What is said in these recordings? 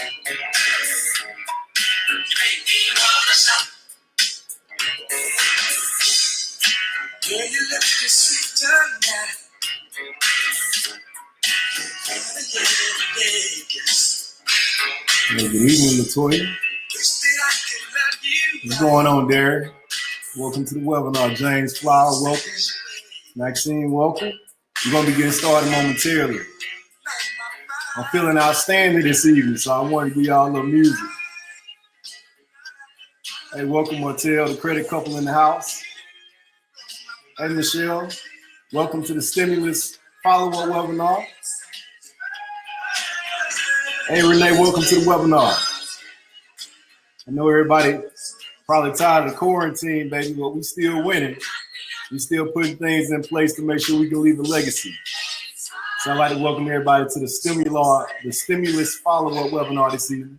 Good evening, Latoya. What's going on, Derek? Welcome to the webinar. James Flower, welcome. Maxine, welcome. We're going to be getting started momentarily. I'm feeling outstanding this evening, so I want to give y'all a little music. Hey, welcome, Martell, the credit couple in the house. Hey, Michelle, welcome to the Stimulus Follow-Up Webinar. Hey, Renee, welcome to the webinar. I know everybody probably tired of the quarantine, baby, but we still winning. We still putting things in place to make sure we can leave a legacy. So I'd like to welcome everybody to the Stimulus Follow-Up Webinar this evening.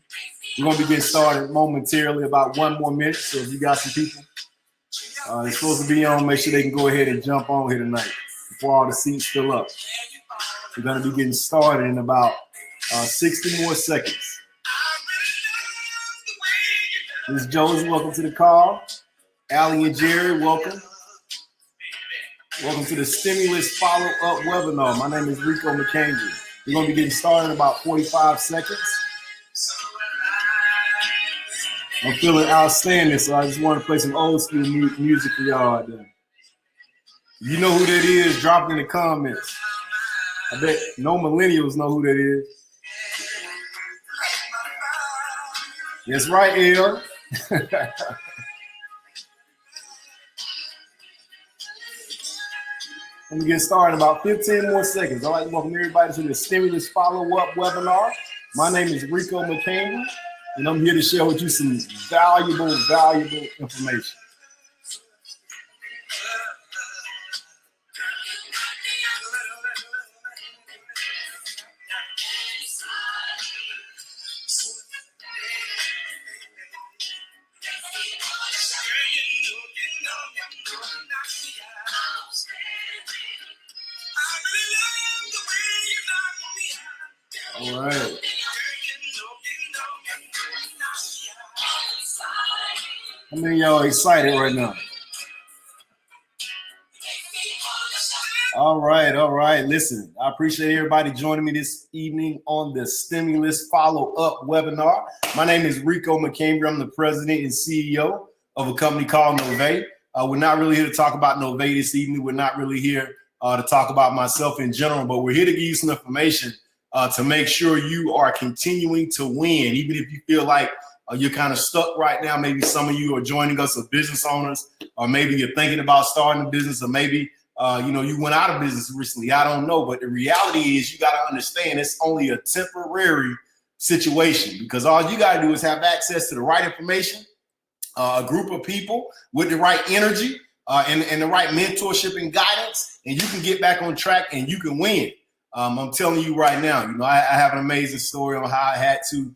We're going to be getting started momentarily, about 1 more minute. So if you got some people it's supposed to be on, make sure they can go ahead and jump on here tonight before all the seats fill up. We're going to be getting started in about 60 more seconds. Ms. Josie, welcome to the call. Allie and Jerry, welcome. Welcome to the Stimulus Follow-Up Webinar. My name is Reco McCambry. We're going to be getting started in about 45 seconds. I'm feeling outstanding, so I just want to play some old school music for y'all out there. You know who that is, drop it in the comments. I bet no millennials know who that is. That's right, El. Let me get started in about 15 more seconds. I'd like to welcome everybody to the Stimulus Follow-Up Webinar. My name is Reco McCambry, and I'm here to share with you some valuable information. All right. How many of y'all excited right now? All right. Listen, I appreciate everybody joining me this evening on the Stimulus Follow-Up Webinar. My name is Reco McCambry. I'm the president and CEO of a company called Novae. We're not really here to talk about Novae this evening. We're not really here to talk about myself in general, but we're here to give you some information to make sure you are continuing to win, even if you feel like you're kind of stuck right now. Maybe some of you are joining us as business owners, or maybe you're thinking about starting a business, or maybe you went out of business recently. I don't know, but the reality is you got to understand it's only a temporary situation, because all you got to do is have access to the right information, a group of people with the right energy and the right mentorship and guidance, and you can get back on track and you can win. I'm telling you right now, I have an amazing story on how I had to,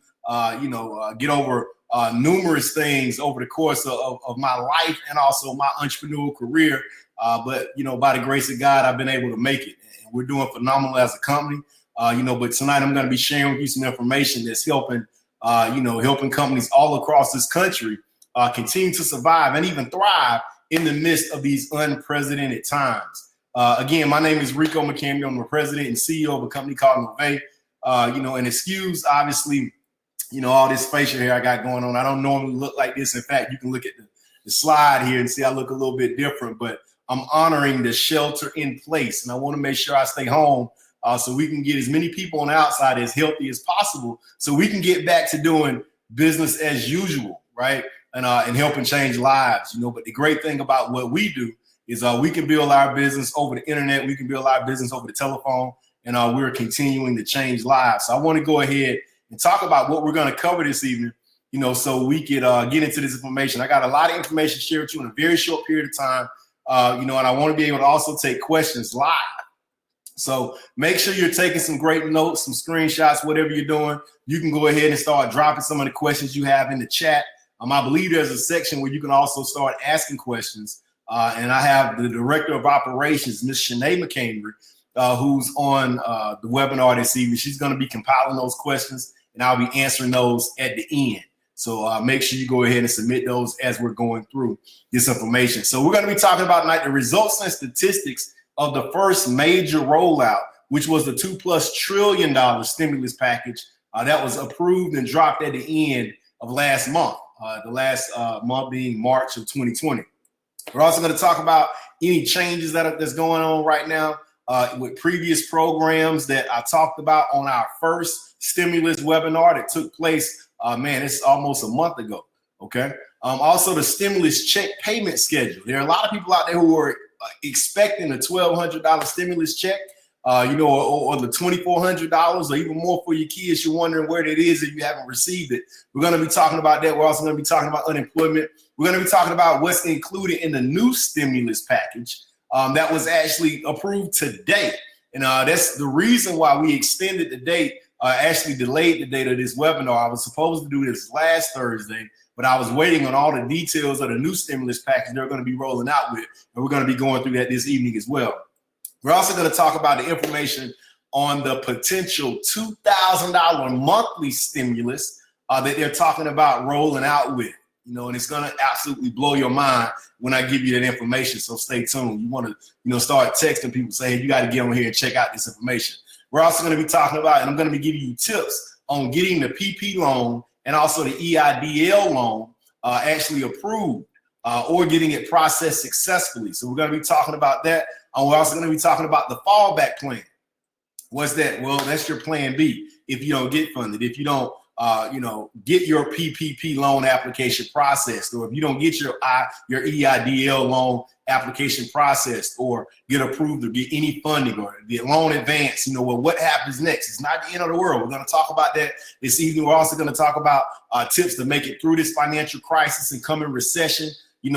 get over numerous things over the course of my life and also my entrepreneurial career. But by the grace of God, I've been able to make it. And we're doing phenomenal as a company, but tonight I'm going to be sharing with you some information that's helping companies all across this country continue to survive and even thrive in the midst of these unprecedented times. Again, my name is Reco McCambry. I'm the president and CEO of a company called Novae. And excuse, obviously, all this facial hair I got going on. I don't normally look like this. In fact, you can look at the slide here and see I look a little bit different, but I'm honoring the shelter in place. And I want to make sure I stay home so we can get as many people on the outside as healthy as possible so we can get back to doing business as usual, right? And helping change lives, But the great thing about what we do is we can build our business over the internet. We can build our business over the telephone, and we're continuing to change lives. So I want to go ahead and talk about what we're going to cover this evening, so we could get into this information. I got a lot of information to share with you in a very short period of time, and I want to be able to also take questions live. So make sure you're taking some great notes, some screenshots, whatever you're doing. You can go ahead and start dropping some of the questions you have in the chat. I believe there's a section where you can also start asking questions. And I have the director of operations, Ms. Shanae McCambry, who's on the webinar this evening. She's going to be compiling those questions and I'll be answering those at the end. So make sure you go ahead and submit those as we're going through this information. So we're going to be talking about tonight the results and statistics of the first major rollout, which was the $2+ trillion stimulus package that was approved and dropped at the end of last month, the last month being March of 2020. We're also going to talk about any changes that's going on right now with previous programs that I talked about on our first stimulus webinar that took place. It's almost a month ago. Okay. Also, the stimulus check payment schedule. There are a lot of people out there who are expecting a $1,200 stimulus check, or the $2,400 or even more for your kids. You're wondering where that is if you haven't received it. We're going to be talking about that. We're also going to be talking about unemployment. We're going to be talking about what's included in the new stimulus package that was actually approved today. And that's the reason why we extended the date, actually delayed the date of this webinar. I was supposed to do this last Thursday, but I was waiting on all the details of the new stimulus package they're going to be rolling out with. And we're going to be going through that this evening as well. We're also going to talk about the information on the potential $2,000 monthly stimulus that they're talking about rolling out with. And it's going to absolutely blow your mind when I give you that information. So stay tuned. You want to, start texting people saying, you got to get on here and check out this information. We're also going to be talking about, and I'm going to be giving you tips on getting the PP loan and also the EIDL loan actually approved or getting it processed successfully. So we're going to be talking about that. We're also going to be talking about the fallback plan. What's that? Well, that's your plan B if you don't get funded. If you don't, get your PPP loan application processed, or if you don't get your EIDL loan application processed or get approved or get any funding or get loan advance, what happens next? It's not the end of the world. We're going to talk about that this evening. We're also going to talk about tips to make it through this financial crisis and coming recession.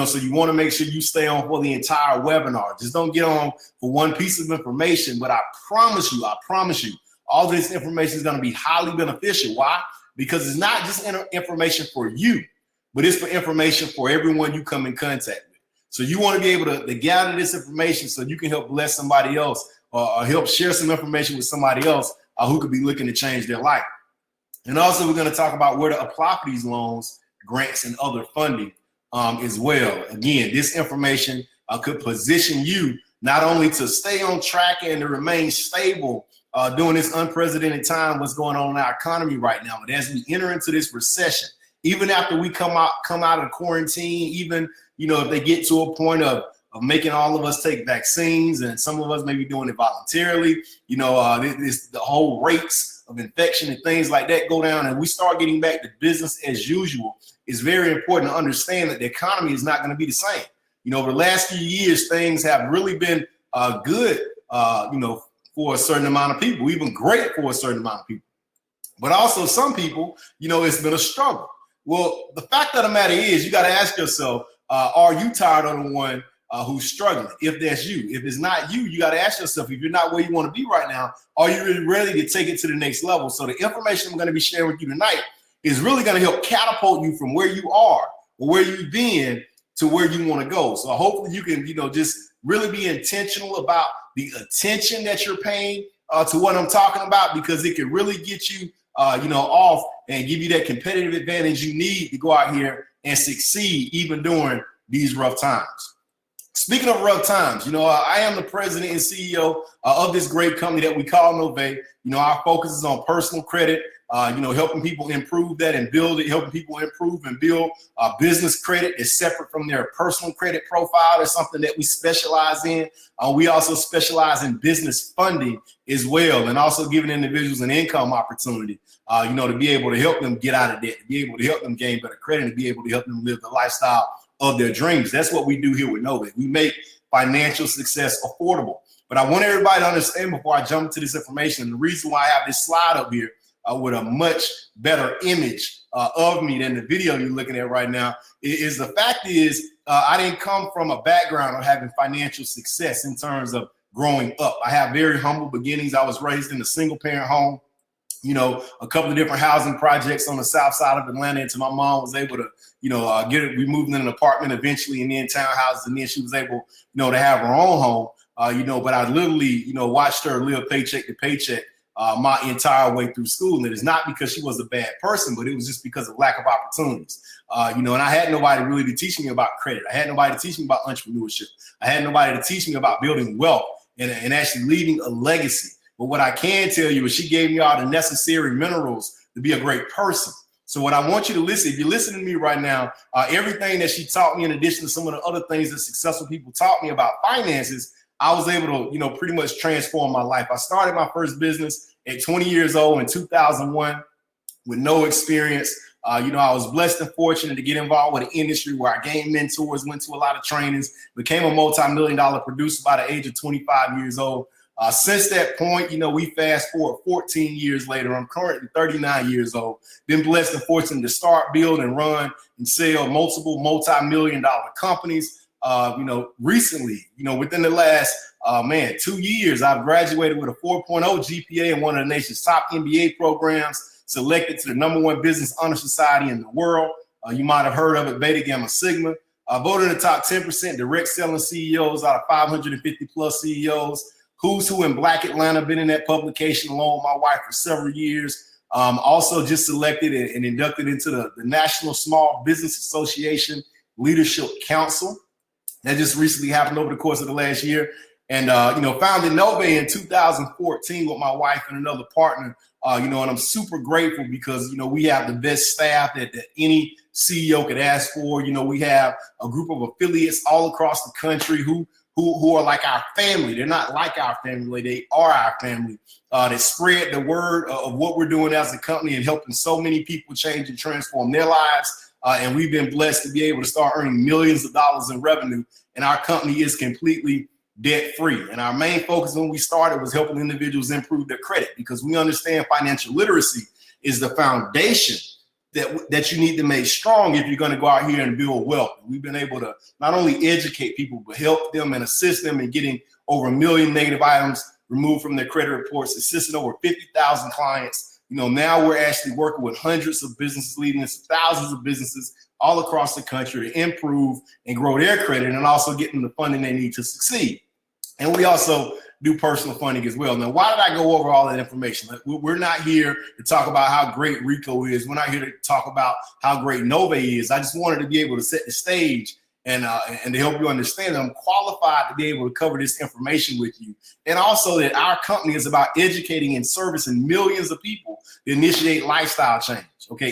So you want to make sure you stay on for the entire webinar. Just don't get on for one piece of information, but I promise you, all this information is going to be highly beneficial. Why? Because it's not just information for you, but it's for information for everyone you come in contact with. So you want to be able to gather this information so you can help bless somebody else or help share some information with somebody else who could be looking to change their life. And also we're going to talk about where to apply for these loans, grants, and other funding as well. Again, this information could position you not only to stay on track and to remain stable during this unprecedented time, what's going on in our economy right now. But as we enter into this recession, even after we come out of quarantine, even, if they get to a point of making all of us take vaccines, and some of us may be doing it voluntarily, the whole rates of infection and things like that go down, and we start getting back to business as usual, it's very important to understand that the economy is not going to be the same. Over the last few years, things have really been good, for a certain amount of people, even great for a certain amount of people. But also some people, it's been a struggle. Well, the fact of the matter is you got to ask yourself, are you tired of the one who's struggling? If that's you. If it's not you, you got to ask yourself, if you're not where you want to be right now, are you really ready to take it to the next level? So the information I'm going to be sharing with you tonight is really going to help catapult you from where you are or where you've been to where you want to go. So hopefully you can, just really be intentional about the attention that you're paying to what I'm talking about, because it can really get you, off and give you that competitive advantage you need to go out here and succeed even during these rough times. Speaking of rough times, I am the president and CEO of this great company that we call Novae. Our focus is on personal credit, helping people improve that and build it, helping people improve and build business credit is separate from their personal credit profile. That's something that we specialize in. We also specialize in business funding as well, and also giving individuals an income opportunity, to be able to help them get out of debt, to be able to help them gain better credit, to be able to help them live the lifestyle of their dreams. That's what we do here with Novae. We make financial success affordable. But I want everybody to understand before I jump into this information, the reason why I have this slide up here with a much better image of me than the video you're looking at right now is the fact is I didn't come from a background of having financial success in terms of growing up. I have very humble beginnings. I was raised in a single parent home, a couple of different housing projects on the south side of Atlanta until my mom was able to, we moved in an apartment eventually and then townhouses, and then she was able, to have her own home, but I literally, watched her live paycheck to paycheck my entire way through school. And it's not because she was a bad person, but it was just because of lack of opportunities. And I had nobody really to teach me about credit. I had nobody to teach me about entrepreneurship. I had nobody to teach me about building wealth and actually leaving a legacy. But what I can tell you is she gave me all the necessary minerals to be a great person. So what I want you to listen, if you're listening to me right now, everything that she taught me, in addition to some of the other things that successful people taught me about finances, I was able to, pretty much transform my life. I started my first business at 20 years old in 2001 with no experience. I was blessed and fortunate to get involved with an industry where I gained mentors, went to a lot of trainings, became a multi-million-dollar producer by the age of 25 years old. Since that point, we fast forward 14 years later. I'm currently 39 years old. Been blessed and fortunate to start, build, and run and sell multiple multi-million-dollar companies. Recently, within the last 2 years, I've graduated with a 4.0 GPA in one of the nation's top MBA programs, selected to the #1 business honor society in the world. You might have heard of it, Beta Gamma Sigma. Voted in the top 10% direct selling CEOs out of 550 plus CEOs. Who's Who in Black Atlanta, been in that publication along with my wife for several years. Also just selected and inducted into the National Small Business Association Leadership Council. That just recently happened over the course of the last year. And, founded Novae in 2014 with my wife and another partner, and I'm super grateful because, we have the best staff that any CEO could ask for. We have a group of affiliates all across the country who are like our family. They're not like our family. They are our family. That spread the word of what we're doing as a company and helping so many people change and transform their lives. And we've been blessed to be able to start earning millions of dollars in revenue. And our company is completely debt-free. And our main focus when we started was helping individuals improve their credit, because we understand financial literacy is the foundation that you need to make strong if you're going to go out here and build wealth. We've been able to not only educate people, but help them and assist them in getting over 1 million negative items removed from their credit reports, assisting over 50,000 clients. Now we're actually working with hundreds of businesses, leading to thousands of businesses all across the country to improve and grow their credit and also get them the funding they need to succeed. And we also do personal funding as well. Now, why did I go over all that information? We're not here to talk about how great Reco is. We're not here to talk about how great Novae is. I just wanted to be able to set the stage and to help you understand that I'm qualified to be able to cover this information with you. And also that our company is about educating and servicing millions of people to initiate lifestyle change,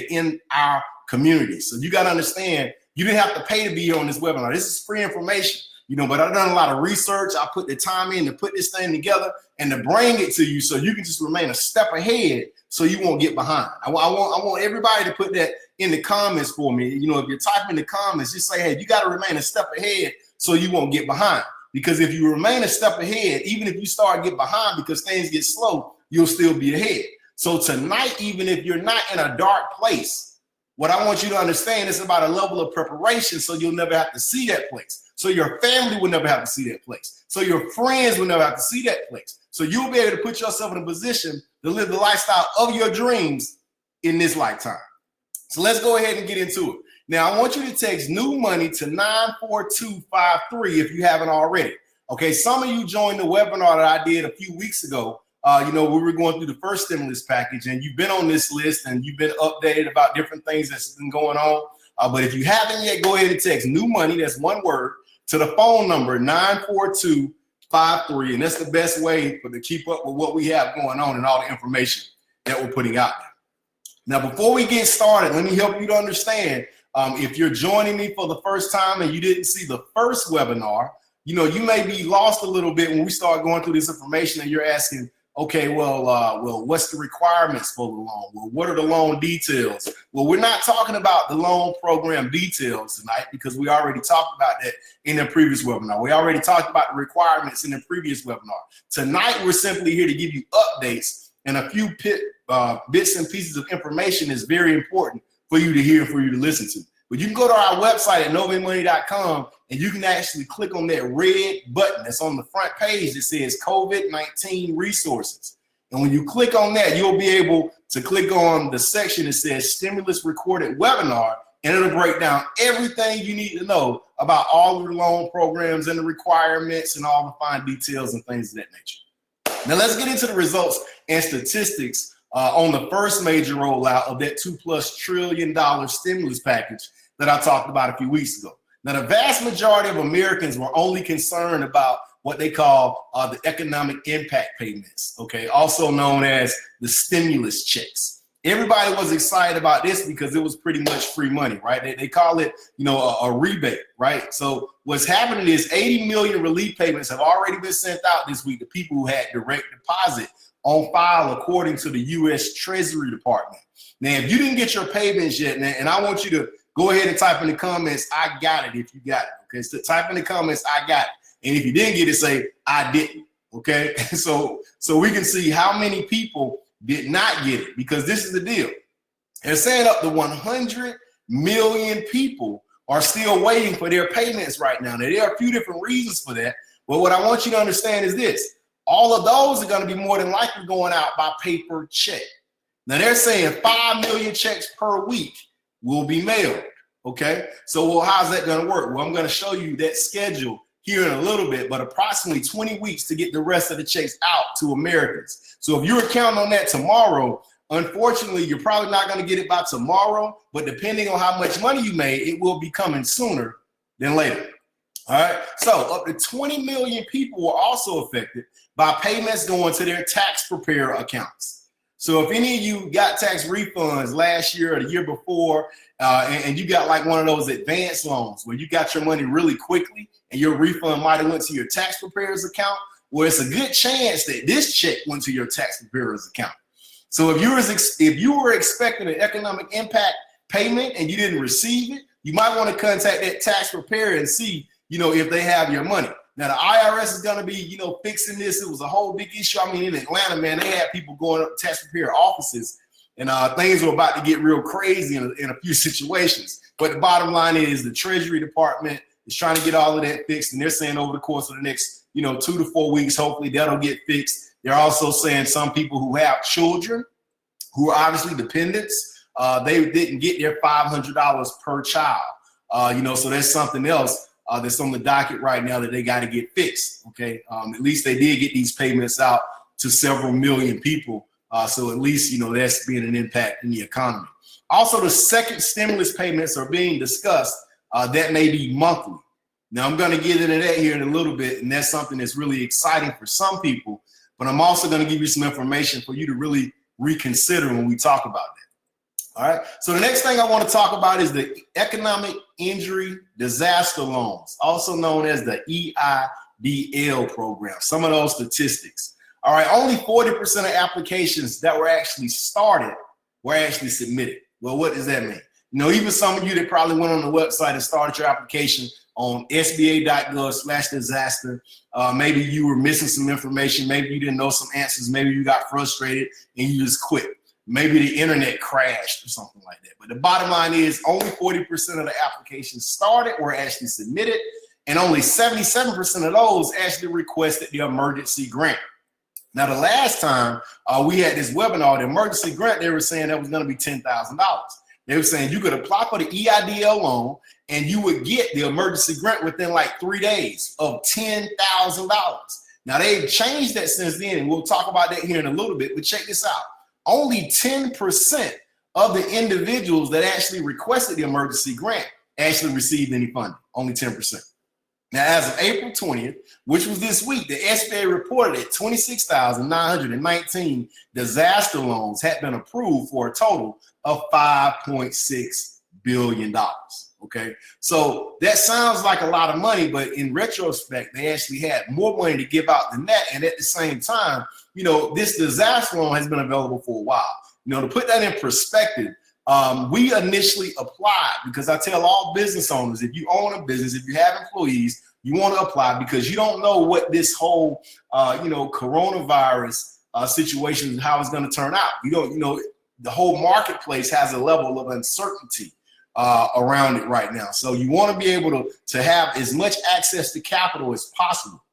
in our community. So you got to understand, you didn't have to pay to be here on this webinar. This is free information. But I've done a lot of research. I put the time in to put this thing together and to bring it to you so you can just remain a step ahead so you won't get behind. I want everybody to put that in the comments for me. If you're typing in the comments, just say, hey, you got to remain a step ahead so you won't get behind. Because if you remain a step ahead, even if you start get behind because things get slow, you'll still be ahead. So tonight, even if you're not in a dark place, what I want you to understand is about a level of preparation so you'll never have to see that place. So your family will never have to see that place. So your friends will never have to see that place. So you'll be able to put yourself in a position to live the lifestyle of your dreams in this lifetime. So let's go ahead and get into it. Now, I want you to text new money to 94253 if you haven't already. Some of you joined the webinar that I did a few weeks ago. We were going through the first stimulus package, and you've been on this list and you've been updated about different things that's been going on. But if you haven't yet, go ahead and text new money, that's one word, to the phone number 94253. And that's the best way to keep up with what we have going on and all the information that we're putting out there. Now, before we get started, let me help you to understand. If you're joining me for the first time and you didn't see the first webinar, you may be lost a little bit when we start going through this information and you're asking, what's the requirements for the loan? Well, what are the loan details? Well, we're not talking about the loan program details tonight because we already talked about that in the previous webinar. We already talked about the requirements in the previous webinar. Tonight, we're simply here to give you updates and a few bits and pieces of information that's very important for you to hear, for you to listen to. But you can go to our website at novaemoney.com and you can actually click on that red button that's on the front page that says COVID-19 resources. And when you click on that, you'll be able to click on the section that says stimulus recorded webinar, and it'll break down everything you need to know about all of the loan programs and the requirements and all the fine details and things of that nature. Now let's get into the results and statistics on the first major rollout of that $2+ trillion stimulus package that I talked about a few weeks ago. Now, the vast majority of Americans were only concerned about what they call the economic impact payments, okay, also known as the stimulus checks. Everybody was excited about this because it was pretty much free money, right? They call it, a rebate, right? So what's happening is 80 million relief payments have already been sent out this week to people who had direct deposit on file, according to the U.S. Treasury Department. Now, if you didn't get your payments yet, and I want you to go ahead and type in the comments, I got it, if you got it, okay? So type in the comments, I got it. And if you didn't get it, say, I didn't, okay? So we can see how many people did not get it, because this is the deal. They're saying up to 100 million people are still waiting for their payments right now. Now, there are a few different reasons for that, but what I want you to understand is this. All of those are going to be more than likely going out by paper check. Now, they're saying 5 million checks per week will be mailed, okay? So, how's that going to work? Well, I'm going to show you that schedule here in a little bit, but approximately 20 weeks to get the rest of the checks out to Americans. So if you're counting on that tomorrow, unfortunately, you're probably not going to get it by tomorrow, but depending on how much money you made, it will be coming sooner than later. All right, so up to 20 million people were also affected by payments going to their tax preparer accounts. So if any of you got tax refunds last year or the year before, and you got like one of those advance loans where you got your money really quickly and your refund might have went to your tax preparer's account, well, it's a good chance that this check went to your tax preparer's account. So if you were expecting an economic impact payment and you didn't receive it, you might want to contact that tax preparer and see, if they have your money. Now, the IRS is going to be, fixing this. It was a whole big issue. I mean, in Atlanta, man, they had people going up to tax preparer offices, and things were about to get real crazy in a few situations. But the bottom line is the Treasury Department is trying to get all of that fixed, and they're saying over the course of the next, 2 to 4 weeks, hopefully that'll get fixed. They're also saying some people who have children, who are obviously dependents, they didn't get their $500 per child. So there's something else that's on the docket right now that they got to get fixed, okay? At least they did get these payments out to several million people. So at least, that's being an impact in the economy. Also, the second stimulus payments are being discussed that may be monthly. Now, I'm going to get into that here in a little bit, and that's something that's really exciting for some people, but I'm also going to give you some information for you to really reconsider when we talk about that. All right. So the next thing I want to talk about is the Economic Injury Disaster Loans, also known as the EIDL program. Some of those statistics. All right. Only 40% of applications that were actually started were actually submitted. Well, what does that mean? Even some of you that probably went on the website and started your application on sba.gov/disaster. Maybe you were missing some information. Maybe you didn't know some answers. Maybe you got frustrated and you just quit. Maybe the internet crashed or something like that. But the bottom line is only 40% of the applications started were actually submitted, and only 77% of those actually requested the emergency grant. Now, the last time we had this webinar, the emergency grant, they were saying that was going to be $10,000. They were saying you could apply for the EIDL loan and you would get the emergency grant within like 3 days of $10,000. Now, they've changed that since then, and we'll talk about that here in a little bit, but check this out. Only 10% of the individuals that actually requested the emergency grant actually received any funding, only 10%. Now, as of April 20th, which was this week, the SBA reported that 26,919 disaster loans had been approved for a total of $5.6 billion. Okay, so that sounds like a lot of money, but in retrospect, they actually had more money to give out than that. And at the same time, this disaster loan has been available for a while. To put that in perspective, we initially applied because I tell all business owners, if you own a business, if you have employees, you want to apply because you don't know what this whole, coronavirus situation, how it's going to turn out. The whole marketplace has a level of uncertainty around it right now. So you want to be able to have as much access to capital as possible.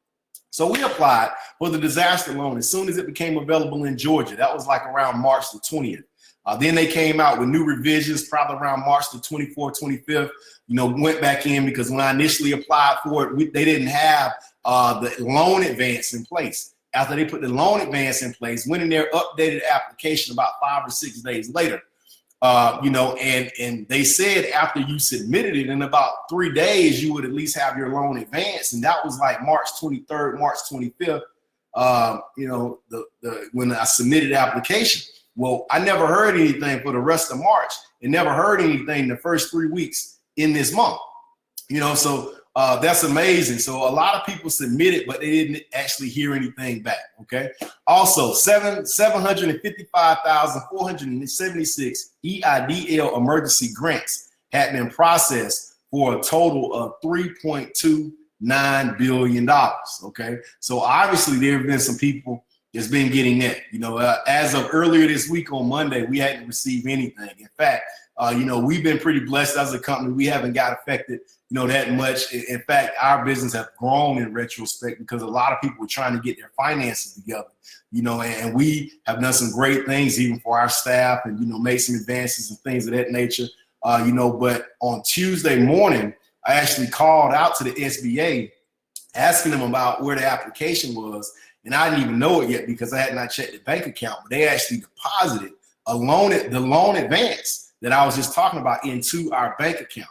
So we applied for the disaster loan as soon as it became available in Georgia. That was like around March the 20th. Then they came out with new revisions probably around March the 24th, 25th, went back in because when I initially applied for it, they didn't have the loan advance in place. after they put the loan advance in place, went in there, updated the application about 5 or 6 days later. And they said after you submitted it in about 3 days, you would at least have your loan advance. And that was like March 23rd, March 25th, when I submitted the application. Well, I never heard anything for the rest of March and never heard anything the first 3 weeks in this month, so that's amazing. So a lot of people submitted, but they didn't actually hear anything back. Okay. Also, 755,476 EIDL emergency grants had been processed for a total of $3.29 billion. Okay. So obviously there have been some people that's been getting that, as of earlier this week on Monday, we hadn't received anything. In fact, we've been pretty blessed as a company. We haven't got affected, that much. In fact, our business has grown in retrospect because a lot of people were trying to get their finances together, and we have done some great things even for our staff and, made some advances and things of that nature, but on Tuesday morning, I actually called out to the SBA asking them about where the application was. And I didn't even know it yet because I had not checked the bank account, but they actually deposited the loan advance that I was just talking about into our bank account.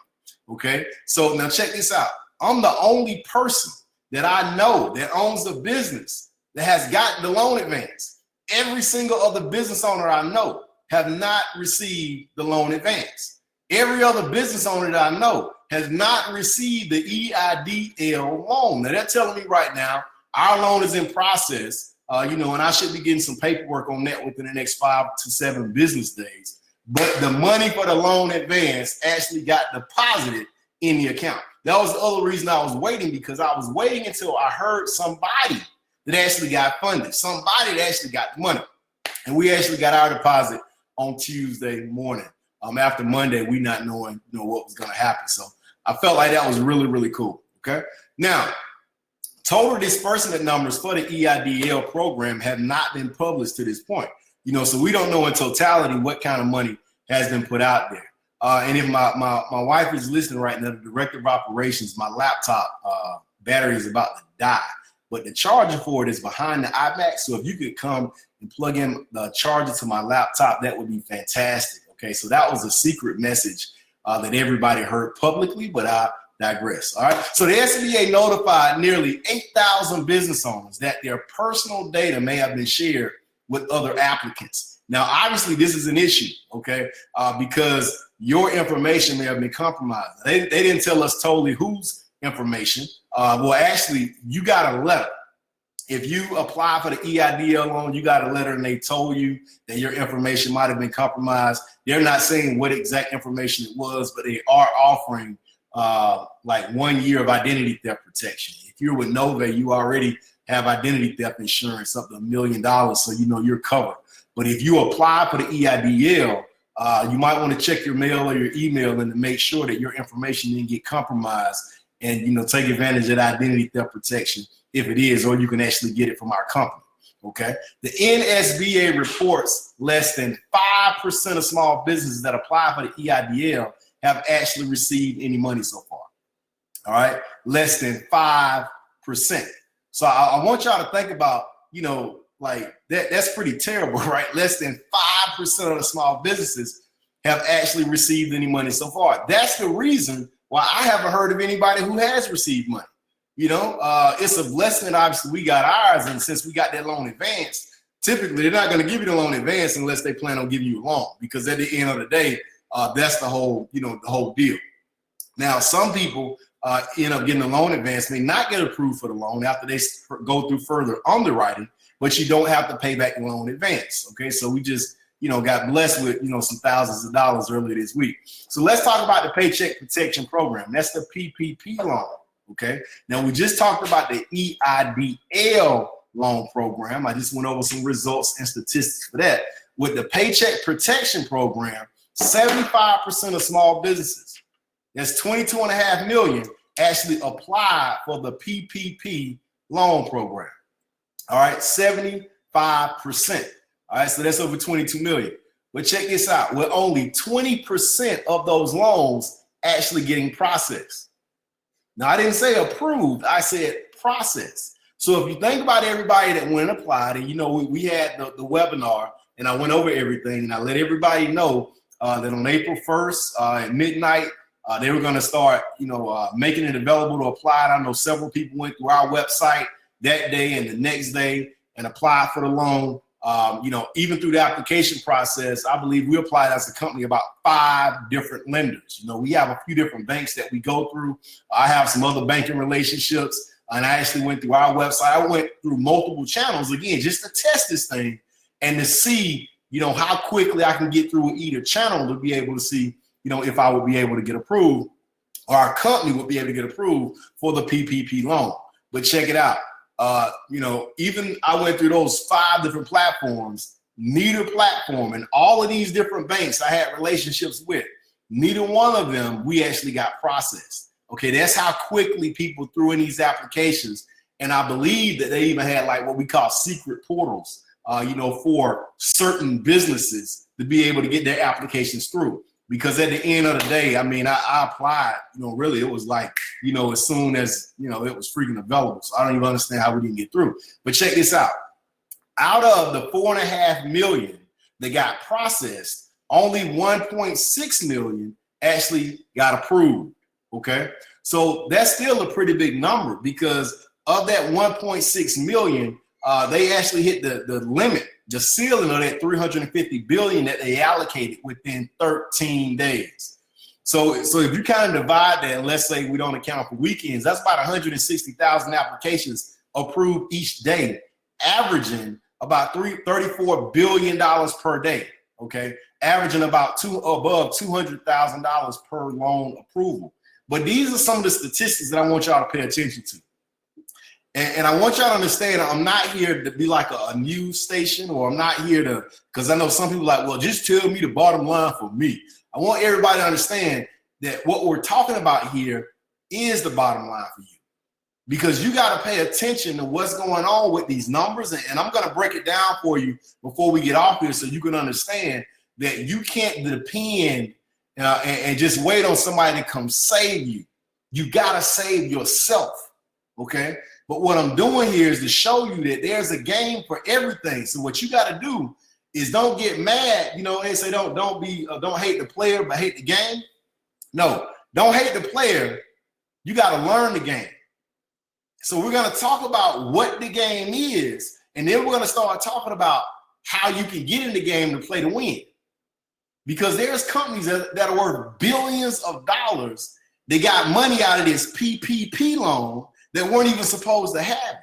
Okay. So now check this out. I'm the only person that I know that owns a business that has gotten the loan advance. Every single other business owner I know have not received the loan advance. Every other business owner that I know has not received the EIDL loan. Now they're telling me right now, our loan is in process, and I should be getting some paperwork on that within the next 5 to 7 business days. But the money for the loan advance actually got deposited in the account. That was the other reason I was waiting, because I was waiting until I heard somebody that actually got funded, somebody that actually got the money. And we actually got our deposit on Tuesday morning. After Monday, we not knowing what was going to happen. So I felt like that was really, really cool. Okay. Now, total disbursement numbers for the EIDL program have not been published to this point. So we don't know in totality what kind of money has been put out there. And if my wife is listening right now, the director of operations, my laptop battery is about to die, but the charger for it is behind the iMac. So if you could come and plug in the charger to my laptop, that would be fantastic. Okay, so that was a secret message that everybody heard publicly, but I digress. All right. So the SBA notified nearly 8,000 business owners that their personal data may have been shared with other applicants. Now, obviously, this is an issue, okay, because your information may have been compromised. They didn't tell us totally whose information. Well, actually, you got a letter. If you apply for the EIDL loan, you got a letter and they told you that your information might have been compromised. They're not saying what exact information it was, but they are offering like 1 year of identity theft protection. If you're with Novae, you already have identity theft insurance up to $1 million, so you're covered. But if you apply for the EIDL, you might want to check your mail or your email and to make sure that your information didn't get compromised, and take advantage of the identity theft protection if it is, or you can actually get it from our company. Okay. The NSBA reports less than 5% of small businesses that apply for the EIDL have actually received any money so far. All right, less than 5%. So I want y'all to think about, like that's pretty terrible, right? Less than 5% of the small businesses have actually received any money so far. That's the reason why I haven't heard of anybody who has received money. It's a blessing that obviously we got ours, and since we got that loan advance, typically they're not going to give you the loan advance unless they plan on giving you a loan, because at the end of the day, that's the whole, the whole deal. Now, some people end up getting a loan advance, may not get approved for the loan after they go through further underwriting, but you don't have to pay back the loan advance. Okay, so we just got blessed with some thousands of dollars earlier this week. So let's talk about the Paycheck Protection Program. That's the PPP loan. Okay, now we just talked about the EIDL loan program. I just went over some results and statistics for that. With the Paycheck Protection Program, 75% of small businesses, that's 22.5 million, actually apply for the PPP loan program. All right, 75%. All right, so that's over 22 million. But check this out, with only 20% of those loans actually getting processed. Now, I didn't say approved, I said processed. So if you think about everybody that went and applied, and we had the webinar, and I went over everything, and I let everybody know that on April 1st at midnight, they were going to start, making it available to apply. I know several people went through our website that day and the next day and applied for the loan. Even through the application process, I believe we applied as a company about 5 different lenders. We have a few different banks that we go through. I have some other banking relationships, and I actually went through our website. I went through multiple channels, again, just to test this thing and to see, how quickly I can get through either channel to be able to see, if I would be able to get approved, or our company would be able to get approved for the PPP loan. But check it out. Even I went through those 5 different platforms, neither platform and all of these different banks I had relationships with, neither one of them we actually got processed. Okay, that's how quickly people threw in these applications. And I believe that they even had like what we call secret portals, for certain businesses to be able to get their applications through. Because at the end of the day, I applied, really it was like, as soon as, it was freaking available. So I don't even understand how we didn't get through. But check this out. Out of the 4.5 million that got processed, only 1.6 million actually got approved. Okay. So that's still a pretty big number, because of that 1.6 million, they actually hit the limit, the ceiling of that 350 billion that they allocated within 13 days. So if you kind of divide that, and let's say we don't account for weekends, that's about 160,000 applications approved each day, averaging about $34 billion per day. Okay, averaging about above $200,000 per loan approval. But these are some of the statistics that I want y'all to pay attention to. And I want y'all to understand, I'm not here to be like a news station, or I'm not here to, because I know some people are like, well, just tell me the bottom line for me. I want everybody to understand that what we're talking about here is the bottom line for you, because you got to pay attention to what's going on with these numbers. And I'm going to break it down for you before we get off here, so you can understand that you can't depend and just wait on somebody to come save you. You got to save yourself. Okay. But what I'm doing here is to show you that there's a game for everything. So what you got to do is don't get mad. They say don't hate the player, but hate the game. No, don't hate the player. You got to learn the game. So we're going to talk about what the game is, and then we're going to start talking about how you can get in the game to play to win. Because there's companies that are worth billions of dollars. They got money out of this PPP loan that weren't even supposed to have it.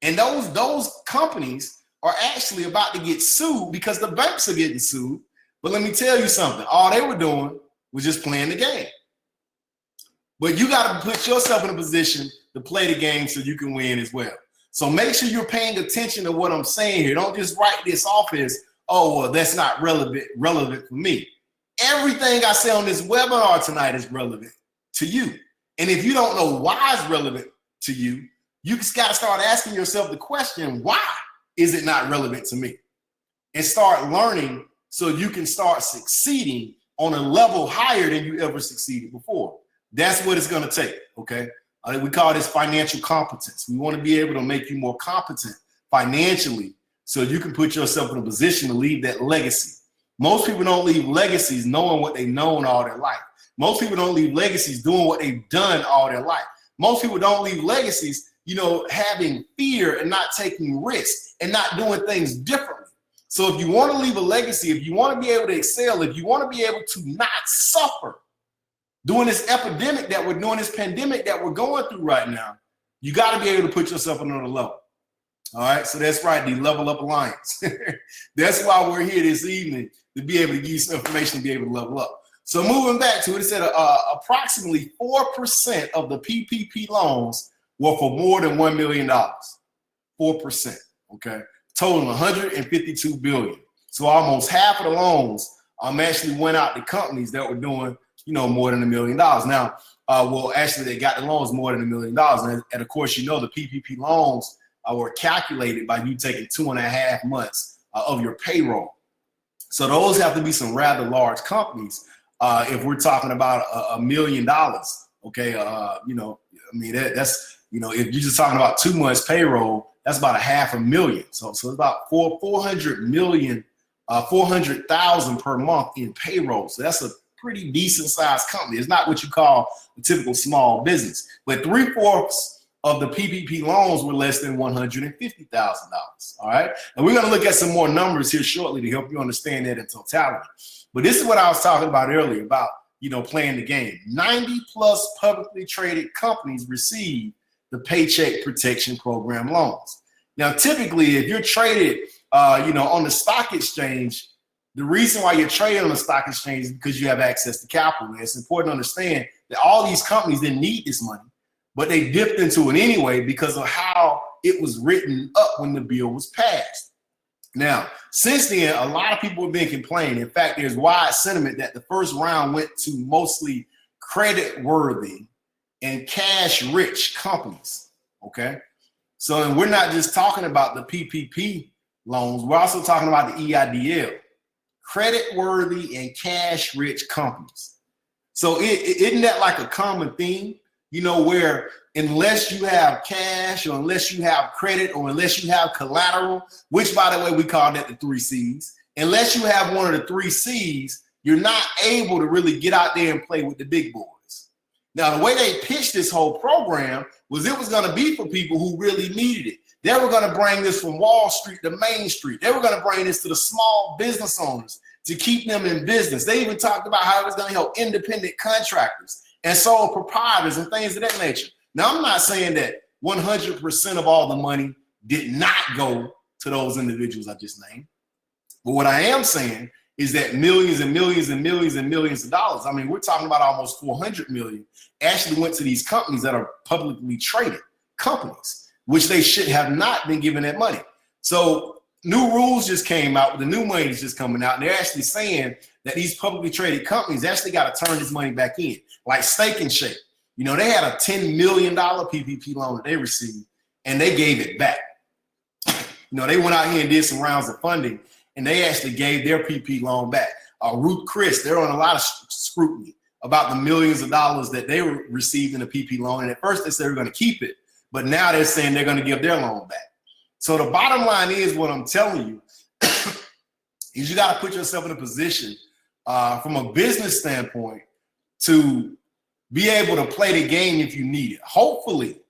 And those companies are actually about to get sued because the banks are getting sued. But let me tell you something. All they were doing was just playing the game. But you got to put yourself in a position to play the game so you can win as well. So make sure you're paying attention to what I'm saying here. Don't just write this off as, oh, well, that's not relevant for me. Everything I say on this webinar tonight is relevant to you. And if you don't know why it's relevant to you, you just got to start asking yourself the question, why is it not relevant to me? And start learning so you can start succeeding on a level higher than you ever succeeded before. That's what it's going to take, okay? We call this financial competence. We want to be able to make you more competent financially so you can put yourself in a position to leave that legacy. Most people don't leave legacies knowing what they've known all their life. Most people don't leave legacies doing what they've done all their life. Most people don't leave legacies, having fear and not taking risks and not doing things differently. So if you want to leave a legacy, if you want to be able to excel, if you want to be able to not suffer during this epidemic that we're doing, this pandemic that we're going through right now, you got to be able to put yourself on another level. All right. So that's right. The Level Up Alliance. That's why we're here this evening, to be able to give you some information to be able to level up. So moving back to it, it said approximately 4% of the PPP loans were for more than $1 million. 4%, okay? Totaling $152 billion. So almost half of the loans actually went out to companies that were doing, more than $1 million. Now, actually, they got the loans more than $1 million. And of course, the PPP loans were calculated by you taking 2.5 months of your payroll. So those have to be some rather large companies. If we're talking about $1 million, okay, that's if you're just talking about 2 months payroll, that's about $500,000. So it's about 400,000 per month in payroll. So that's a pretty decent sized company. It's not what you call a typical small business, but 3/4 of the PPP loans were less than $150,000. All right. And we're going to look at some more numbers here shortly to help you understand that in totality. But this is what I was talking about earlier about, playing the game. 90 plus publicly traded companies receive the Paycheck Protection Program loans. Now, typically, if you're traded, on the stock exchange, the reason why you're trading on the stock exchange is because you have access to capital. And it's important to understand that all these companies didn't need this money, but they dipped into it anyway because of how it was written up when the bill was passed. Now, since then, a lot of people have been complaining. In fact, there's wide sentiment that the first round went to mostly credit-worthy and cash-rich companies, okay? So and we're not just talking about the PPP loans. We're also talking about the EIDL, credit-worthy and cash-rich companies. So isn't that like a common theme, where unless you have cash or unless you have credit or unless you have collateral, which, by the way, we call that the 3 C's, unless you have one of the 3 C's, you're not able to really get out there and play with the big boys. Now, the way they pitched this whole program was it was going to be for people who really needed it. They were going to bring this from Wall Street to Main Street. They were going to bring this to the small business owners to keep them in business. They even talked about how it was going to help independent contractors and sole proprietors and things of that nature. Now, I'm not saying that 100% of all the money did not go to those individuals I just named. But what I am saying is that millions and millions and millions and millions of dollars, I mean, we're talking about almost 400 million, actually went to these companies that are publicly traded companies, which they should have not been given that money. So new rules just came out. The new money is just coming out. And they're actually saying that these publicly traded companies actually got to turn this money back in, like Steak and Shake. They had a $10 million PPP loan that they received, and they gave it back. They went out here and did some rounds of funding, and they actually gave their PPP loan back. Ruth Chris, they're on a lot of scrutiny about the millions of dollars that they received in the PPP loan. And at first they said they were going to keep it, but now they're saying they're going to give their loan back. So the bottom line is what I'm telling you is you got to put yourself in a position from a business standpoint to be able to play the game if you need it. Hopefully,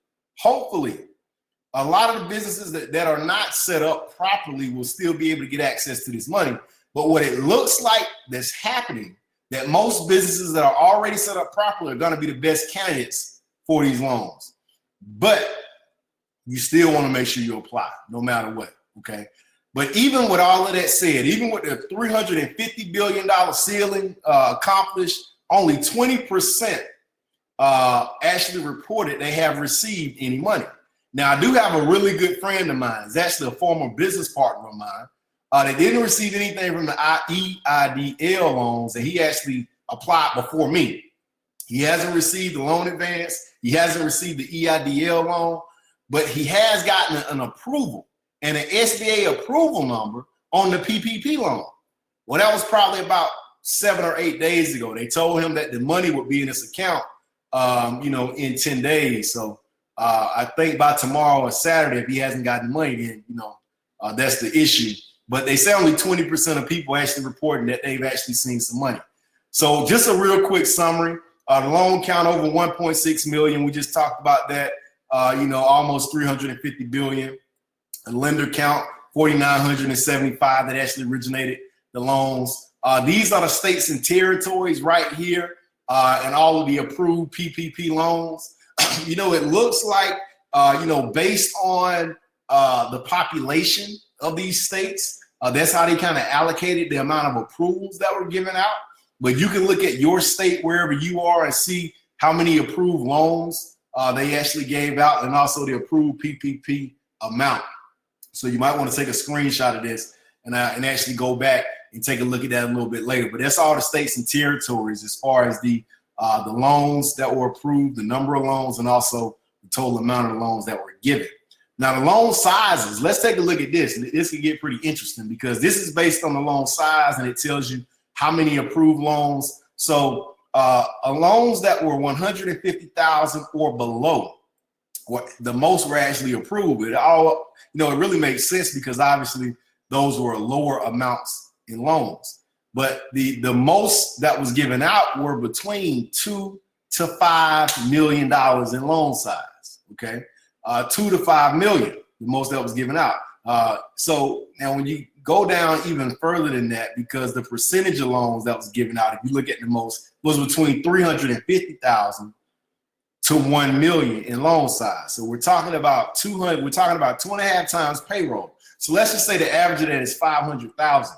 a lot of the businesses that are not set up properly will still be able to get access to this money. But what it looks like that's happening, that most businesses that are already set up properly are going to be the best candidates for these loans. But you still want to make sure you apply no matter what, okay? But even with all of that said, even with the $350 billion ceiling accomplished, only 20% actually reported they have received any money. Now, I do have a really good friend of mine. It's actually a former business partner of mine. That didn't receive anything from the EIDL loans, and he actually applied before me. He hasn't received the loan advance. He hasn't received the EIDL loan, but he has gotten an approval and an SBA approval number on the PPP loan. Well, that was probably about 7 or 8 days ago. They told him that the money would be in his account, in 10 days. So I think by tomorrow or Saturday, if he hasn't gotten money, then, that's the issue. But they say only 20% of people actually reporting that they've actually seen some money. So just a real quick summary. The loan count over 1.6 million. We just talked about that. Almost 350 billion. The lender count 4,975 that actually originated the loans. These are the states and territories right here, and all of the approved PPP loans. It looks like, based on the population of these states, that's how they kind of allocated the amount of approvals that were given out. But you can look at your state wherever you are and see how many approved loans they actually gave out, and also the approved PPP amount. So you might want to take a screenshot of this and actually go back and take a look at that a little bit later. But that's all the states and territories as far as the loans that were approved, the number of loans, and also the total amount of loans that were given. Now, the loan sizes, let's take a look at this. This can get pretty interesting because this is based on the loan size, and it tells you how many approved loans. So loans that were $150,000 or below, what the most were actually approved. It all, it really makes sense because obviously those were lower amounts in loans. But the most that was given out were between $2 to $5 million in loan size. Okay, 2 to 5 million, the most that was given out. So now when you go down even further than that, because the percentage of loans that was given out, if you look at the most, was between 350,000 to 1 million in loan size. So we're talking about 200. We're talking about 2.5 times payroll. So let's just say the average of that is 500,000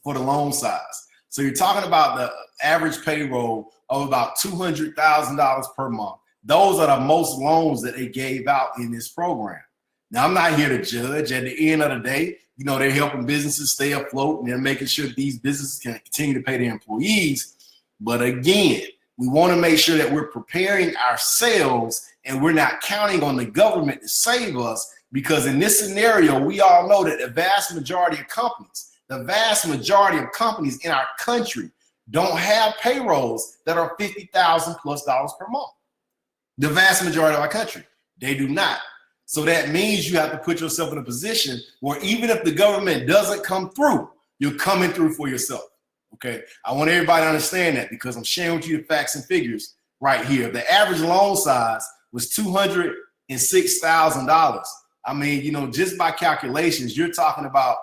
for the loan size. So you're talking about the average payroll of about $200,000 per month. Those are the most loans that they gave out in this program. Now, I'm not here to judge. At the end of the day, they're helping businesses stay afloat and they're making sure that these businesses can continue to pay their employees. But again, we want to make sure that we're preparing ourselves and we're not counting on the government to save us, because in this scenario, we all know that the vast majority of companies in our country don't have payrolls that are $50,000 plus per month. The vast majority of our country, they do not. So that means you have to put yourself in a position where even if the government doesn't come through, you're coming through for yourself. Okay, I want everybody to understand that because I'm sharing with you the facts and figures right here. The average loan size was $206,000. I mean, just by calculations, you're talking about,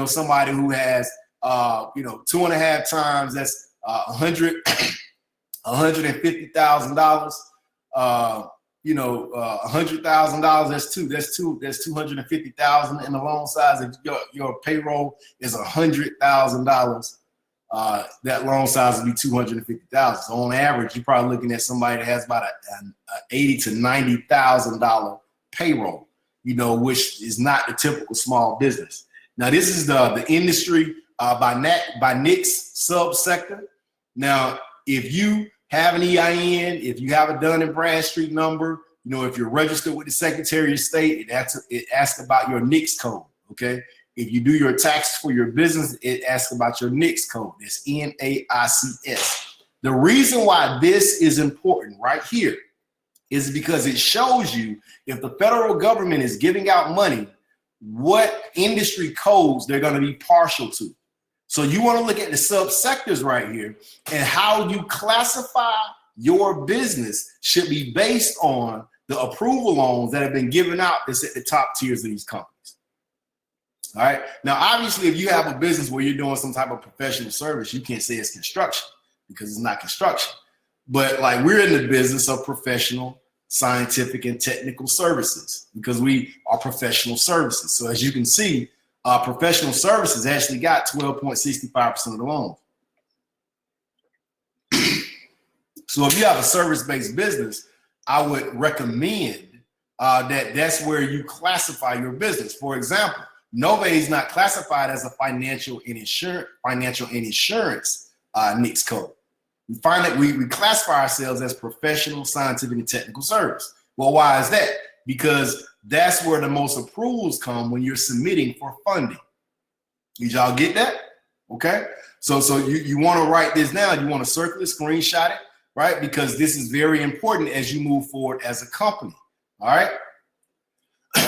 somebody who has, 2.5 times, that's $150,000. $100,000. That's 250,000 in the loan size. If your payroll is $100,000. That loan size would be 250,000. So on average, you're probably looking at somebody that has about an $80,000 to $90,000 payroll, which is not the typical small business. Now, this is the industry by NICS subsector. Now, if you have an EIN, if you have a Dun and Bradstreet number, if you're registered with the Secretary of State, it asks about your NICS code. Okay. If you do your taxes for your business, it asks about your NICS code. It's NAICS. The reason why this is important right here is because it shows you if the federal government is giving out money, what industry codes they're going to be partial to. So you want to look at the subsectors right here, and how you classify your business should be based on the approval loans that have been given out that's at the top tiers of these companies. All right. Now, obviously, if you have a business where you're doing some type of professional service, you can't say it's construction because it's not construction. But like we're in the business of professional, scientific, and technical services because we are professional services. So as you can see, professional services actually got 12.65% of the loans. So if you have a service-based business, I would recommend that's where you classify your business. For example, Novae is not classified as a financial and insurance NICS code. We find that we classify ourselves as professional, scientific, and technical service. Well, why is that? Because that's where the most approvals come when you're submitting for funding. Did y'all get that? Okay. So you want to write this down. You want to circle it, screenshot it, right? Because this is very important as you move forward as a company. All right.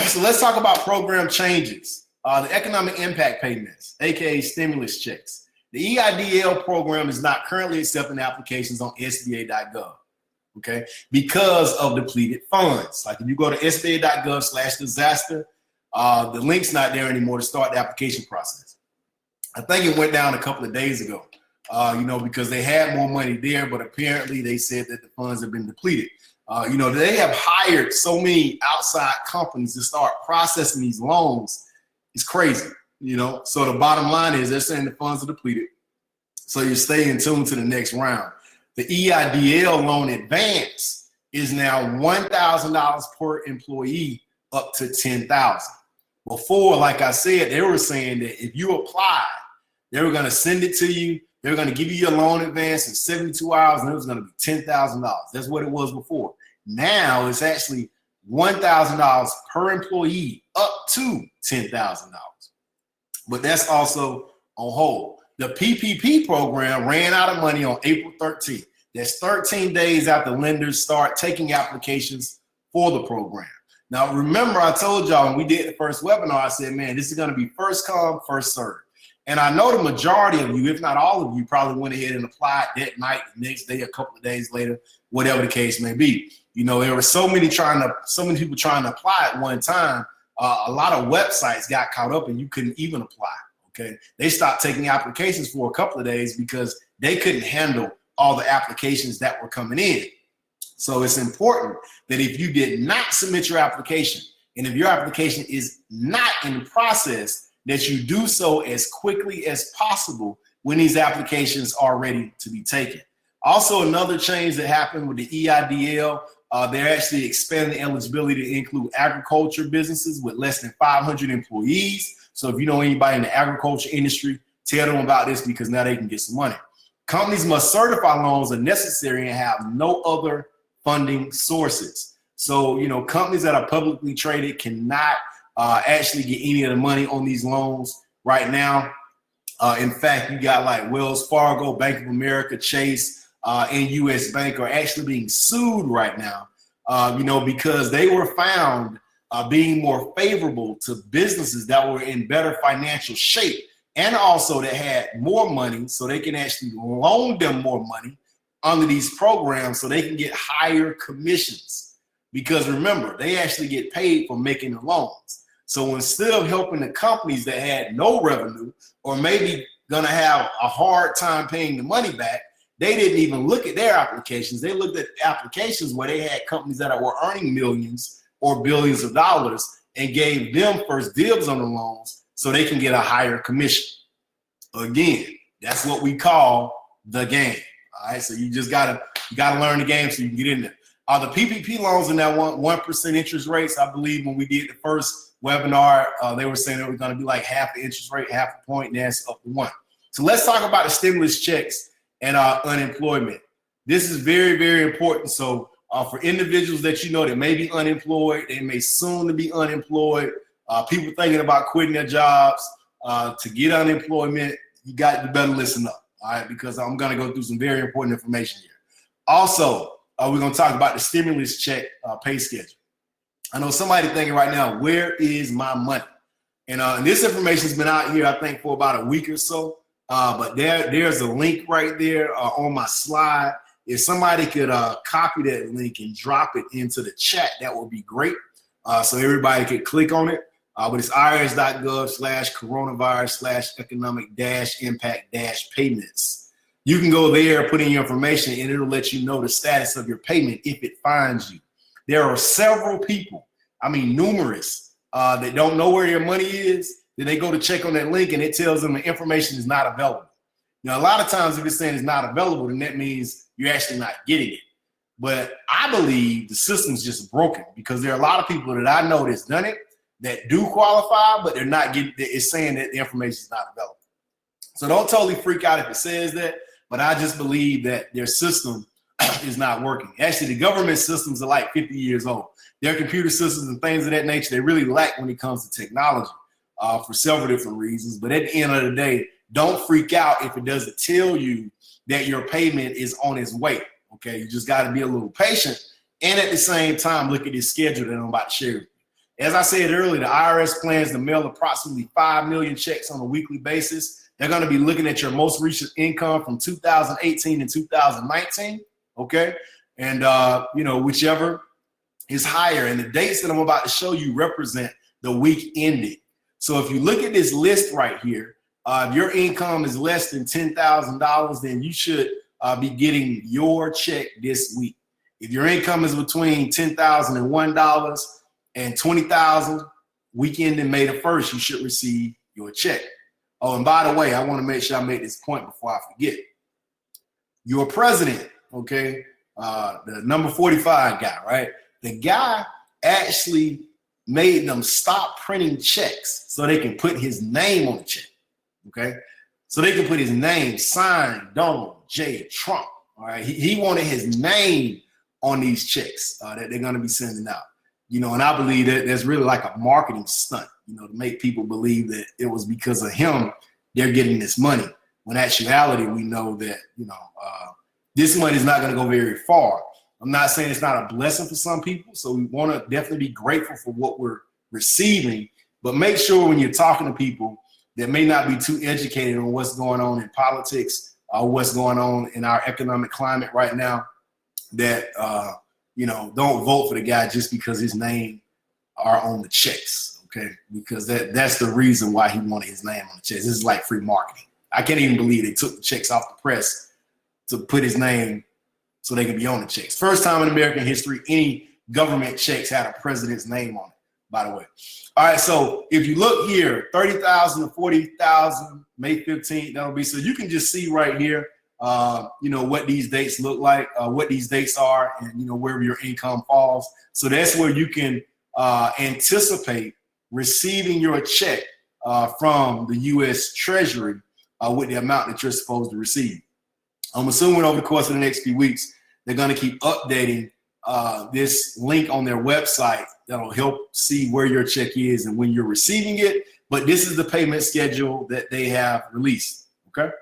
So let's talk about program changes. The economic impact payments, aka stimulus checks. The EIDL program is not currently accepting applications on SBA.gov, okay, because of depleted funds. Like if you go to SBA.gov/disaster, the link's not there anymore to start the application process. I think it went down a couple of days ago, because they had more money there, but apparently they said that the funds have been depleted. They have hired so many outside companies to start processing these loans. It's crazy, So the bottom line is they're saying the funds are depleted. So you're staying tuned to the next round. The EIDL loan advance is now $1,000 per employee up to $10,000. Before, like I said, they were saying that if you applied, they were going to send it to you. They were going to give you your loan advance in 72 hours, and it was going to be $10,000. That's what it was before. Now it's actually $1,000 per employee up to $10,000. But that's also on hold. The PPP program ran out of money on April 13th. That's 13 days after lenders start taking applications for the program. Now, remember, I told y'all when we did the first webinar, I said, man, this is going to be first come, first serve. And I know the majority of you, if not all of you, probably went ahead and applied that night, the next day, a couple of days later, whatever the case may be. You know, there were so many people trying to apply at one time. A lot of websites got caught up and you couldn't even apply. Okay, they stopped taking applications for a couple of days because they couldn't handle all the applications that were coming in. So it's important that if you did not submit your application, and if your application is not in process, that you do so as quickly as possible when these applications are ready to be taken. Also, another change that happened with the EIDL, they're actually expanding the eligibility to include agriculture businesses with less than 500 employees. So if you know anybody in the agriculture industry, tell them about this because now they can get some money. Companies must certify loans are necessary and have no other funding sources. So, you know, companies that are publicly traded cannot actually get any of the money on these loans right now. In fact, you got like Wells Fargo, Bank of America, Chase, and US Bank are actually being sued right now, you know, because they were found being more favorable to businesses that were in better financial shape and also that had more money, so they can actually loan them more money under these programs so they can get higher commissions. Because remember, they actually get paid for making the loans. So instead of helping the companies that had no revenue or maybe gonna have a hard time paying the money back, they didn't even look at their applications. They looked at applications where they had companies that were earning millions or billions of dollars and gave them first dibs on the loans so they can get a higher commission. Again, that's what we call the game. All right, so you gotta learn the game so you can get in there. The PPP loans in that 1% interest rates, I believe when we did the first webinar, they were saying it was gonna be like half the interest rate, half a point, and that's up to 1. So let's talk about the stimulus checks and unemployment. This is very, very important. So for individuals that you know that may be unemployed, they may soon to be unemployed, people thinking about quitting their jobs, to get unemployment, you better listen up, all right? Because I'm gonna go through some very important information here. Also, we're gonna talk about the stimulus check pay schedule. I know somebody thinking right now, where is my money? And this information has been out here, I think, for about a week or so. But there's a link right there on my slide. If somebody could copy that link and drop it into the chat, that would be great. So everybody could click on it. But it's irs.gov/coronavirus/economic-impact-payments. You can go there, put in your information, and it'll let you know the status of your payment if it finds you. There are several people, I mean numerous, that don't know where their money is. Then they go to check on that link and it tells them the information is not available. Now, a lot of times if it's saying it's not available, then that means you're actually not getting it. But I believe the system's just broken because there are a lot of people that I know that's done it that do qualify, but they're not getting, it's saying that the information is not available. So don't totally freak out if it says that, but I just believe that their system is not working. Actually, the government systems are like 50 years old. Their computer systems and things of that nature, they really lack when it comes to technology for several different reasons. But at the end of the day, don't freak out if it doesn't tell you that your payment is on its way. Okay, you just got to be a little patient. And at the same time, look at this schedule that I'm about to share with you. As I said earlier, the IRS plans to mail approximately 5 million checks on a weekly basis. They're going to be looking at your most recent income from 2018 and 2019. Okay, and you know, whichever is higher. And the dates that I'm about to show you represent the week ending. So if you look at this list right here, if your income is less than $10,000, then you should be getting your check this week. If your income is between $10,001 and $20,000, weekend in May the 1st, you should receive your check. Oh, and by the way, I want to make sure I make this point before I forget. Your president, okay, the number 45 guy, right? The guy actually made them stop printing checks so they can put his name on the check, okay? So they can put his name, signed Donald J. Trump, all right? He wanted his name on these checks that they're gonna be sending out. You know, and I believe that that's really like a marketing stunt, you know, to make people believe that it was because of him they're getting this money. When in actuality, we know that, you know, this money is not going to go very far. I'm not saying it's not a blessing for some people. So we want to definitely be grateful for what we're receiving, but make sure when you're talking to people that may not be too educated on what's going on in politics or what's going on in our economic climate right now, that, don't vote for the guy just because his name are on the checks, okay? Because that's the reason why he wanted his name on the checks. This is like free marketing. I can't even believe they took the checks off the press to put his name so they can be on the checks. First time in American history, any government checks had a president's name on it, by the way. All right, so if you look here, 30,000 to 40,000, May 15th, that'll be, so you can just see right here, what these dates look like, what these dates are, and, wherever your income falls. So that's where you can anticipate receiving your check from the U.S. Treasury with the amount that you're supposed to receive. I'm assuming over the course of the next few weeks, they're going to keep updating this link on their website that'll help see where your check is and when you're receiving it. But this is the payment schedule that they have released, okay?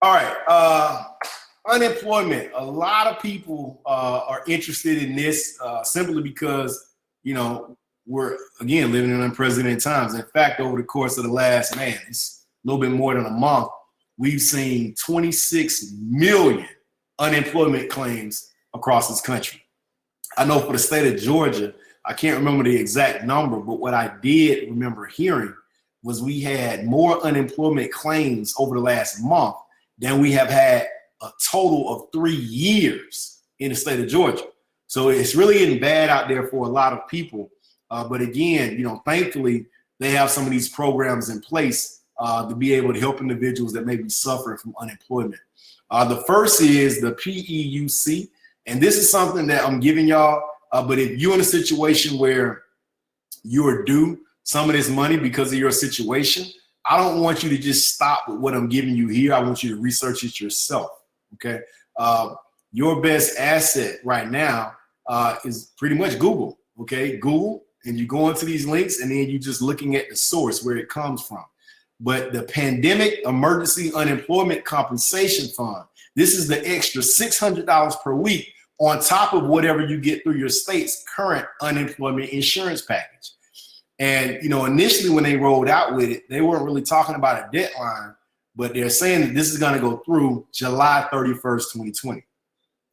All right, unemployment. A lot of people are interested in this simply because, we're, again, living in unprecedented times. In fact, over the course of the last, it's a little bit more than a month, we've seen 26 million unemployment claims across this country. I know for the state of Georgia, I can't remember the exact number, but what I did remember hearing was we had more unemployment claims over the last month than we have had a total of 3 years in the state of Georgia. So it's really getting bad out there for a lot of people. But again, thankfully, they have some of these programs in place to be able to help individuals that may be suffering from unemployment. The first is the PEUC, and this is something that I'm giving y'all, but if you're in a situation where you're due some of this money because of your situation, I don't want you to just stop with what I'm giving you here. I want you to research it yourself, okay? Your best asset right now is pretty much Google, okay? Google, and you go into these links, and then you're just looking at the source where it comes from. But the Pandemic Emergency Unemployment Compensation Fund, this is the extra $600 per week on top of whatever you get through your state's current unemployment insurance package. And, initially when they rolled out with it, they weren't really talking about a deadline, but they're saying that this is going to go through July 31st, 2020.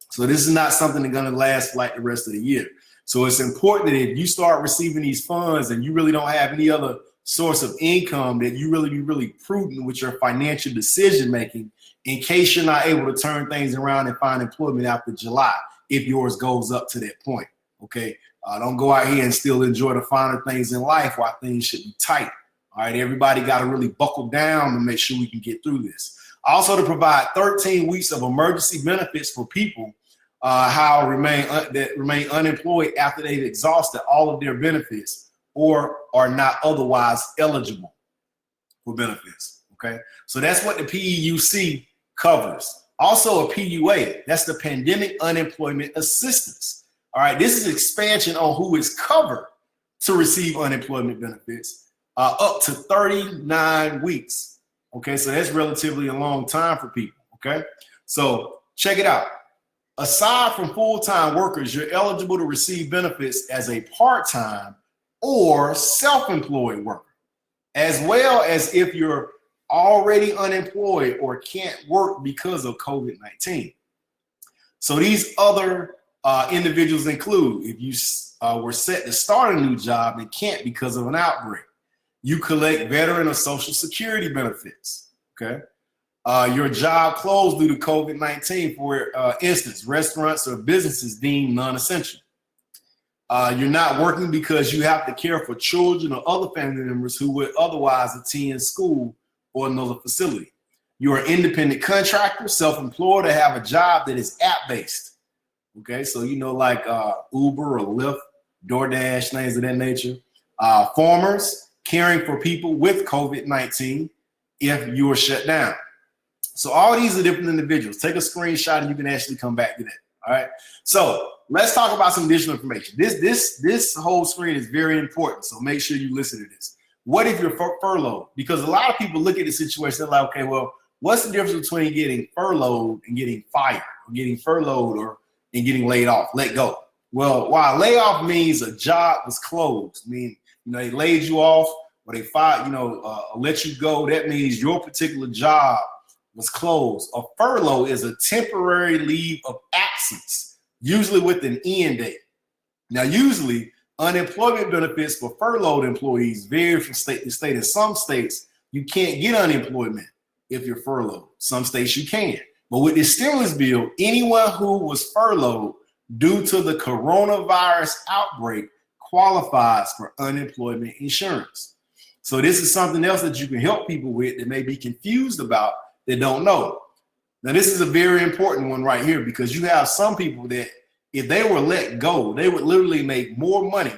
So this is not something that's going to last like the rest of the year. So it's important that if you start receiving these funds and you really don't have any other source of income, that you really be really prudent with your financial decision making in case you're not able to turn things around and find employment after July, if yours goes up to that point, okay? Don't go out here and still enjoy the finer things in life while things should be tight. All right, everybody got to really buckle down to make sure we can get through this. Also, to provide 13 weeks of emergency benefits for people that remain unemployed after they've exhausted all of their benefits or are not otherwise eligible for benefits, okay? So that's what the PEUC covers. Also a PUA, that's the Pandemic Unemployment Assistance. All right, this is expansion on who is covered to receive unemployment benefits up to 39 weeks. Okay, so that's relatively a long time for people, okay? So check it out. Aside from full-time workers, you're eligible to receive benefits as a part-time or self-employed worker, as well as if you're already unemployed or can't work because of COVID-19. So these other individuals include if you were set to start a new job and can't because of an outbreak. You collect veteran or Social Security benefits, okay? Your job closed due to COVID-19, for instance, restaurants or businesses deemed non-essential. You're not working because you have to care for children or other family members who would otherwise attend school or another facility. You're an independent contractor, self-employed, or have a job that is app-based. Okay, so like Uber or Lyft, DoorDash, things of that nature. Farmers, caring for people with COVID-19 if you are shut down. So all these are different individuals. Take a screenshot and you can actually come back to that. All right. So let's talk about some additional information. This whole screen is very important. So make sure you listen to this. What if you're furloughed? Because a lot of people look at the situation, they're like, okay, well, what's the difference between getting furloughed and getting fired, or getting furloughed or and getting laid off, let go. Well, while layoff means a job was closed, I mean, they laid you off or they fired, let you go. That means your particular job was closed. A furlough is a temporary leave of absence, usually with an end date. Now, usually unemployment benefits for furloughed employees vary from state to state. In some states, you can't get unemployment if you're furloughed. Some states you can. But with this stimulus bill, anyone who was furloughed due to the coronavirus outbreak qualifies for unemployment insurance. So this is something else that you can help people with that may be confused about, that don't know. Now, this is a very important one right here, because you have some people that if they were let go, they would literally make more money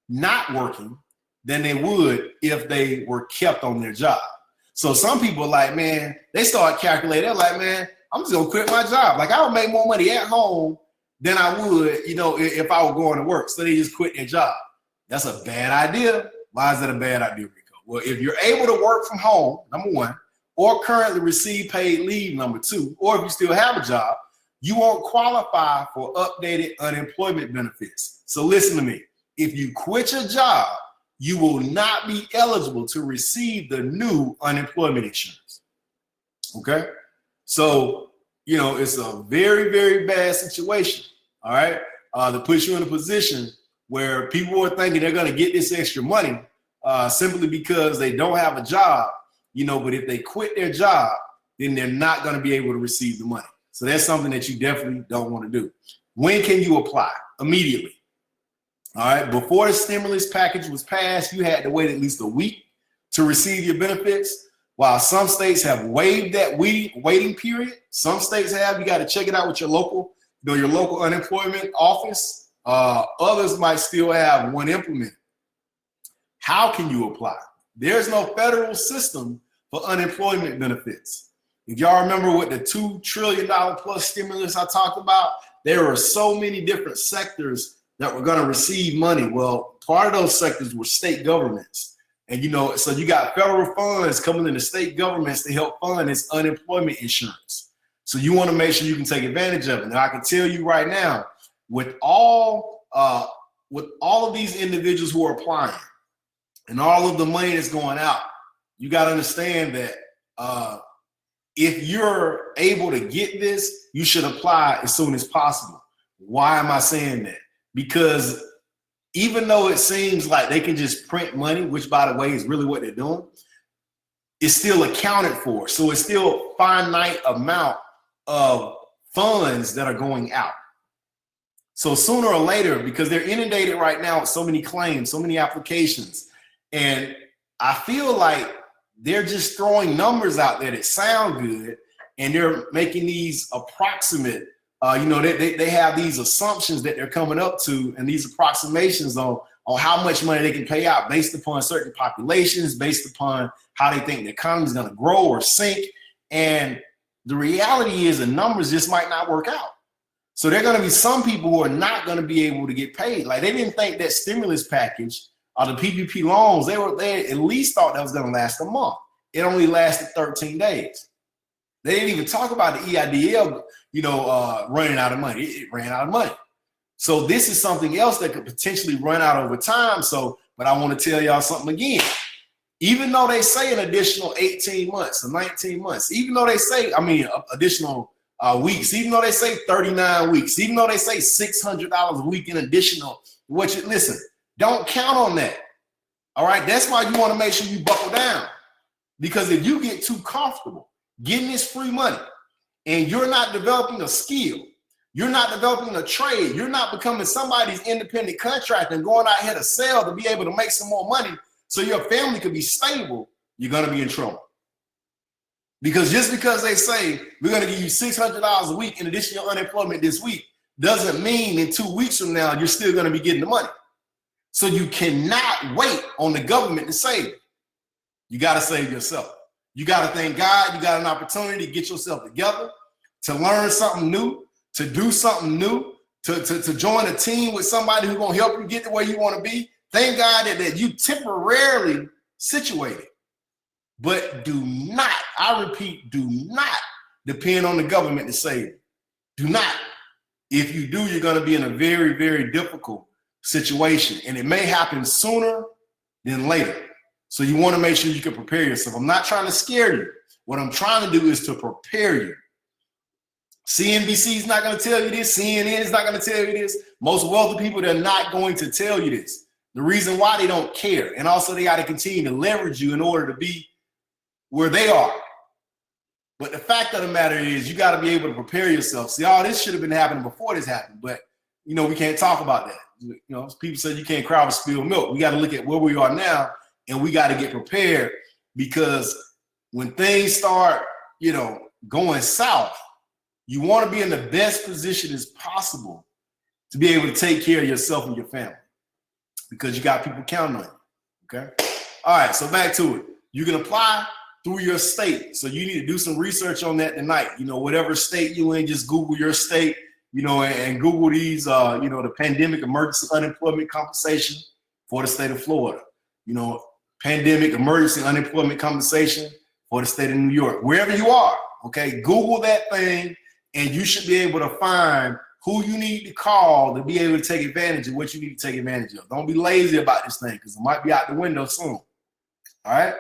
not working than they would if they were kept on their job. So some people are like, man, they start calculating. They're like, man, I'm just gonna quit my job. Like, I would make more money at home than I would, if I were going to work. So they just quit their job. That's a bad idea. Why is that a bad idea, Rico? Well, if you're able to work from home, number one, or currently receive paid leave, number two, or if you still have a job, you won't qualify for updated unemployment benefits. So listen to me. If you quit your job, you will not be eligible to receive the new unemployment insurance. Okay? So, it's a very, very bad situation, all right? To put you in a position where people are thinking they're going to get this extra money simply because they don't have a job, but if they quit their job, then they're not going to be able to receive the money. So that's something that you definitely don't want to do. When can you apply? Immediately. All right. Before the stimulus package was passed, you had to wait at least a week to receive your benefits. While some states have waived that waiting period, some states have. You got to check it out with your local unemployment office. Others might still have one implemented. How can you apply? There's no federal system for unemployment benefits. If y'all remember what the $2 trillion plus stimulus I talked about, there are so many different sectors that were going to receive money. Well, part of those sectors were state governments. And, so you got federal funds coming into state governments to help fund this unemployment insurance. So you want to make sure you can take advantage of it. Now, I can tell you right now, with all of these individuals who are applying and all of the money that's going out, you got to understand that if you're able to get this, you should apply as soon as possible. Why am I saying that? Because even though it seems like they can just print money, which by the way is really what they're doing, it's still accounted for. So it's still a finite amount of funds that are going out. So sooner or later, because they're inundated right now with so many claims, so many applications, and I feel like they're just throwing numbers out there that sound good, and they're making these approximate, they have these assumptions that they're coming up to, and these approximations on how much money they can pay out based upon certain populations, based upon how they think the economy is going to grow or sink. And the reality is the numbers just might not work out. So there are going to be some people who are not going to be able to get paid. Like, they didn't think that stimulus package or the PPP loans, they at least thought that was going to last a month. It only lasted 13 days. They didn't even talk about the EIDL, running out of money. It ran out of money. So this is something else that could potentially run out over time. But I want to tell y'all something again. Even though they say an additional 18 months or 19 months, even though they say, additional weeks, even though they say 39 weeks, even though they say $600 a week in additional, listen, don't count on that. All right. That's why you want to make sure you buckle down, because if you get too comfortable getting this free money and you're not developing a skill, you're not developing a trade, you're not becoming somebody's independent contractor and going out here to sell to be able to make some more money so your family could be stable, you're going to be in trouble. Because just because they say we're going to give you $600 a week in addition to your unemployment this week doesn't mean in 2 weeks from now you're still going to be getting the money. So you cannot wait on the government to save you. You got to save yourself. You got to thank God. You got an opportunity to get yourself together, to learn something new, to do something new, to join a team with somebody who's going to help you get to where you want to be. Thank God that you temporarily situated. But do not, I repeat, do not depend on the government to save you. Do not. If you do, you're going to be in a very, very difficult situation, and it may happen sooner than later. So you want to make sure you can prepare yourself. I'm not trying to scare you. What I'm trying to do is to prepare you. CNBC is not going to tell you this. CNN is not going to tell you this. Most wealthy people, they're not going to tell you this. The reason why, they don't care. And also they got to continue to leverage you in order to be where they are. But the fact of the matter is, you got to be able to prepare yourself. See, all this should have been happening before this happened, but we can't talk about that. People say you can't cry with spilled milk. We got to look at where we are now, and we got to get prepared, because when things start, going south, you want to be in the best position as possible to be able to take care of yourself and your family, because you got people counting on you. Okay. All right. So back to it. You can apply through your state. So you need to do some research on that tonight. Whatever state you in, just Google your state, and Google these, the pandemic emergency unemployment compensation for the state of Florida, pandemic emergency unemployment compensation for the state of New York, wherever you are. Okay. Google that thing, and you should be able to find who you need to call to be able to take advantage of what you need to take advantage of. Don't be lazy about this thing, because it might be out the window soon. All right.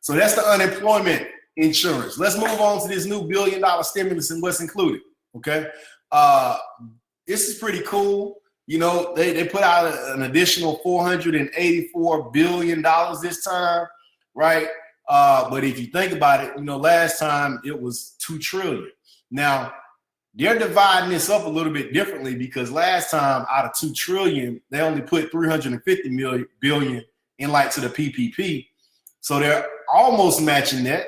So that's the unemployment insurance. Let's move on to this new $1 billion stimulus and what's included. Okay. This is pretty cool. They put out an additional $484 billion this time, right? But if you think about it, last time it was $2 trillion. Now, they're dividing this up a little bit differently, because last time out of $2 trillion, they only put $350 billion in to the PPP. So they're almost matching that.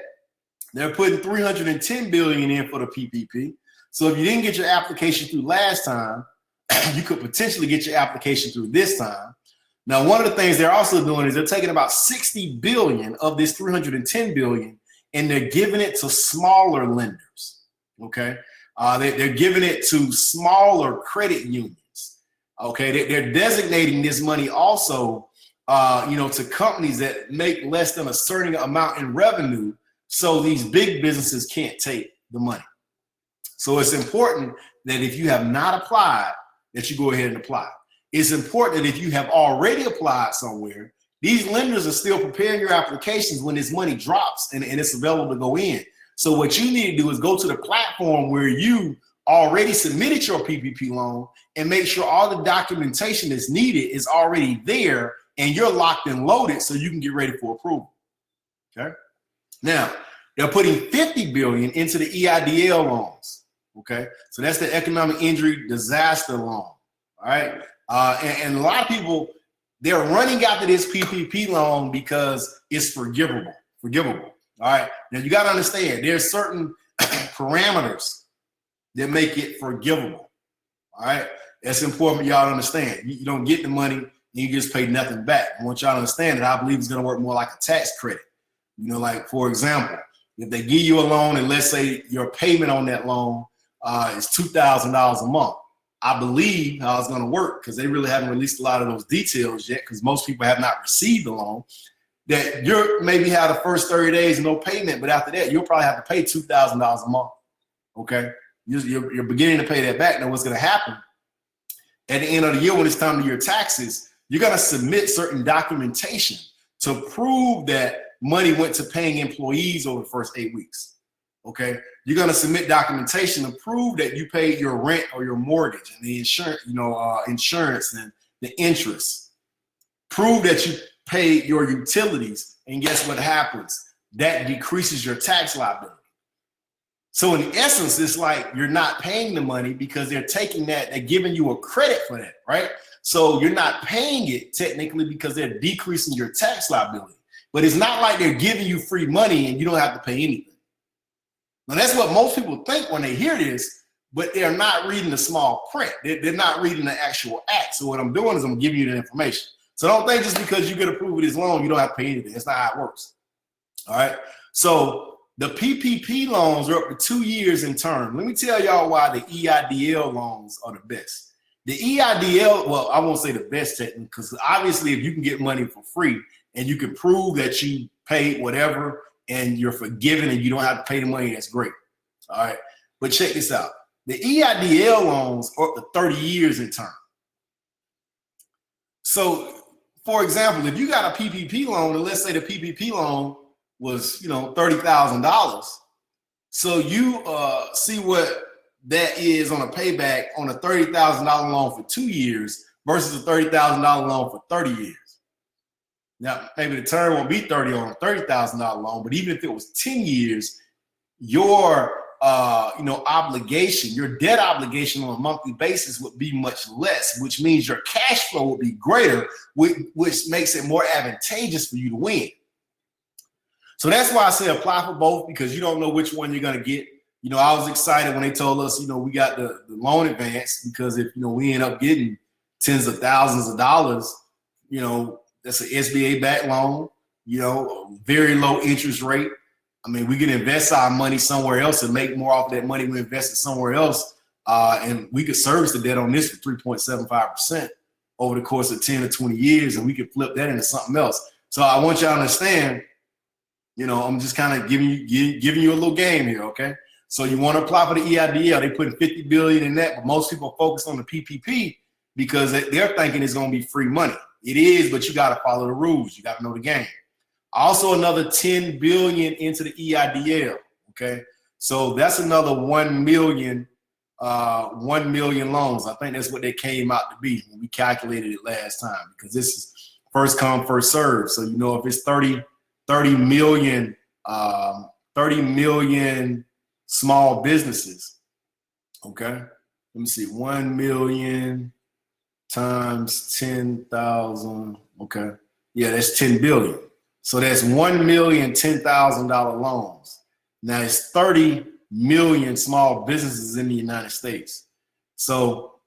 They're putting $310 billion in for the PPP. So if you didn't get your application through last time, you could potentially get your application through this time. Now, one of the things they're also doing is they're taking about $60 billion of this $310 billion, and they're giving it to smaller lenders. Okay. They're giving it to smaller credit unions. Okay. They're designating this money also, to companies that make less than a certain amount in revenue, so these big businesses can't take the money. So it's important that if you have not applied, that you go ahead and apply. It's important that if you have already applied somewhere, these lenders are still preparing your applications when this money drops and it's available to go in. So what you need to do is go to the platform where you already submitted your PPP loan and make sure all the documentation that's needed is already there, and you're locked and loaded so you can get ready for approval. Okay. Now, they're putting $50 billion into the EIDL loans. Okay. So that's the economic injury disaster loan. All right. And a lot of people, they're running after this PPP loan because it's forgivable. All right. Now you got to understand, there's certain parameters that make it forgivable. All right. That's important for y'all to understand. You don't get the money and you just pay nothing back. I want y'all to understand that I believe it's going to work more like a tax credit. Like, for example, if they give you a loan and let's say your payment on that loan is $2,000 a month, I believe how it's going to work, because they really haven't released a lot of those details yet, because most people have not received the loan, that you're maybe have the first 30 days no payment, but after that, you'll probably have to pay $2,000 a month. Okay. You're beginning to pay that back. Now, what's going to happen at the end of the year when it's time to do your taxes, you're going to submit certain documentation to prove that money went to paying employees over the first 8 weeks. Okay. You're going to submit documentation to prove that you paid your rent or your mortgage and the insurance, insurance and the interest. Prove that you paid your utilities. And guess what happens? That decreases your tax liability. So in essence, it's like you're not paying the money because they're taking that, they're giving you a credit for that, right? So you're not paying it technically because they're decreasing your tax liability. But it's not like they're giving you free money and you don't have to pay anything. Now, that's what most people think when they hear this, but they're not reading the small print. They're not reading the actual act. So what I'm doing is I'm giving you the information. So don't think just because you get approved with this loan, you don't have to pay anything. That's not how it works. All right. So the PPP loans are up to 2 years in term. Let me tell y'all why the EIDL loans are the best. The EIDL, well, I won't say the best technically, because obviously if you can get money for free and you can prove that you paid whatever and you're forgiven and you don't have to pay the money, that's great. All right. But check this out. The EIDL loans are up to 30 years in term. So, for example, if you got a PPP loan, and let's say the PPP loan was, $30,000. So you see what that is on a payback on a $30,000 loan for 2 years versus a $30,000 loan for 30 years. Now, maybe the term won't be 30 on a $30,000 loan, but even if it was 10 years, your obligation, your debt obligation on a monthly basis would be much less, which means your cash flow would be greater, which makes it more advantageous for you to win. So that's why I say apply for both, because you don't know which one you're going to get. I was excited when they told us, we got the loan advance, because if, we end up getting tens of thousands of dollars, that's an SBA backed loan, very low interest rate. I mean, we can invest our money somewhere else and make more off that money we invested somewhere else. And we could service the debt on this for 3.75% over the course of 10 or 20 years, and we could flip that into something else. So I want you to understand, I'm just kind of giving you a little game here, okay? So you want to apply for the EIDL. They put $50 billion in that, but most people focus on the PPP because they're thinking it's going to be free money. It is, but you got to follow the rules. You got to know the game. Also, another $10 billion into the EIDL. Okay, so that's another 1 million loans. I think that's what they came out to be when we calculated it last time, because this is first come, first serve. So if it's 30 million small businesses. Okay, let me see, 1 million times 10,000. Okay, yeah, that's 10 billion. So that's 1 million $10,000 loans. Now it's 30 million small businesses in the United States. So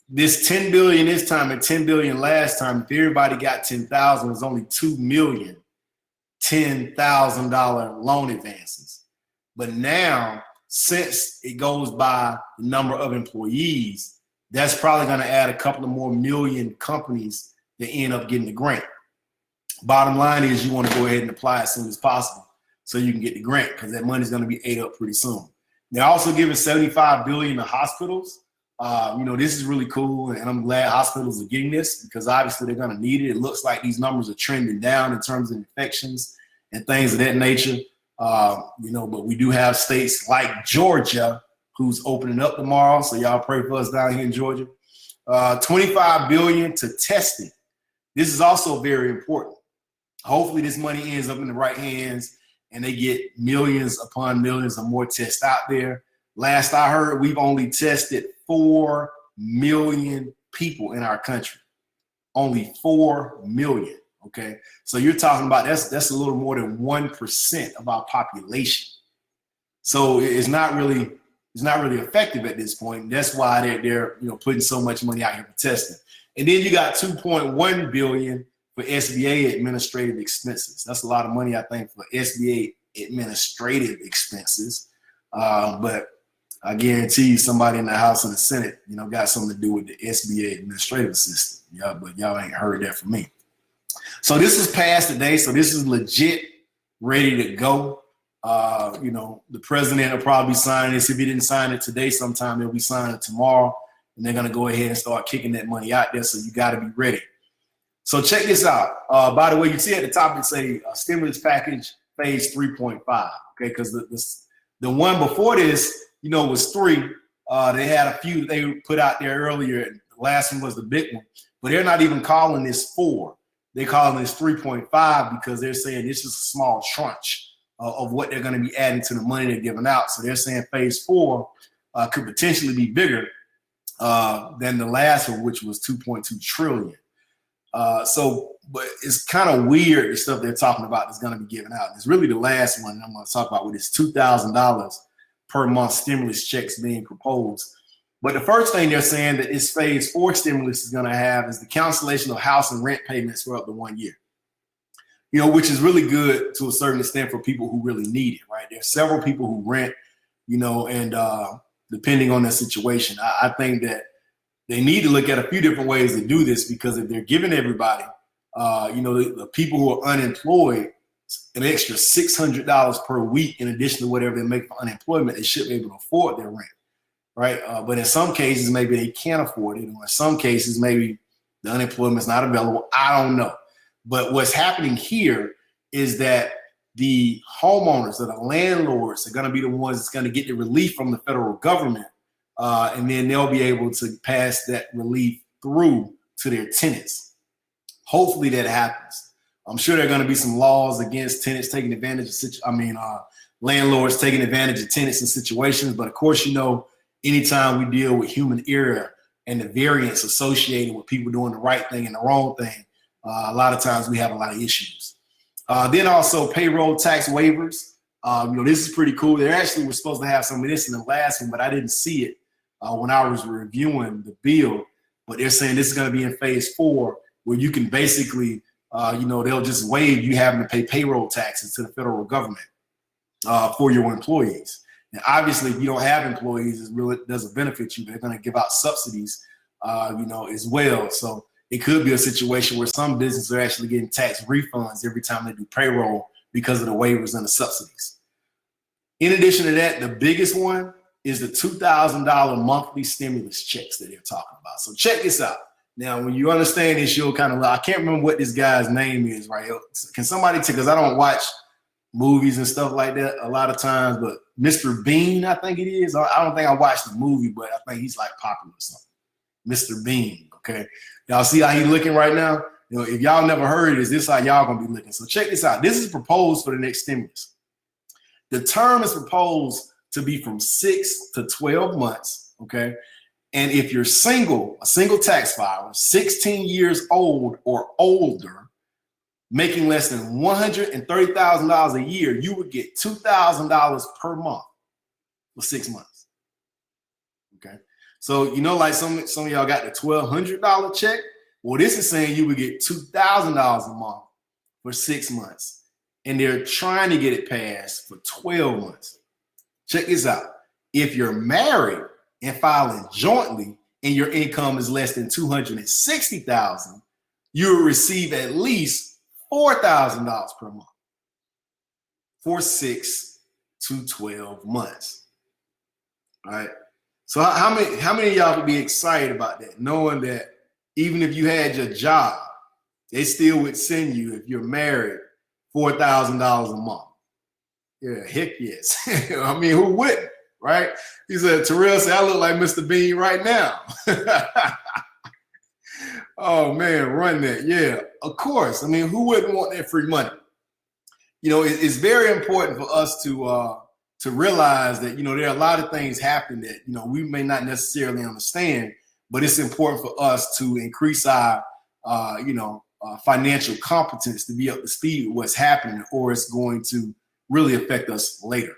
this 10 billion this time and 10 billion last time, if everybody got 10,000, it was only 2 million $10,000 loan advances. But now, since it goes by the number of employees, that's probably going to add a couple of more million companies that end up getting the grant. Bottom line is you want to go ahead and apply as soon as possible so you can get the grant, because that money is going to be ate up pretty soon. They're also giving $75 billion to hospitals. This is really cool, and I'm glad hospitals are getting this, because obviously they're going to need it. It looks like these numbers are trending down in terms of infections and things of that nature. But we do have states like Georgia who's opening up tomorrow, so y'all pray for us down here in Georgia. $25 billion to testing. This is also very important. Hopefully this money ends up in the right hands and they get millions upon millions of more tests out there. Last I heard, we've only tested 4 million people in our country. Only 4 million, okay? So you're talking about that's a little more than 1% of our population. So it's not really effective at this point. That's why they're putting so much money out here for testing. And then you got 2.1 billion for SBA administrative expenses. That's a lot of money, I think, for SBA administrative expenses. But I guarantee you somebody in the House and the Senate, got something to do with the SBA administrative system. Yeah, but y'all ain't heard that from me. So this is passed today. So this is legit, ready to go. The president will probably sign this. If he didn't sign it today, sometime he'll be signing it tomorrow. And they're going to go ahead and start kicking that money out there. So you got to be ready. So check this out. By the way, you see at the top it say stimulus package phase 3.5. Okay, because the one before this, was 3. They had a few they put out there earlier. The last one was the big one, but they're not even calling this 4. They're calling this 3.5 because they're saying this is a small tranche of what they're going to be adding to the money they're giving out. So they're saying phase 4 could potentially be bigger than the last one, which was 2.2 trillion. But it's kind of weird, the stuff they're talking about is going to be given out. It's really the last one I'm going to talk about, with this $2,000 per month stimulus checks being proposed. But the first thing they're saying that this phase 4 stimulus is going to have is the cancellation of house and rent payments for up to 1 year. Which is really good to a certain extent for people who really need it, right? There's several people who rent, and depending on their situation, I think that they need to look at a few different ways to do this, because if they're giving everybody, the people who are unemployed, an extra $600 per week in addition to whatever they make for unemployment, they should be able to afford their rent. right? But in some cases, maybe they can't afford it. Or in some cases, maybe the unemployment is not available. I don't know. But what's happening here is that the homeowners or the landlords are going to be the ones that's going to get the relief from the federal government. And then they'll be able to pass that relief through to their tenants. Hopefully that happens. I'm sure there are going to be some laws against tenants taking advantage of, landlords taking advantage of tenants in situations. But of course, anytime we deal with human error and the variance associated with people doing the right thing and the wrong thing, a lot of times we have a lot of issues. Then also payroll tax waivers. This is pretty cool. They actually were supposed to have some of this in the last one, but I didn't see it when I was reviewing the bill. But they're saying this is going to be in phase 4, where you can basically, they'll just waive you having to pay payroll taxes to the federal government for your employees. And obviously, if you don't have employees, it doesn't benefit you. They're going to give out subsidies, as well. So it could be a situation where some businesses are actually getting tax refunds every time they do payroll because of the waivers and the subsidies. In addition to that, the biggest one is the $2,000 monthly stimulus checks that they're talking about. So check this out. Now, when you understand this, you'll kind of, I can't remember what this guy's name is, right? Can somebody take, because I don't watch movies and stuff like that a lot of times, but Mr. Bean, I think it is. I don't think I watched the movie, but I think he's like popular or something. Mr. Bean, okay? Y'all see how he's looking right now? If y'all never heard this is how y'all gonna be looking. So check this out. This is proposed for the next stimulus. The term is proposed to be from 6 to 12 months, okay? And if you're single, a single tax filer, 16 years old or older, making less than $130,000 a year, you would get $2,000 per month for 6 months. Okay. So, like some of y'all got the $1,200 check. Well, this is saying you would get $2,000 a month for 6 months. And they're trying to get it passed for 12 months. Check this out. If you're married and filing jointly and your income is less than $260,000, you will receive at least $4,000 per month for 6 to 12 months. All right. So how many of y'all would be excited about that, knowing that even if you had your job, they still would send you, if you're married, $4,000 a month? Yeah, heck yes. I mean, who wouldn't, right? He said, Terrell said, I look like Mr. Bean right now. Oh, man, run that. Yeah, of course. I mean, who wouldn't want that free money? It's very important for us to realize that, there are a lot of things happening that, we may not necessarily understand, but it's important for us to increase our, financial competence to be up to speed with what's happening, or it's going to really affect us later.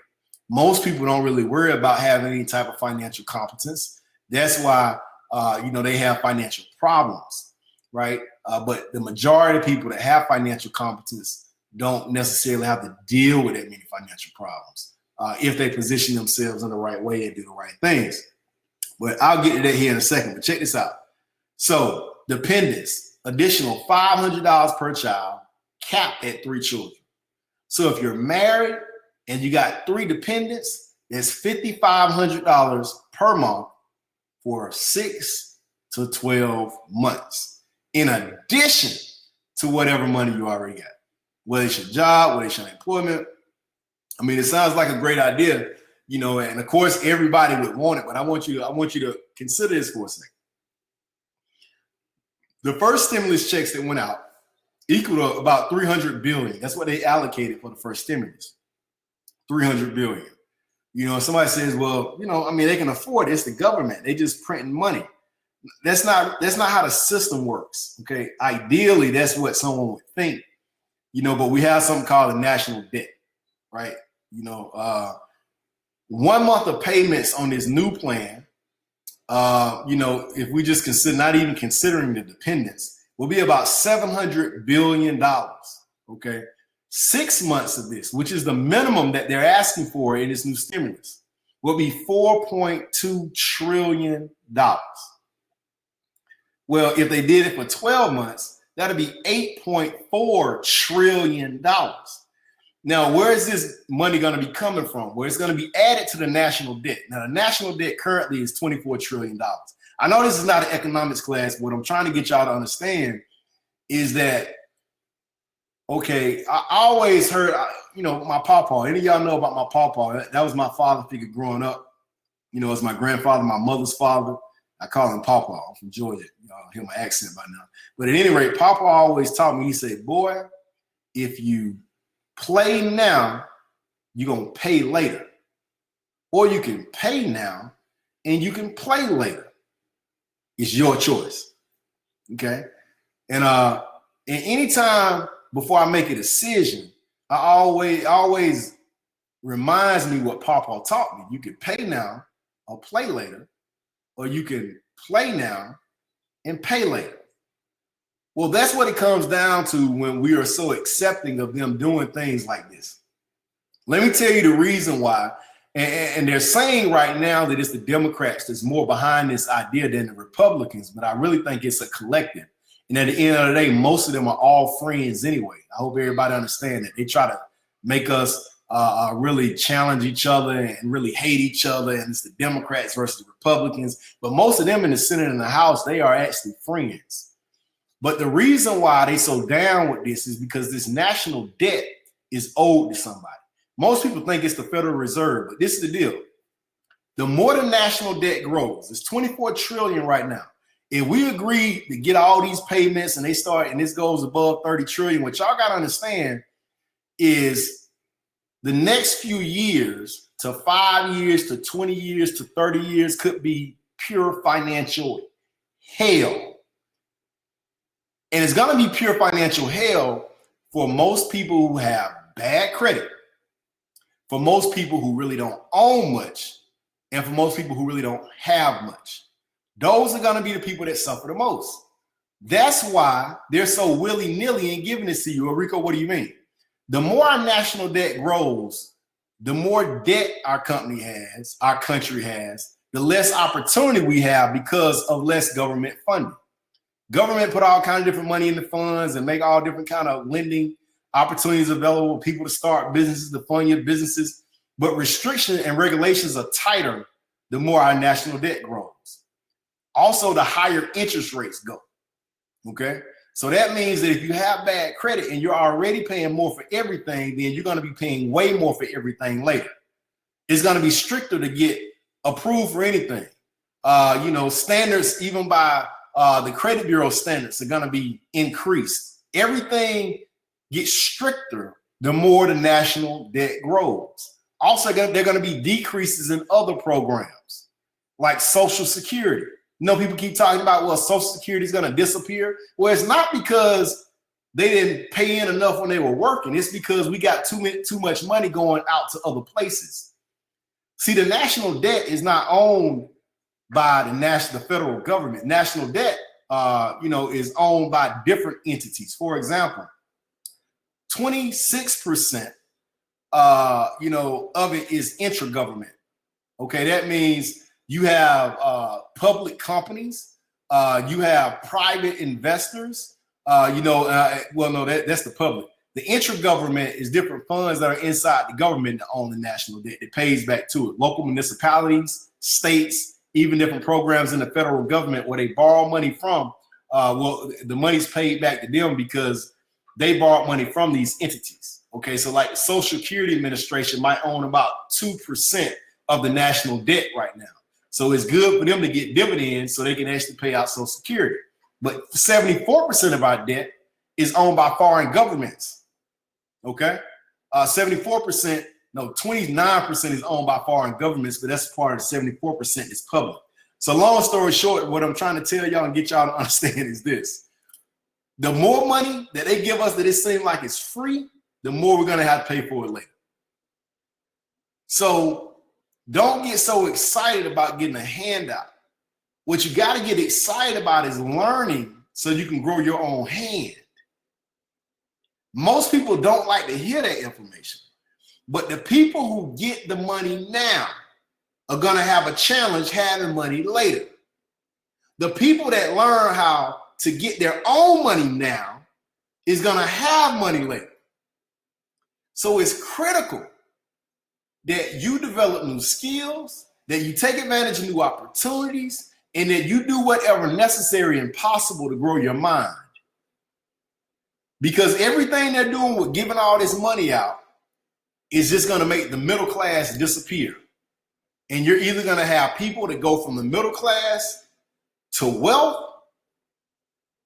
Most people don't really worry about having any type of financial competence. That's why, they have financial problems, right? But the majority of people that have financial competence don't necessarily have to deal with that many financial problems if they position themselves in the right way and do the right things. But I'll get to that here in a second. But check this out. So dependents, additional $500 per child, capped at 3 children. So if you're married and you got 3 dependents, that's $5,500 per month for 6 to 12 months, in addition to whatever money you already got. Whether it's your job, whether it's your employment. I mean, it sounds like a great idea, and of course everybody would want it, but I want you to consider this for a second. The first stimulus checks that went out equal to about $300 billion. That's what they allocated for the first stimulus. $300 billion. Somebody says, well, they can afford it. It's the government. They just printing money. That's not how the system works. Okay. Ideally, that's what someone would think, but we have something called a national debt, right? 1 month of payments on this new plan, if we just consider, not even considering the dependents, will be about $700 billion. Okay. 6 months of this, which is the minimum that they're asking for in this new stimulus, will be $4.2 trillion. Well, if they did it for 12 months, that'd be $8.4 trillion. Now, where is this money going to be coming from? Where it's going to be added to the national debt. Now, the national debt currently is $24 trillion. I know this is not an economics class, but what I'm trying to get y'all to understand is that, okay, I always heard, my pawpaw. Any of y'all know about my pawpaw? That was my father figure growing up. It's my grandfather, my mother's father. I call him Pawpaw. I'm from Georgia. Y'all hear my accent by now. But at any rate, Pawpaw always taught me, he said, boy, if you play now, you're going to pay later. Or you can pay now and you can play later. It's your choice. Okay? And anytime before I make a decision, I always reminds me what Pawpaw taught me. You can pay now or play later, or you can play now and pay later. Well, that's what it comes down to when we are so accepting of them doing things like this. Let me tell you the reason why. And they're saying right now that it's the Democrats that's more behind this idea than the Republicans, but I really think it's a collective. And at the end of the day, most of them are all friends anyway. I hope everybody understands that. They try to make us really challenge each other and really hate each other, and it's the Democrats versus the Republicans. But most of them in the Senate and the House, they are actually friends. But the reason why they so down with this is because this national debt is owed to somebody. Most people think it's the Federal Reserve, but this is the deal. The more the national debt grows, it's $24 trillion right now. If we agree to get all these payments and this goes above 30 trillion, what y'all got to understand is the next few years to 5 years to 20 years to 30 years could be pure financial hell. And it's going to be pure financial hell for most people who have bad credit, for most people who really don't own much, and for most people who really don't have much. Those are going to be the people that suffer the most. That's why they're so willy-nilly in giving this to you. Reco, what do you mean? The more our national debt grows, the more debt our country has, the less opportunity we have because of less government funding. Government put all kinds of different money in the funds and make all different kind of lending opportunities available for people to start businesses, to fund your businesses. But restrictions and regulations are tighter the more our national debt grows. Also, the higher interest rates go. Okay? So that means that if you have bad credit and you're already paying more for everything, then you're going to be paying way more for everything later. It's going to be stricter to get approved for anything. Standards, even by the credit bureau standards, are going to be increased. Everything gets stricter the more the national debt grows. Also, there are going to be decreases in other programs like Social Security. People keep talking about, well, Social Security is going to disappear. Well, it's not because they didn't pay in enough when they were working. It's because we got too much money going out to other places. See, the national debt is not owned by the federal government. National debt, is owned by different entities. For example, 26%, of it is intragovernment. Okay, that means you have public companies, you have private investors, that's the public. The intragovernment is different funds that are inside the government that own the national debt. It pays back to it. Local municipalities, states, even different programs in the federal government where they borrow money from. The money's paid back to them because they borrowed money from these entities. Okay, so like the Social Security Administration might own about 2% of the national debt right now. So it's good for them to get dividends so they can actually pay out Social Security. But 74% of our debt is owned by foreign governments. Okay? 29% is owned by foreign governments, but that's part of the 74% is public. So long story short, what I'm trying to tell y'all and get y'all to understand is this. The more money that they give us that it seems like it's free, the more we're going to have to pay for it later. So don't get so excited about getting a handout. What you got to get excited about is learning so you can grow your own hand. Most people don't like to hear that information, but the people who get the money now are going to have a challenge having money later. The people that learn how to get their own money now is going to have money later. So it's critical that you develop new skills, that you take advantage of new opportunities, and that you do whatever necessary and possible to grow your mind. Because everything they're doing with giving all this money out is just going to make the middle class disappear. And you're either going to have people that go from the middle class to wealth,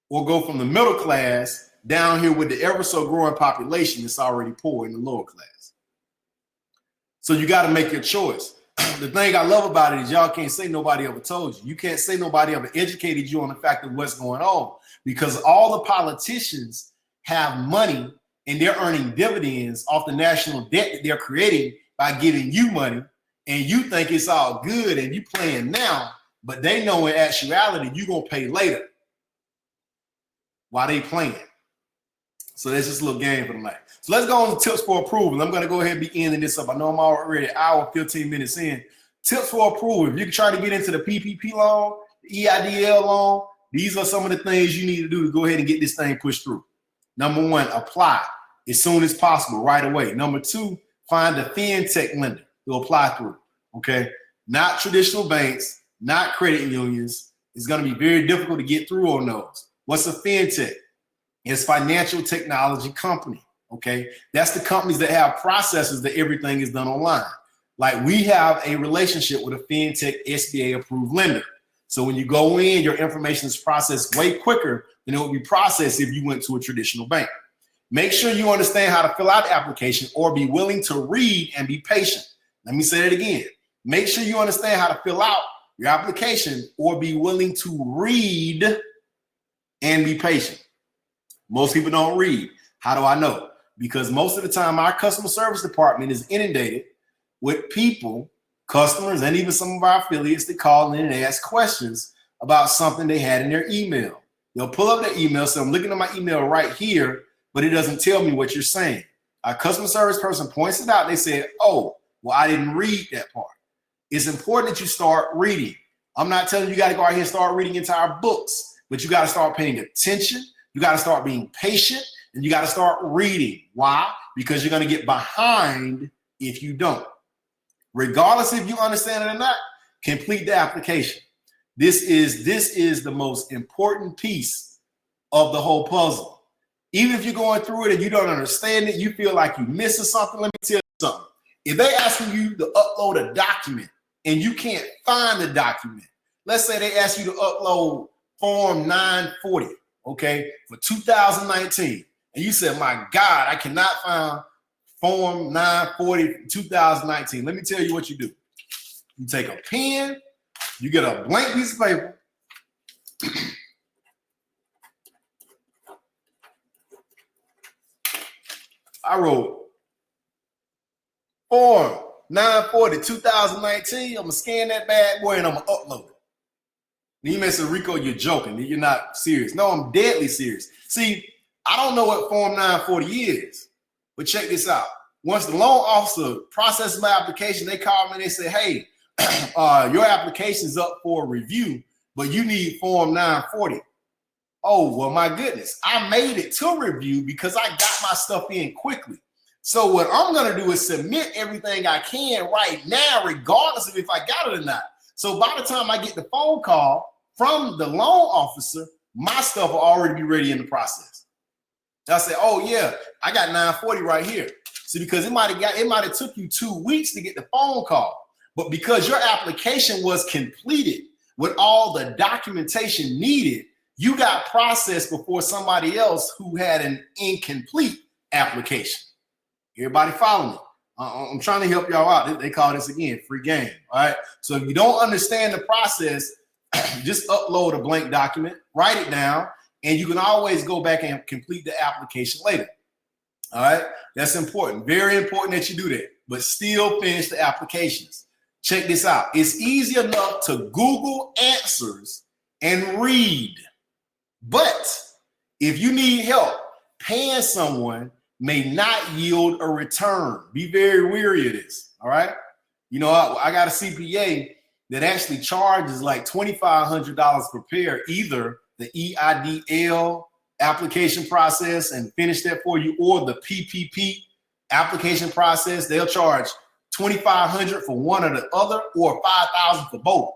or go from the middle class down here with the ever so growing population that's already poor in the lower class. So you got to make your choice. The thing I love about it is y'all can't say nobody ever told you. You can't say nobody ever educated you on the fact of what's going on, because all the politicians have money and they're earning dividends off the national debt that they're creating by giving you money, and you think it's all good and you playing now, but they know in actuality you're going to pay later while they playing. So that's just a little game for the night. So let's go on to tips for approval. I'm going to go ahead and be ending this up. I know I'm already an hour, 15 minutes in. Tips for approval. If you're trying to get into the PPP loan, the EIDL loan, these are some of the things you need to do to go ahead and get this thing pushed through. Number one, apply as soon as possible, right away. Number two, find a fintech lender to apply through, okay? Not traditional banks, not credit unions. It's going to be very difficult to get through on those. What's a fintech? It's financial technology company, okay? That's the companies that have processes that everything is done online. Like we have a relationship with a fintech SBA approved lender. So when you go in, your information is processed way quicker than it would be processed if you went to a traditional bank. Make sure you understand how to fill out the application or be willing to read and be patient. Let me say that again. Make sure you understand how to fill out your application or be willing to read and be patient. Most people don't read. How do I know? Because most of the time our customer service department is inundated with people, customers, and even some of our affiliates that call in and ask questions about something they had in their email. They'll pull up their email, so I'm looking at my email right here, but it doesn't tell me what you're saying. Our customer service person points it out. They say, oh, well, I didn't read that part. It's important that you start reading. I'm not telling you got to go out here and start reading entire books, but you got to start paying attention. You got to start being patient, and you got to start reading. Why? Because you're going to get behind if you don't. Regardless if you understand it or not, complete the application. This is the most important piece of the whole puzzle. Even if you're going through it and you don't understand it, you feel like you're missing something, let me tell you something. If they asking you to upload a document and you can't find the document, let's say they ask you to upload Form 940, okay, for 2019, and you said, my God, I cannot find Form 940 2019. Let me tell you what you do. You take a pen, you get a blank piece of paper, I wrote Form 940 2019. I'm gonna scan that bad boy and I'm gonna upload it. And you may say, Rico, you're joking. You're not serious. No, I'm deadly serious. See, I don't know what Form 940 is, but check this out. Once the loan officer processes my application, they call me and they say, hey, your application is up for review, but you need Form 940. Oh, well, my goodness. I made it to review because I got my stuff in quickly. So what I'm going to do is submit everything I can right now, regardless of if I got it or not. So by the time I get the phone call from the loan officer, my stuff will already be ready in the process. I say, oh yeah, I got 940 right here. See, because it might have took you 2 weeks to get the phone call, but because your application was completed with all the documentation needed, you got processed before somebody else who had an incomplete application. Everybody follow me? I'm trying to help y'all out. They call this, again, free game. All right. So if you don't understand the process, just upload a blank document, write it down, and you can always go back and complete the application later. All right. That's important. Very important that you do that, but still finish the applications. Check this out. It's easy enough to Google answers and read. But if you need help, paying someone may not yield a return. Be very wary of this, all right? You know, I got a CPA that actually charges like $2,500 per pair, either the EIDL application process and finish that for you, or the PPP application process, they'll charge $2,500 for one or the other, or $5,000 for both.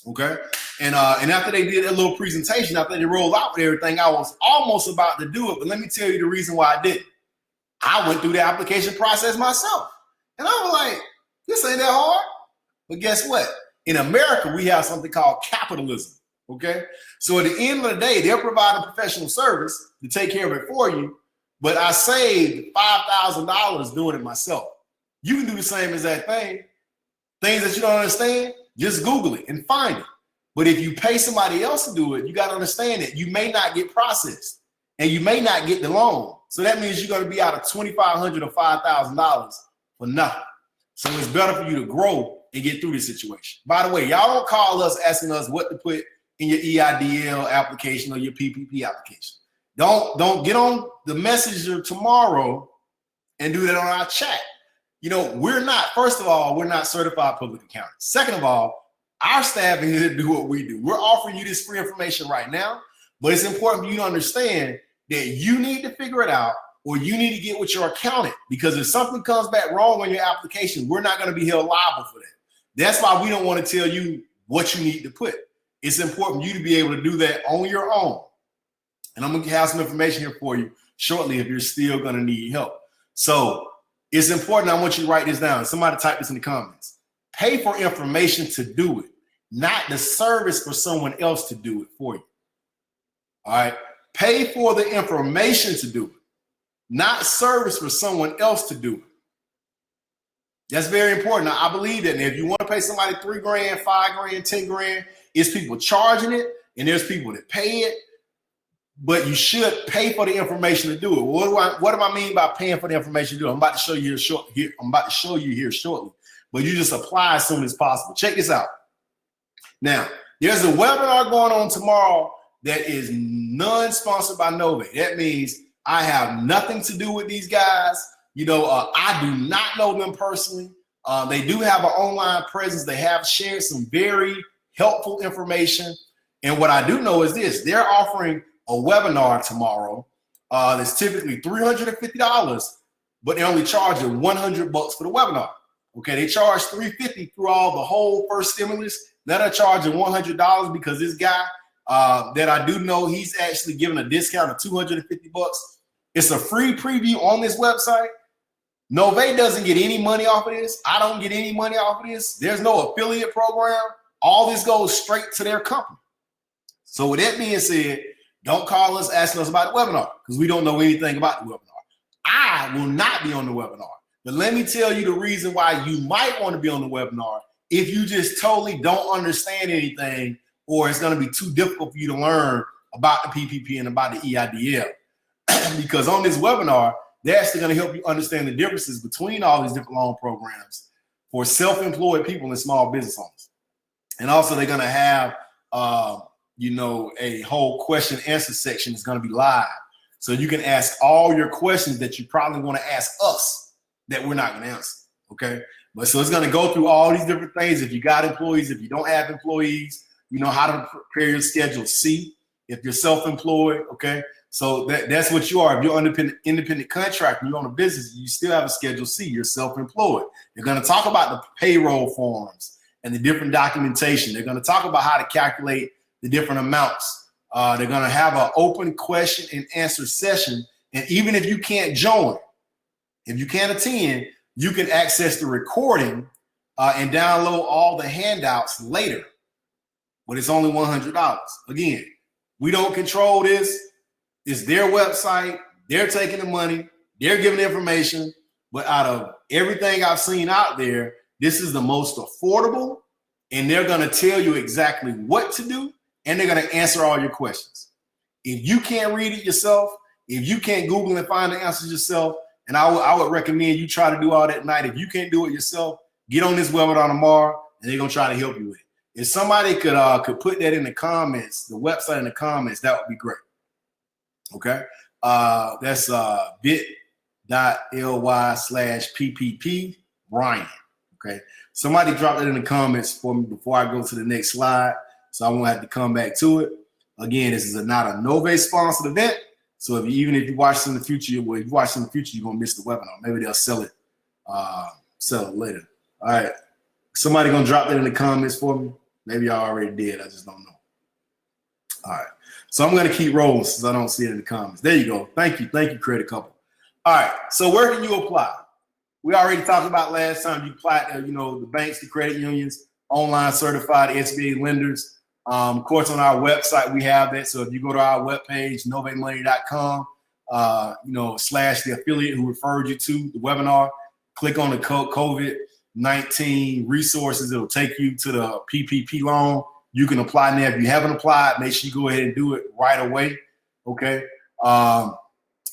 Okay, and after they did a little presentation, after they rolled out with everything, I was almost about to do it, but let me tell you the reason why I didn't. I went through the application process myself, and I was like, this ain't that hard. But guess what? In America, we have something called capitalism. Okay, so at the end of the day, they're providing professional service to take care of it for you, but I saved $5,000 doing it myself. You can do the same exact thing. Things that you don't understand, just Google it and find it. But if you pay somebody else to do it, you got to understand that you may not get processed and you may not get the loan. So that means you're going to be out of $2,500 or $5,000 for nothing. So it's better for you to grow and get through this situation. By the way, y'all don't call us asking us what to put in your EIDL application or your PPP application. Don't get on the messenger tomorrow and do that on our chat. You know, first of all, we're not certified public accountants. Second of all, our staff is here to do what we do. We're offering you this free information right now, but it's important for you to understand that you need to figure it out, or you need to get with your accountant, because if something comes back wrong on your application, we're not going to be held liable for that. That's why we don't want to tell you what you need to put. It's important for you to be able to do that on your own. And I'm going to have some information here for you shortly if you're still going to need help. So it's important. I want you to write this down. Somebody type this in the comments. Pay for information to do it, not the service for someone else to do it for you. All right. Pay for the information to do it, not service for someone else to do it. That's very important. Now, I believe that. And if you want to pay somebody $3 grand, $5 grand, $10 grand, it's people charging it, and there's people that pay it. But you should pay for the information to do it. What do I mean by paying for the information to do it? I'm about to show you here shortly. But you just apply as soon as possible. Check this out. Now, there's a webinar going on tomorrow that is non-sponsored by Novae. That means I have nothing to do with these guys. You know, I do not know them personally. They do have an online presence. They have shared some very helpful information. And what I do know is this: they're offering a webinar tomorrow that's typically $350, but they only charge you $100 for the webinar. Okay, they charge $350 through the whole first stimulus. Now they're charging $100 because this guy that I do know, he's actually giving a discount of $250. It's a free preview on this website. Novae doesn't get any money off of this. I don't get any money off of this. There's no affiliate program. All this goes straight to their company. So with that being said, don't call us asking us about the webinar because we don't know anything about the webinar. I will not be on the webinar. But let me tell you the reason why you might want to be on the webinar if you just totally don't understand anything, or it's going to be too difficult for you to learn about the PPP and about the EIDL. Because on this webinar, they're actually going to help you understand the differences between all these different loan programs for self-employed people and small business owners. And also they're going to have, a whole question answer section is going to be live. So you can ask all your questions that you probably want to ask us that we're not going to answer. Okay. But so it's going to go through all these different things. If you got employees, if you don't have employees, you know how to prepare your Schedule C. If you're self-employed, okay. So that's what you are. If you're independent contractor, you own a business, you still have a Schedule C. You're self-employed. They're going to talk about the payroll forms and the different documentation. They're going to talk about how to calculate the different amounts. They're going to have an open question and answer session. And even if you can't join, if you can't attend, you can access the recording and download all the handouts later. But it's only $100. Again, we don't control this. It's their website. They're taking the money. They're giving the information. But out of everything I've seen out there, this is the most affordable. And they're going to tell you exactly what to do. And they're going to answer all your questions. If you can't read it yourself, if you can't Google and find the answers yourself, and I would recommend you try to do all that at night. If you can't do it yourself, get on this webinar tomorrow, and they're going to try to help you with it. If somebody could put that in the comments, the website in the comments, that would be great. Okay. That's bit.ly/PPP Brian. Okay. Somebody drop that in the comments for me before I go to the next slide. So I won't have to come back to it. Again, this is not a Novae sponsored event. So even if you watch this in the future, you're gonna miss the webinar. Maybe they'll sell it later. All right. Somebody gonna drop that in the comments for me. Maybe y'all already did. I just don't know. All right. So I'm gonna keep rolling since I don't see it in the comments. There you go. Thank you, Credit Couple. All right. So where can you apply? We already talked about last time. You apply to, the banks, the credit unions, online certified SBA lenders. Of course, on our website, we have that. So if you go to our webpage, novaemoney.com, / the affiliate who referred you to the webinar, click on the COVID-19 resources. It'll take you to the PPP loan. You can apply now. If you haven't applied, make sure you go ahead and do it right away. Okay.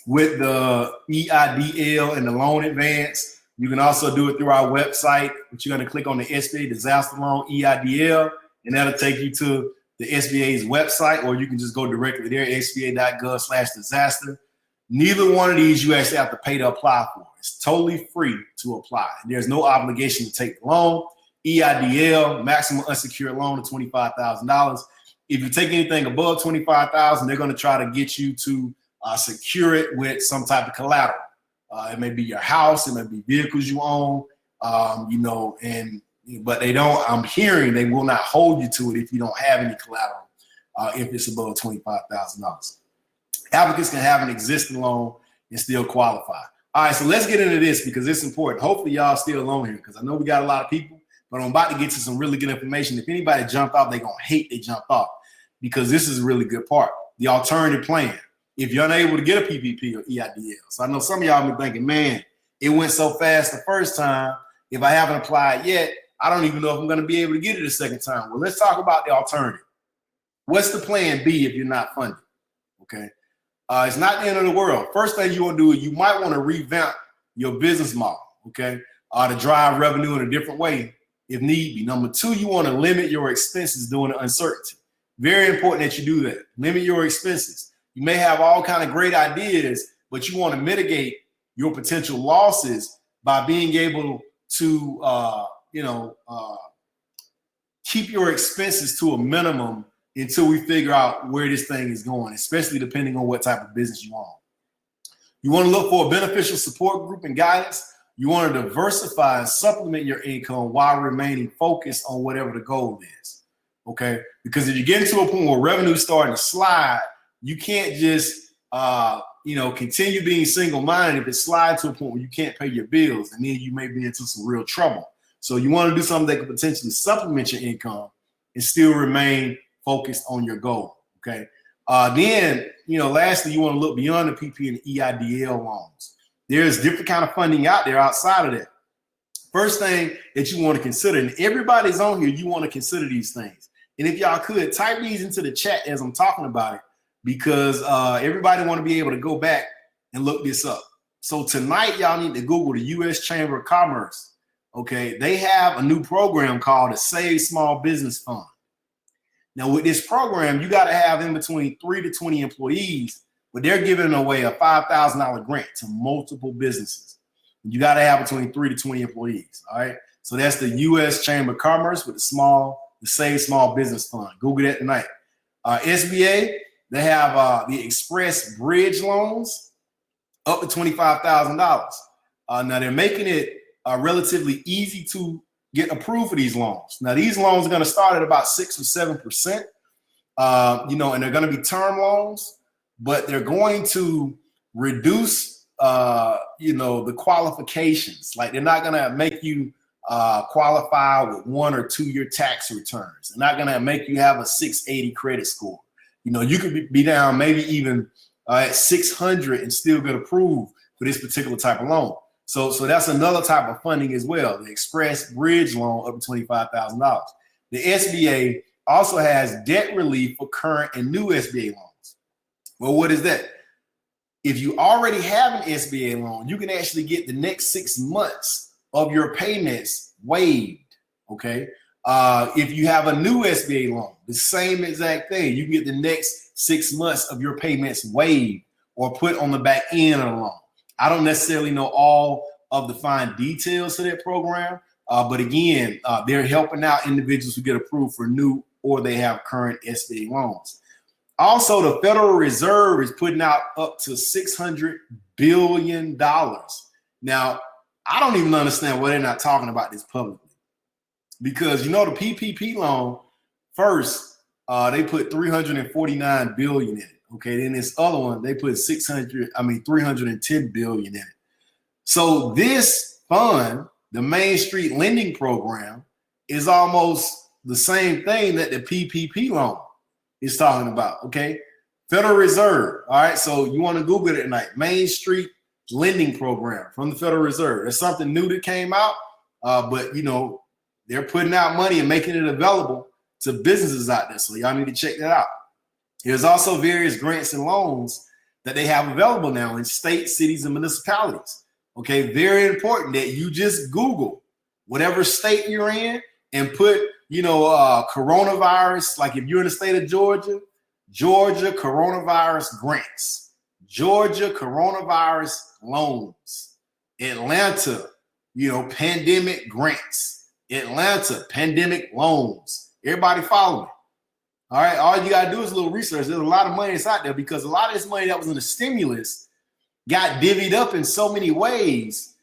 With the EIDL and the loan advance, you can also do it through our website, but you're going to click on the SBA disaster loan EIDL, and that'll take you to the SBA's website, or you can just go directly there, sba.gov/disaster. Neither one of these you actually have to pay to apply for. It's totally free to apply. There's no obligation to take the loan. EIDL, maximum unsecured loan of $25,000. If you take anything above $25,000, they're going to try to get you to secure it with some type of collateral. It may be your house, it may be vehicles you own, but they don't. I'm hearing they will not hold you to it if you don't have any collateral. If it's above $25,000, applicants can have an existing loan and still qualify. All right, so let's get into this because it's important. Hopefully, y'all still on here because I know we got a lot of people, but I'm about to get to some really good information. If anybody jumped off, they're gonna hate they jumped off because this is a really good part. The alternative plan. If you're unable to get a PPP or EIDL. So I know some of y'all been thinking, man, it went so fast the first time. If I haven't applied yet, I don't even know if I'm going to be able to get it a second time. Well, let's talk about the alternative. What's the plan B if you're not funded? Okay. It's not the end of the world. First thing you want to do is you might want to revamp your business model, okay, to drive revenue in a different way if need be. Number two, you want to limit your expenses during the uncertainty. Very important that you do that. Limit your expenses. You may have all kind of great ideas, but you want to mitigate your potential losses by being able to, keep your expenses to a minimum until we figure out where this thing is going, especially depending on what type of business you own. You want to look for a beneficial support group and guidance. You want to diversify and supplement your income while remaining focused on whatever the goal is, okay? Because if you get into a point where revenue is starting to slide, you can't just, continue being single-minded if it slides to a point where you can't pay your bills, and then you may be into some real trouble. So you want to do something that could potentially supplement your income and still remain focused on your goal, okay? Then, lastly, you want to look beyond the PP and the EIDL loans. There's different kind of funding out there outside of that. First thing that you want to consider, and everybody's on here, you want to consider these things. And if y'all could, type these into the chat as I'm talking about it, because everybody want to be able to go back and look this up. So tonight, y'all need to Google the U.S. Chamber of Commerce. Okay, they have a new program called the Save Small Business Fund. Now, with this program, you got to have in between 3 to 20 employees, but they're giving away a $5,000 grant to multiple businesses. You got to have between 3 to 20 employees. All right, so that's the U.S. Chamber of Commerce with the Save Small Business Fund. Google that tonight. SBA. They have the Express Bridge loans up to $25,000. Now they're making it relatively easy to get approved for these loans. Now these loans are going to start at about 6 or 7%, and they're going to be term loans, but they're going to reduce, the qualifications. Like they're not going to make you qualify with 1 or 2 year tax returns. They're not going to make you have a 680 credit score. You could be down maybe even at 600 and still get approved for this particular type of loan. So that's another type of funding as well. The Express Bridge loan up to $25,000. The SBA also has debt relief for current and new SBA loans. Well, what is that? If you already have an SBA loan, you can actually get the next 6 months of your payments waived, okay? If you have a new SBA loan, the same exact thing. You can get the next 6 months of your payments waived or put on the back end of the loan. I don't necessarily know all of the fine details to that program, but again, they're helping out individuals who get approved for new or they have current SBA loans. Also, the Federal Reserve is putting out up to $600 billion. Now, I don't even understand why they're not talking about this publicly. Because, you know, the PPP loan, first, they put $349 billion in it. Okay, then this other one, they put $310 billion in it. So this fund, the Main Street Lending Program, is almost the same thing that the PPP loan is talking about, okay? Federal Reserve, all right? So you want to Google it tonight. Main Street Lending Program from the Federal Reserve. There's something new that came out, but, you know, they're putting out money and making it available to businesses out there. So y'all need to check that out. There's also various grants and loans that they have available now in states, cities, and municipalities. Okay, very important that you just Google whatever state you're in and put, you know, coronavirus, like if you're in the state of Georgia, Georgia coronavirus grants, Georgia coronavirus loans, Atlanta, you know, pandemic grants, Atlanta pandemic loans. Everybody follow me. All right, all you got to do is a little research. There's a lot of money that's out there because a lot of this money that was in the stimulus got divvied up in so many ways.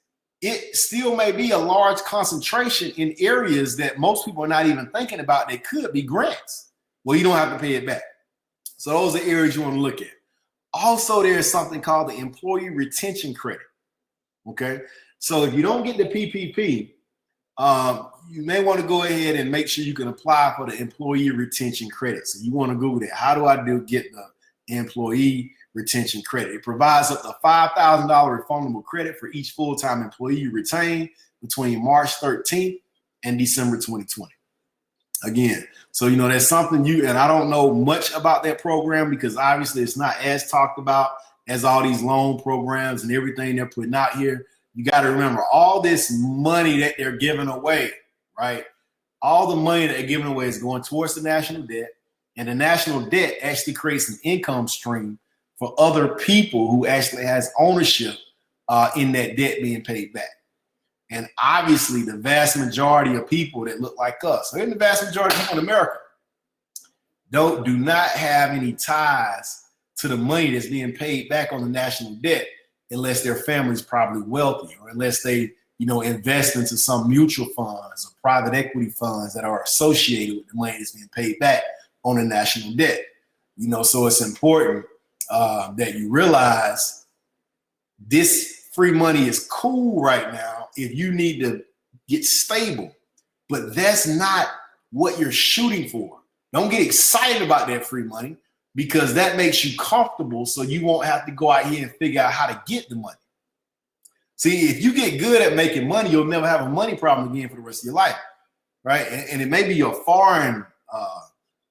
It still may be a large concentration in areas that most people are not even thinking about that could be grants. Well, you don't have to pay it back. So those are areas you want to look at. Also, there's something called the Employee Retention Credit. Okay, so if you don't get the PPP, you may want to go ahead and make sure you can apply for the Employee Retention Credit. So you want to Google that. How do I get the Employee Retention Credit? It provides up to $5,000 refundable credit for each full-time employee you retain between March 13th and December 2020. Again, so, you know, that's something and I don't know much about that program because obviously it's not as talked about as all these loan programs and everything they're putting out here. You got to remember all this money that they're giving away, right? All the money that they're giving away is going towards the national debt, and the national debt actually creates an income stream for other people who actually has ownership in that debt being paid back. And obviously the vast majority of people that look like us, and the vast majority of people in America, do not have any ties to the money that's being paid back on the national debt unless their family's probably wealthy or unless they, you know, invest into some mutual funds or private equity funds that are associated with the money that's being paid back on the national debt. You know, so it's important that you realize this free money is cool right now if you need to get stable, but that's not what you're shooting for. Don't get excited about that free money because that makes you comfortable so you won't have to go out here and figure out how to get the money. See, if you get good at making money, you'll never have a money problem again for the rest of your life, right? And it may be a foreign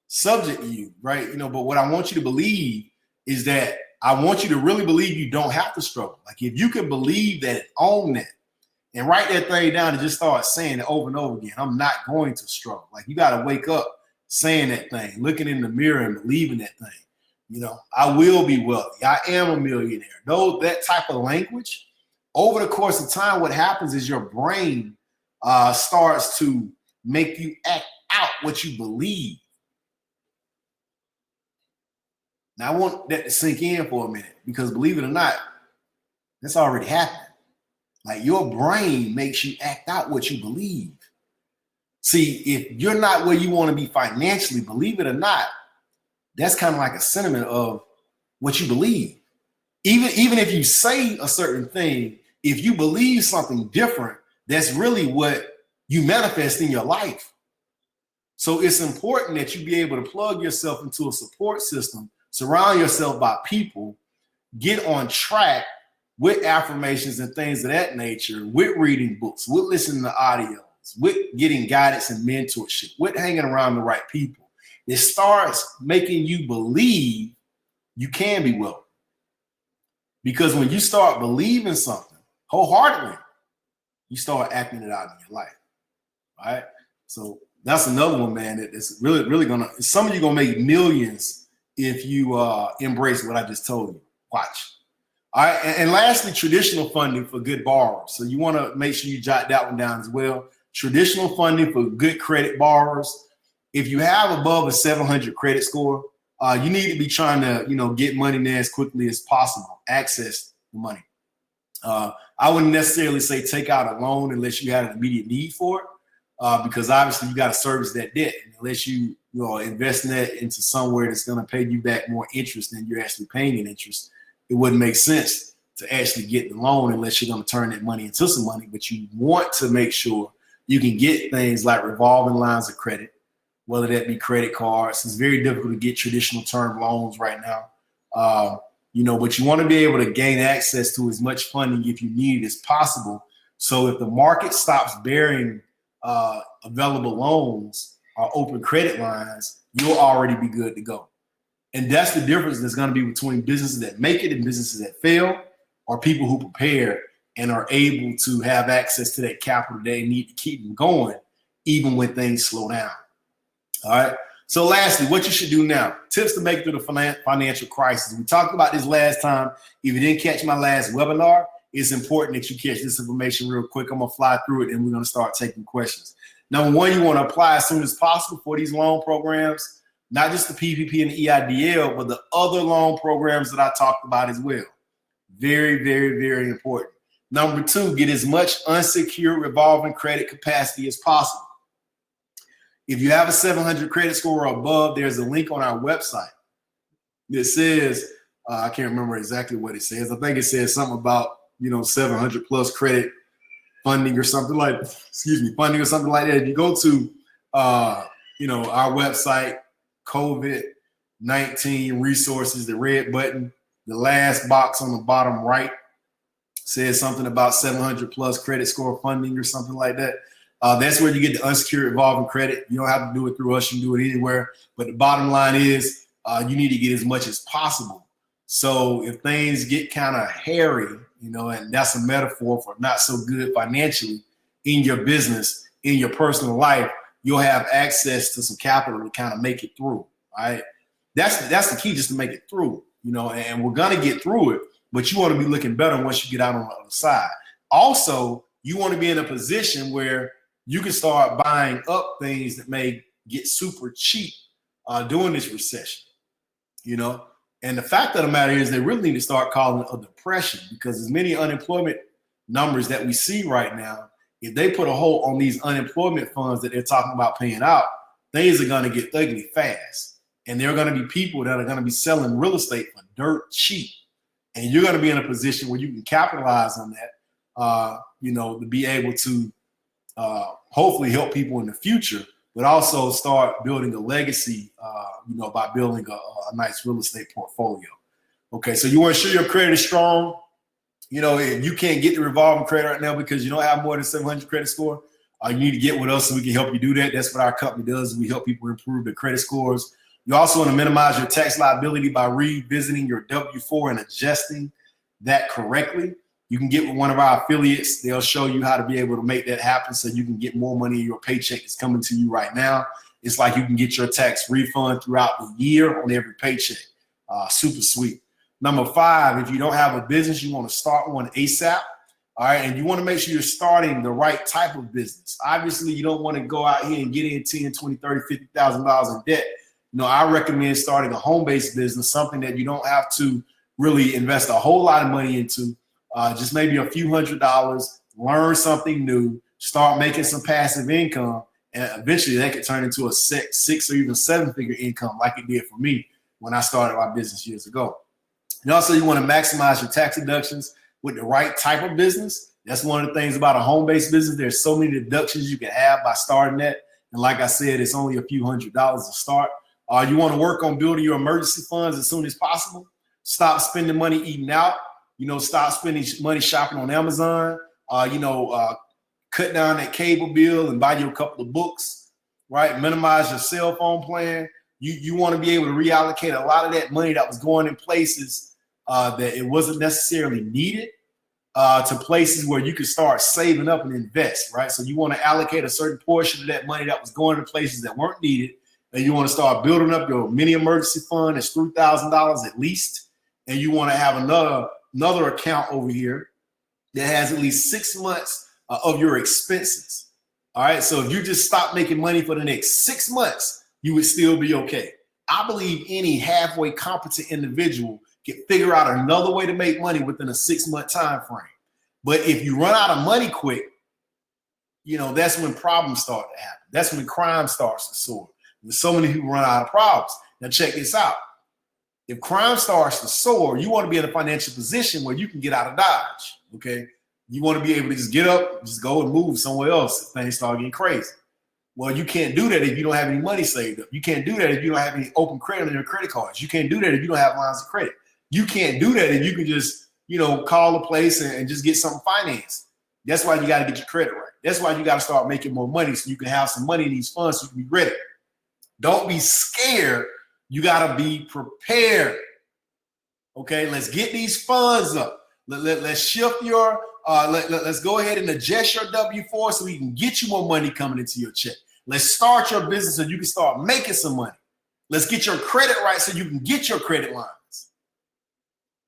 subject to you, right? You know, but what I want you to believe is that I want you to really believe you don't have to struggle. Like if you can believe that, own that, and write that thing down and just start saying it over and over again. I'm not going to struggle. Like you got to wake up saying that thing, looking in the mirror and believing that thing. You know, I will be wealthy. I am a millionaire. That type of language, over the course of time, what happens is your brain starts to make you act out what you believe. Now, I want that to sink in for a minute because believe it or not, that's already happened. Like your brain makes you act out what you believe. See, if you're not where you want to be financially, believe it or not, that's kind of like a sentiment of what you believe. Even if you say a certain thing, if you believe something different, that's really what you manifest in your life. So it's important that you be able to plug yourself into a support system, surround yourself by people, get on track with affirmations and things of that nature, with reading books, with listening to audios, with getting guidance and mentorship, with hanging around the right people. It starts making you believe you can be wealthy. Because when you start believing something wholeheartedly, you start acting it out in your life. All right. So that's another one, man. It's really, really some of you gonna make millions if you embrace what I just told you. Watch. All right. And lastly, traditional funding for good borrowers. So you want to make sure you jot that one down as well. Traditional funding for good credit borrowers. If you have above a 700 credit score, you need to be trying to, get money there as quickly as possible, access the money. I wouldn't necessarily say take out a loan unless you had an immediate need for it, because obviously you got to service that debt. And unless you invest in that into somewhere that's going to pay you back more interest than you're actually paying in interest, it wouldn't make sense to actually get the loan unless you're going to turn that money into some money. But you want to make sure you can get things like revolving lines of credit, whether that be credit cards. It's very difficult to get traditional term loans right now. But you want to be able to gain access to as much funding if you need it as possible. So if the market stops bearing available loans or open credit lines, you'll already be good to go. And that's the difference that's going to be between businesses that make it and businesses that fail, or people who prepare and are able to have access to that capital they need to keep them going, even when things slow down. All right. So lastly, what you should do now, tips to make it through the financial crisis. We talked about this last time. If you didn't catch my last webinar, it's important that you catch this information real quick. I'm going to fly through it and we're going to start taking questions. Number one, you want to apply as soon as possible for these loan programs, not just the PPP and the EIDL, but the other loan programs that I talked about as well. Very, very, very important. Number two, get as much unsecured revolving credit capacity as possible. If you have a 700 credit score or above, there's a link on our website that says, I can't remember exactly what it says. I think it says something about, 700 plus credit funding or something like, funding or something like that. If you go to, our website, COVID-19 resources, the red button, the last box on the bottom right says something about 700 plus credit score funding or something like that. That's where you get the unsecured revolving credit. You don't have to do it through us. You can do it anywhere. But the bottom line is you need to get as much as possible. So if things get kind of hairy, and that's a metaphor for not so good financially in your business, in your personal life, you'll have access to some capital to kind of make it through. All right. That's the key, just to make it through, and we're going to get through it, but you want to be looking better once you get out on the other side. Also, you want to be in a position where you can start buying up things that may get super cheap during this recession, And the fact of the matter is they really need to start calling it a depression, because as many unemployment numbers that we see right now, if they put a hold on these unemployment funds that they're talking about paying out, things are going to get ugly fast. And there are going to be people that are going to be selling real estate for dirt cheap. And you're going to be in a position where you can capitalize on that, to be able to hopefully help people in the future, but also start building a legacy, by building a nice real estate portfolio. Okay, so you want to ensure your credit is strong. If you can't get the revolving credit right now because you don't have more than 700 credit score, you need to get with us so we can help you do that. That's what our company does. We help people improve their credit scores. You also want to minimize your tax liability by revisiting your W-4 and adjusting that correctly. You can get with one of our affiliates. They'll show you how to be able to make that happen so you can get more money in your paycheck that's coming to you right now. It's like you can get your tax refund throughout the year on every paycheck. Super sweet. Number 5, if you don't have a business, you want to start one ASAP. All right. And you want to make sure you're starting the right type of business. Obviously, you don't want to go out here and get in 10, 20, 30, $50,000 in debt. I recommend starting a home-based business, something that you don't have to really invest a whole lot of money into. Just maybe a few $100s, learn something new, start making some passive income, and eventually that could turn into a 6 or even 7-figure income like it did for me when I started my business years ago. And also, you want to maximize your tax deductions with the right type of business. That's one of the things about a home-based business. There's so many deductions you can have by starting that. And like I said, it's only a few $100s to start. You want to work on building your emergency funds as soon as possible. Stop spending money eating out. Stop spending money shopping on Amazon. Cut down that cable bill and buy you a couple of books, right? Minimize your cell phone plan. You want to be able to reallocate a lot of that money that was going in places that it wasn't necessarily needed to places where you can start saving up and invest, right? So you want to allocate a certain portion of that money that was going to places that weren't needed, and you want to start building up your mini emergency fund. It's $3,000 at least, and you want to have another account over here that has at least 6 months of your expenses. All right. So if you just stop making money for the next 6 months, you would still be okay. I believe any halfway competent individual can figure out another way to make money within a 6-month time frame. But if you run out of money quick, that's when problems start to happen. That's when crime starts to soar. There's so many people run out of problems. Now check this out. If crime starts to soar, you want to be in a financial position where you can get out of Dodge, okay? You want to be able to just get up, just go and move somewhere else if things start getting crazy. Well, you can't do that if you don't have any money saved up. You can't do that if you don't have any open credit on your credit cards. You can't do that if you don't have lines of credit. You can't do that if you can just, call a place and just get something financed. That's why you got to get your credit right. That's why you got to start making more money so you can have some money in these funds so you can be ready. Don't be scared. You got to be prepared. Okay, let's get these funds up. Let's shift your, let's go ahead and adjust your W-4 so we can get you more money coming into your check. Let's start your business so you can start making some money. Let's get your credit right so you can get your credit lines.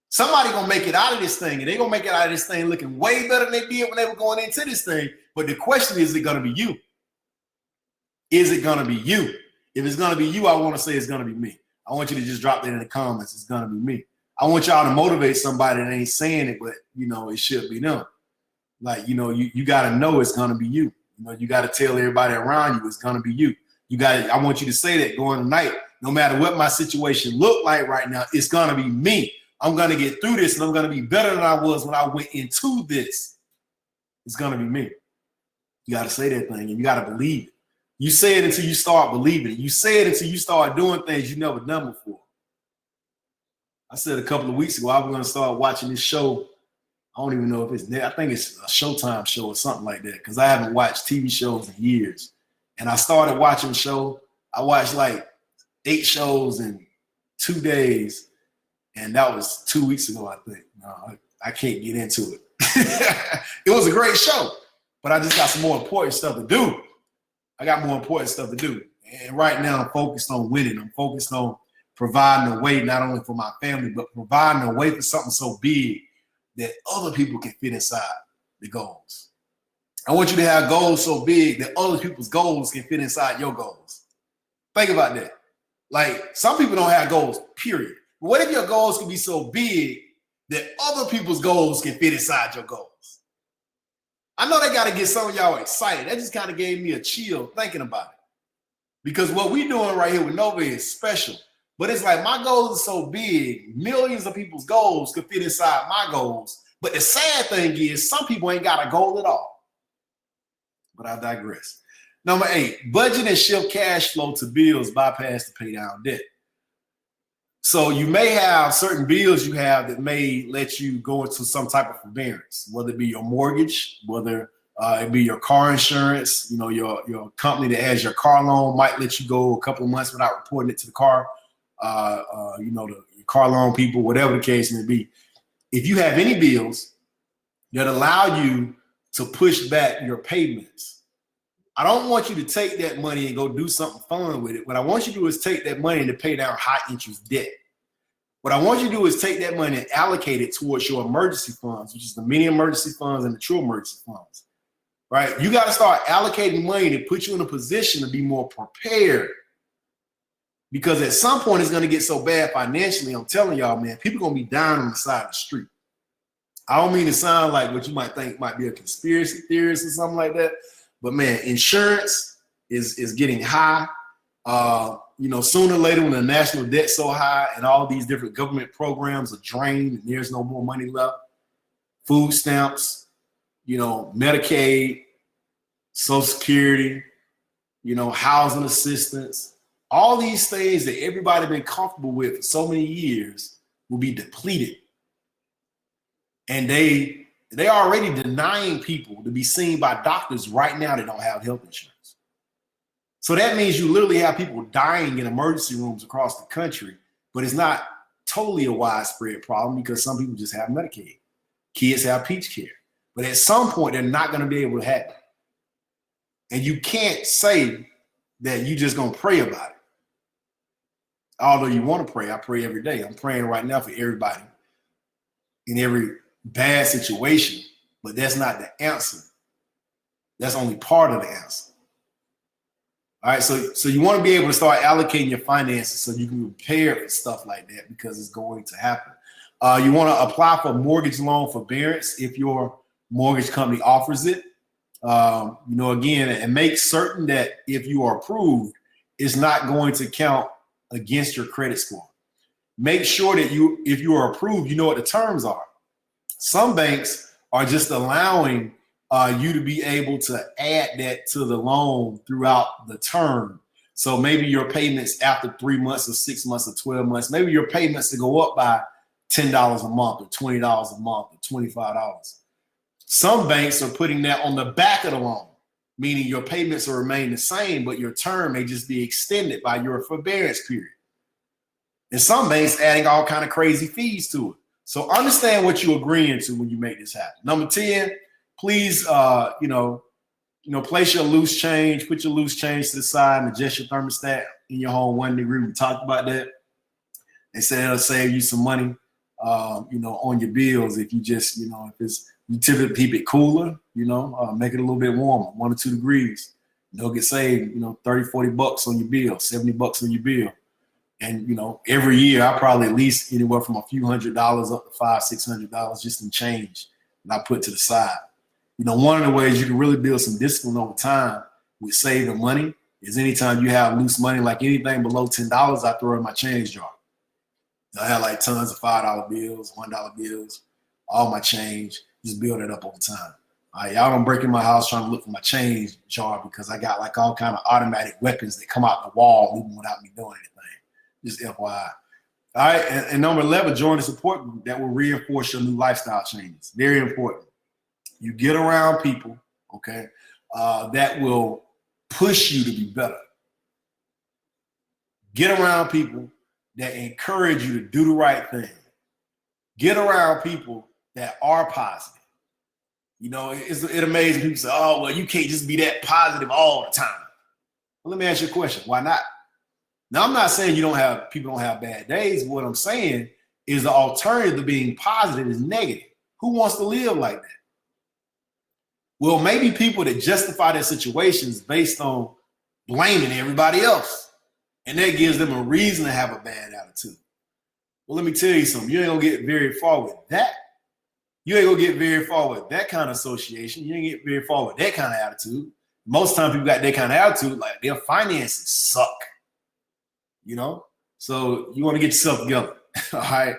Somebody gonna make it out of this thing, and they're gonna make it out of this thing looking way better than they did when they were going into this thing. But the question is it gonna be you? Is it gonna be you? If it's gonna be you, I want to say it's gonna be me. I want you to just drop that in the comments. It's gonna be me. I want y'all to motivate somebody that ain't saying it, but it should be them. Like, you gotta know it's gonna be you. You gotta tell everybody around you it's gonna be you. I want you to say that going tonight. No matter what my situation look like right now, it's gonna be me. I'm gonna get through this, and I'm gonna be better than I was when I went into this. It's gonna be me. You gotta say that thing, and you gotta believe it. You say it until you start believing it. You say it until you start doing things you never done before. I said a couple of weeks ago I was gonna start watching this show. I don't even know if it's there. I think it's a Showtime show or something like that, because I haven't watched TV shows in years. And I started watching the show. I watched like 8 shows in 2 days. And that was 2 weeks ago, I think. No, I can't get into it. It was a great show, but I just got some more important stuff to do. I got more important stuff to do. And right now I'm focused on winning. I'm focused on providing a way, not only for my family, but providing a way for something so big that other people can fit inside the goals. I want you to have goals so big that other people's goals can fit inside your goals. Think about that. Like, some people don't have goals, period. But what if your goals can be so big that other people's goals can fit inside your goals? I know that got to get some of y'all excited. That just kind of gave me a chill thinking about it. Because what we're doing right here with Novae is special. But it's like my goals are so big, millions of people's goals could fit inside my goals. But the sad thing is some people ain't got a goal at all. But I digress. Number 8, budget and shift cash flow to bills, bypass to pay down debt. So you may have certain bills you have that may let you go into some type of forbearance, whether it be your mortgage, whether it be your car insurance. Your company that has your car loan might let you go a couple of months without reporting it to the car, the car loan people, whatever the case may be. If you have any bills that allow you to push back your payments, I don't want you to take that money and go do something fun with it. What I want you to do is take that money to pay down high interest debt. What I want you to do is take that money and allocate it towards your emergency funds, which is the mini emergency funds and the true emergency funds, right? You got to start allocating money to put you in a position to be more prepared. Because at some point it's going to get so bad financially, I'm telling y'all, man, people are going to be dying on the side of the street. I don't mean to sound like what you might think might be a conspiracy theorist or something like that. But man, insurance is getting high. Sooner or later when the national debt's so high and all these different government programs are drained and there's no more money left, food stamps, Medicaid, Social Security, housing assistance, all these things that everybody been comfortable with for so many years will be depleted. And they already denying people to be seen by doctors right now that don't have health insurance. So that means you literally have people dying in emergency rooms across the country, but it's not totally a widespread problem because some people just have Medicaid. Kids have peach care. But at some point, they're not going to be able to have it. And you can't say that you're just going to pray about it. Although you want to pray, I pray every day. I'm praying right now for everybody in every bad situation, but that's not the answer. That's only part of the answer. All right, so you want to be able to start allocating your finances so you can prepare for stuff like that because it's going to happen. You want to apply for mortgage loan forbearance if your mortgage company offers it. Again, and make certain that if you are approved, it's not going to count against your credit score. Make sure that if you are approved, you know what the terms are. Some banks are just allowing you to be able to add that to the loan throughout the term. So maybe your payments after 3 months or 6 months or 12 months, maybe your payments to go up by $10 a month or $20 a month or $25. Some banks are putting that on the back of the loan, meaning your payments will remain the same, but your term may just be extended by your forbearance period. And some banks adding all kind of crazy fees to it. So understand what you're agreeing to when you make this happen. Number 10, please, place your loose change, put your loose change to the side and adjust your thermostat in your home 1 degree. We talked about that. They said it'll save you some money, on your bills if you just, you typically keep it cooler, make it a little bit warmer, 1 or 2 degrees. You'll get saved, $30-40 on your bill, $70 on your bill. And, every year I probably at least anywhere from a few $100s up to $500-600 just in change that I put to the side. One of the ways you can really build some discipline over time with saving money is anytime you have loose money, like anything below $10, I throw in my change jar. I have like tons of $5 bills, $1 bills, all my change, just build it up over time. All right, y'all don't break in my house trying to look for my change jar because I got like all kind of automatic weapons that come out the wall even without me doing anything. Just FYI. All right, and number 11, join a support group that will reinforce your new lifestyle changes. Very important. You get around people, okay, that will push you to be better. Get around people that encourage you to do the right thing. Get around people that are positive. It amazes people say, oh, well, you can't just be that positive all the time. Well, let me ask you a question. Why not? Now, I'm not saying people don't have bad days. What I'm saying is the alternative to being positive is negative. Who wants to live like that? Well, maybe people that justify their situations based on blaming everybody else. And that gives them a reason to have a bad attitude. Well, let me tell you something. You ain't gonna get very far with that. You ain't gonna get very far with that kind of association. You ain't get very far with that kind of attitude. Most times people got that kind of attitude, like their finances suck. So you want to get yourself together. All right.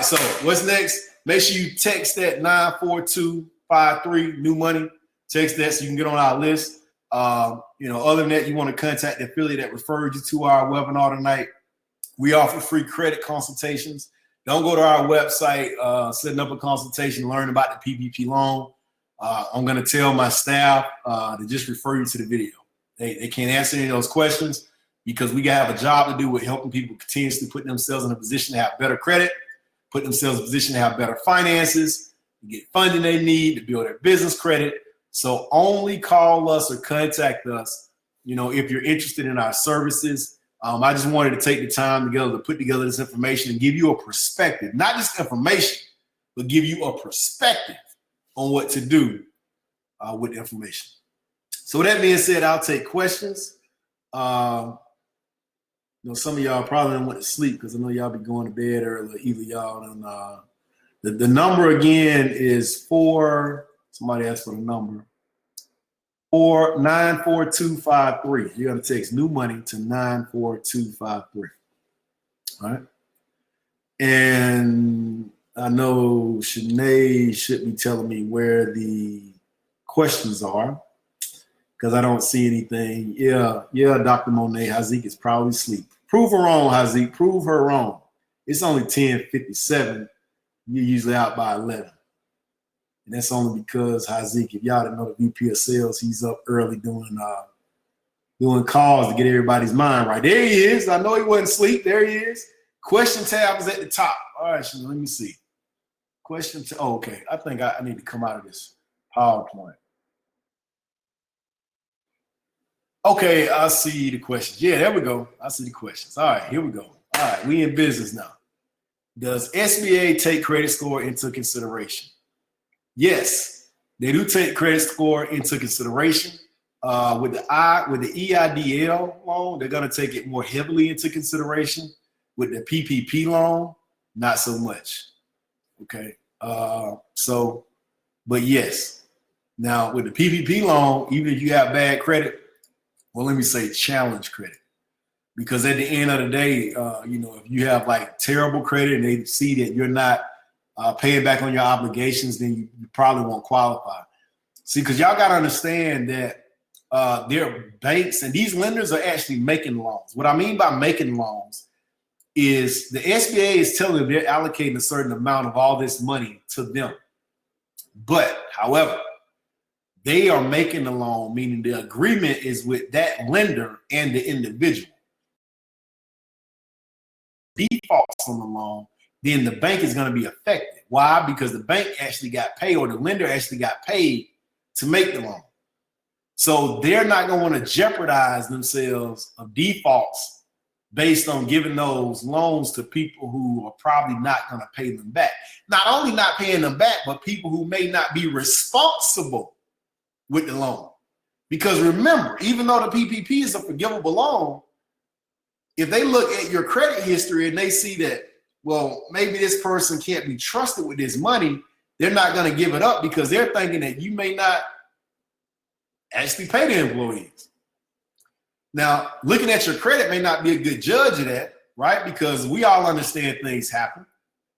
So what's next? Make sure you text that 94253 new money. Text that so you can get on our list. Other than that, you want to contact the affiliate that referred you to our webinar tonight. We offer free credit consultations. Don't go to our website, setting up a consultation, learn about the PPP loan. I'm going to tell my staff to just refer you to the video. They can't answer any of those questions because we have a job to do with helping people continuously put themselves in a position to have better credit, put themselves in a position to have better finances, to get funding they need, to build their business credit. So only call us or contact us, if you're interested in our services. I just wanted to take the time together to put together this information and give you a perspective, not just information, but give you a perspective on what to do with information. So with that being said, I'll take questions. Some of y'all probably didn't went to sleep because I know y'all be going to bed early, either y'all. And the number again is somebody asked for the number, 94253. You're going to text new money to 94253. All right. And I know Shanae should be telling me where the questions are because I don't see anything. Yeah, Dr. Monet, Hazik is probably asleep. Prove her wrong, Hazik. Prove her wrong. It's only 10:57. You're usually out by 11. And that's only because Hazik, if y'all didn't know the VP of sales, he's up early doing calls to get everybody's mind right. There he is. I know he wasn't asleep. There he is. Question tab is at the top. All right, let me see. Question tab. Oh, okay. I think I need to come out of this PowerPoint. Okay, I see the questions. Yeah, there we go. I see the questions. All right, here we go. All right, we in business now. Does SBA take credit score into consideration? Yes, they do take credit score into consideration. With the EIDL loan, they're going to take it more heavily into consideration. With the PPP loan, not so much. Okay. But yes. Now with the PPP loan, even if you have bad credit, well, let me say challenge credit, because at the end of the day, if you have like terrible credit and they see that you're not paying back on your obligations, then you probably won't qualify. See, because y'all got to understand that their banks and these lenders are actually making loans. What I mean by making loans is the SBA is telling them they're allocating a certain amount of all this money to them. But, however, they are making the loan, meaning the agreement is with that lender and the individual. Defaults on the loan, then the bank is going to be affected. Why? Because the bank actually got paid, or the lender actually got paid to make the loan. So they're not going to want to jeopardize themselves of defaults based on giving those loans to people who are probably not going to pay them back. Not only not paying them back, but people who may not be responsible with the loan. Because remember, even though the PPP is a forgivable loan, if they look at your credit history and they see that, well, maybe this person can't be trusted with this money, they're not going to give it up because they're thinking that you may not actually pay the employees. Now, looking at your credit may not be a good judge of that, right? Because we all understand things happen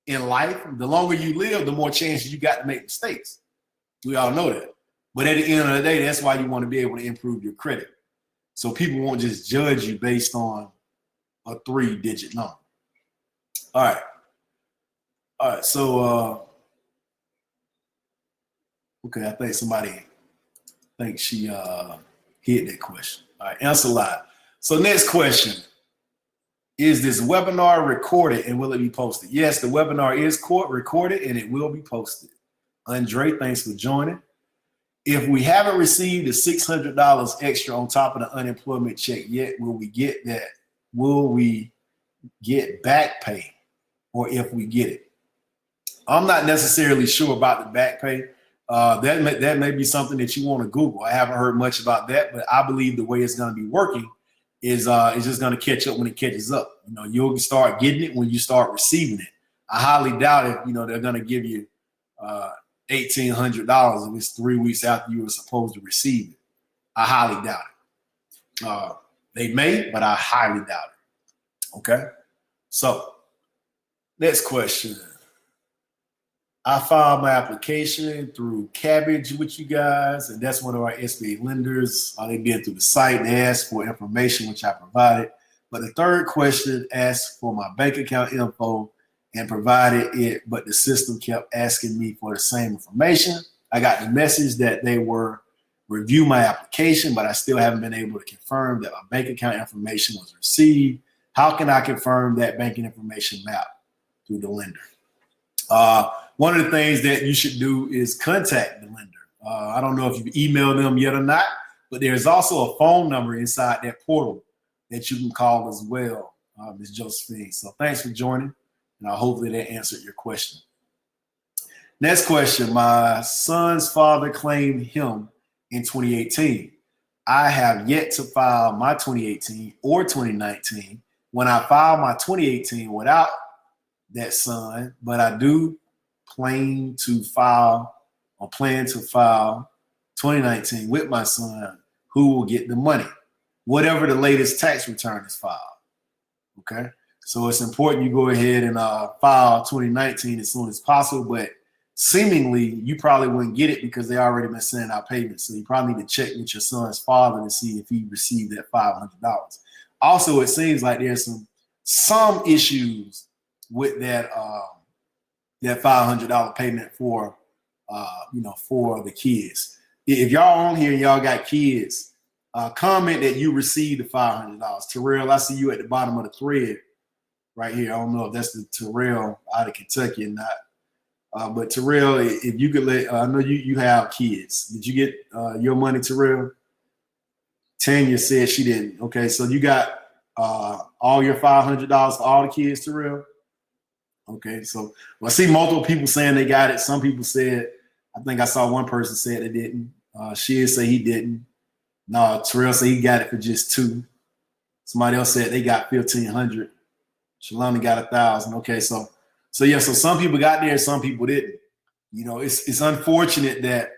in life. The longer you live, the more chances you got to make mistakes. We all know that. But at the end of the day, that's why you want to be able to improve your credit. So people won't just judge you based on a 3-digit number. All right. So, okay, I think somebody thinks she hit that question. All right, answer live. So next question. Is this webinar recorded and will it be posted? Yes, the webinar is recorded and it will be posted. Andre, thanks for joining. If we haven't received the $600 extra on top of the unemployment check yet, will we get that? Will we get back pay? Or if we get it? I'm not necessarily sure about the back pay. That may be something that you want to Google. I haven't heard much about that, but I believe the way it's going to be working is it's just going to catch up when it catches up. You'll start getting it when you start receiving it. I highly doubt if they're going to give you $1,800 if it's 3 weeks after you were supposed to receive it. I highly doubt it. They may, but I highly doubt it. Okay. So next question. I filed my application through Cabbage with you guys, and that's one of our SBA lenders. They've been through the site. They asked for information, which I provided. But the third question asked for my bank account info and provided it, but the system kept asking me for the same information. I got the message that they were review my application, but I still haven't been able to confirm that my bank account information was received. How can I confirm that banking information map through the lender? One of the things that you should do is contact the lender. I don't know if you've emailed them yet or not, but there's also a phone number inside that portal that you can call as well, Ms. Josephine. So thanks for joining, and hopefully that answered your question. Next question. My son's father claimed him in 2018. I have yet to file my 2018 or 2019. When I filed my 2018 without that son, but I do plan to file 2019 with my son, who will get the money, whatever the latest tax return is filed. Okay, so it's important you go ahead and file 2019 as soon as possible, but seemingly you probably wouldn't get it because they already been sending out payments. So you probably need to check with your son's father to see if he received that $500. Also, it seems like there's some issues with that that $500 payment for for the kids. If y'all on here and y'all got kids, comment that you received the $500. Terrell, I see you at the bottom of the thread right here. I don't know if that's the Terrell out of Kentucky or not. But Terrell, if you could let, I know you have kids. Did you get your money, Terrell? Tanya said she didn't. Okay, so you got all your $500 for all the kids, Terrell? Okay, so I see multiple people saying they got it. Some people said, I think I saw one person said they didn't. She'd say he didn't. No, Terrell said he got it for just $2. Somebody else said they got 1,500. Shalani got 1,000. Okay, so yeah, so some people got there, some people didn't. You know, it's unfortunate that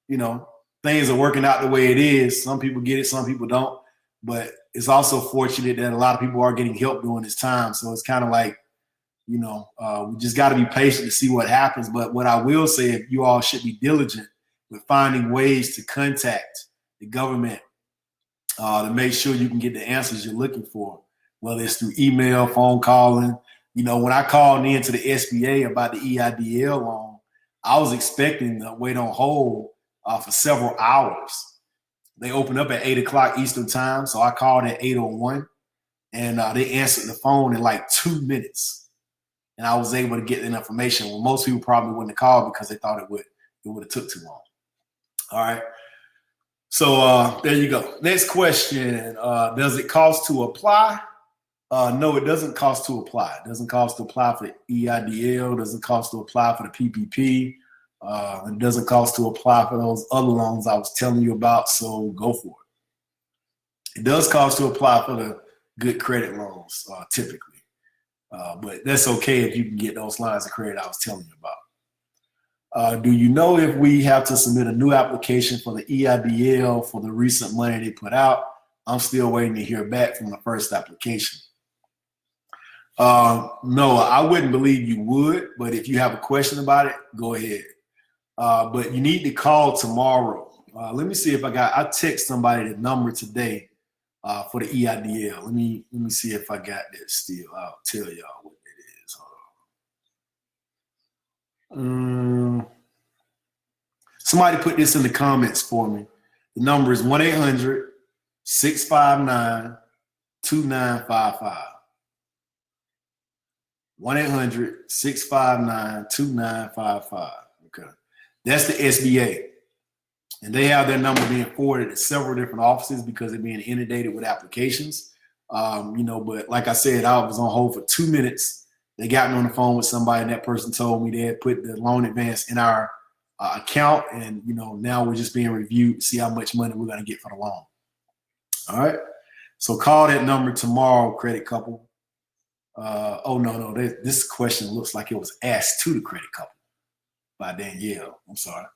you know, things are working out the way it is. Some people get it, some people don't. But it's also fortunate that a lot of people are getting help during this time. So it's kind of like, you know, we just got to be patient to see what happens. But what I will say, if you all should be diligent with finding ways to contact the government to make sure you can get the answers you're looking for, whether it's through email, phone calling. You know, when I called in to the SBA about the EIDL loan, I was expecting to wait on hold for several hours. They opened up at 8 o'clock Eastern time, so I called at 8:01, and they answered the phone in like 2 minutes, and I was able to get the information. Well, most people probably wouldn't have called because they thought it would have took too long. All right. So there you go. Next question. Does it cost to apply? No, it doesn't cost to apply. It doesn't cost to apply for the EIDL. It doesn't cost to apply for the PPP. It doesn't cost to apply for those other loans I was telling you about, so go for it. It does cost to apply for the good credit loans, typically. But that's okay if you can get those lines of credit I was telling you about. Do you know if we have to submit a new application for the EIDL for the recent money they put out? I'm still waiting to hear back from the first application. No, I wouldn't believe you would, but if you have a question about it, go ahead. But you need to call tomorrow. Let me see if I text somebody the number today for the EIDL. Let me see if I got that still. I'll tell y'all what it is. Somebody put this in the comments for me. The number is 1-800-659-2955. 1-800-659-2955. Okay. That's the SBA. And they have their number being forwarded to several different offices because they're being inundated with applications. You know, but like I said, I was on hold for 2 minutes. They got me on the phone with somebody, and that person told me they had put the loan advance in our account. And, you know, now we're just being reviewed to see how much money we're going to get for the loan. All right. So call that number tomorrow, credit couple. Oh, no. This question looks like it was asked to the credit couple by Danielle. I'm sorry.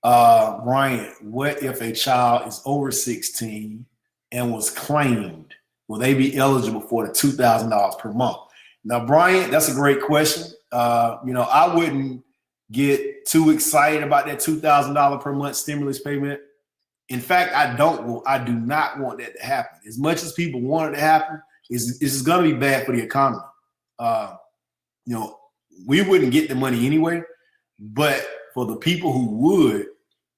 Brian, what if a child is over 16 and was claimed? Will they be eligible for the $2,000 per month? Now, Brian, that's a great question. You know, I wouldn't get too excited about that $2,000 per month stimulus payment. In fact, I do not want that to happen. As much as people want it to happen, it's going to be bad for the economy. You know, we wouldn't get the money anyway, but for the people who would,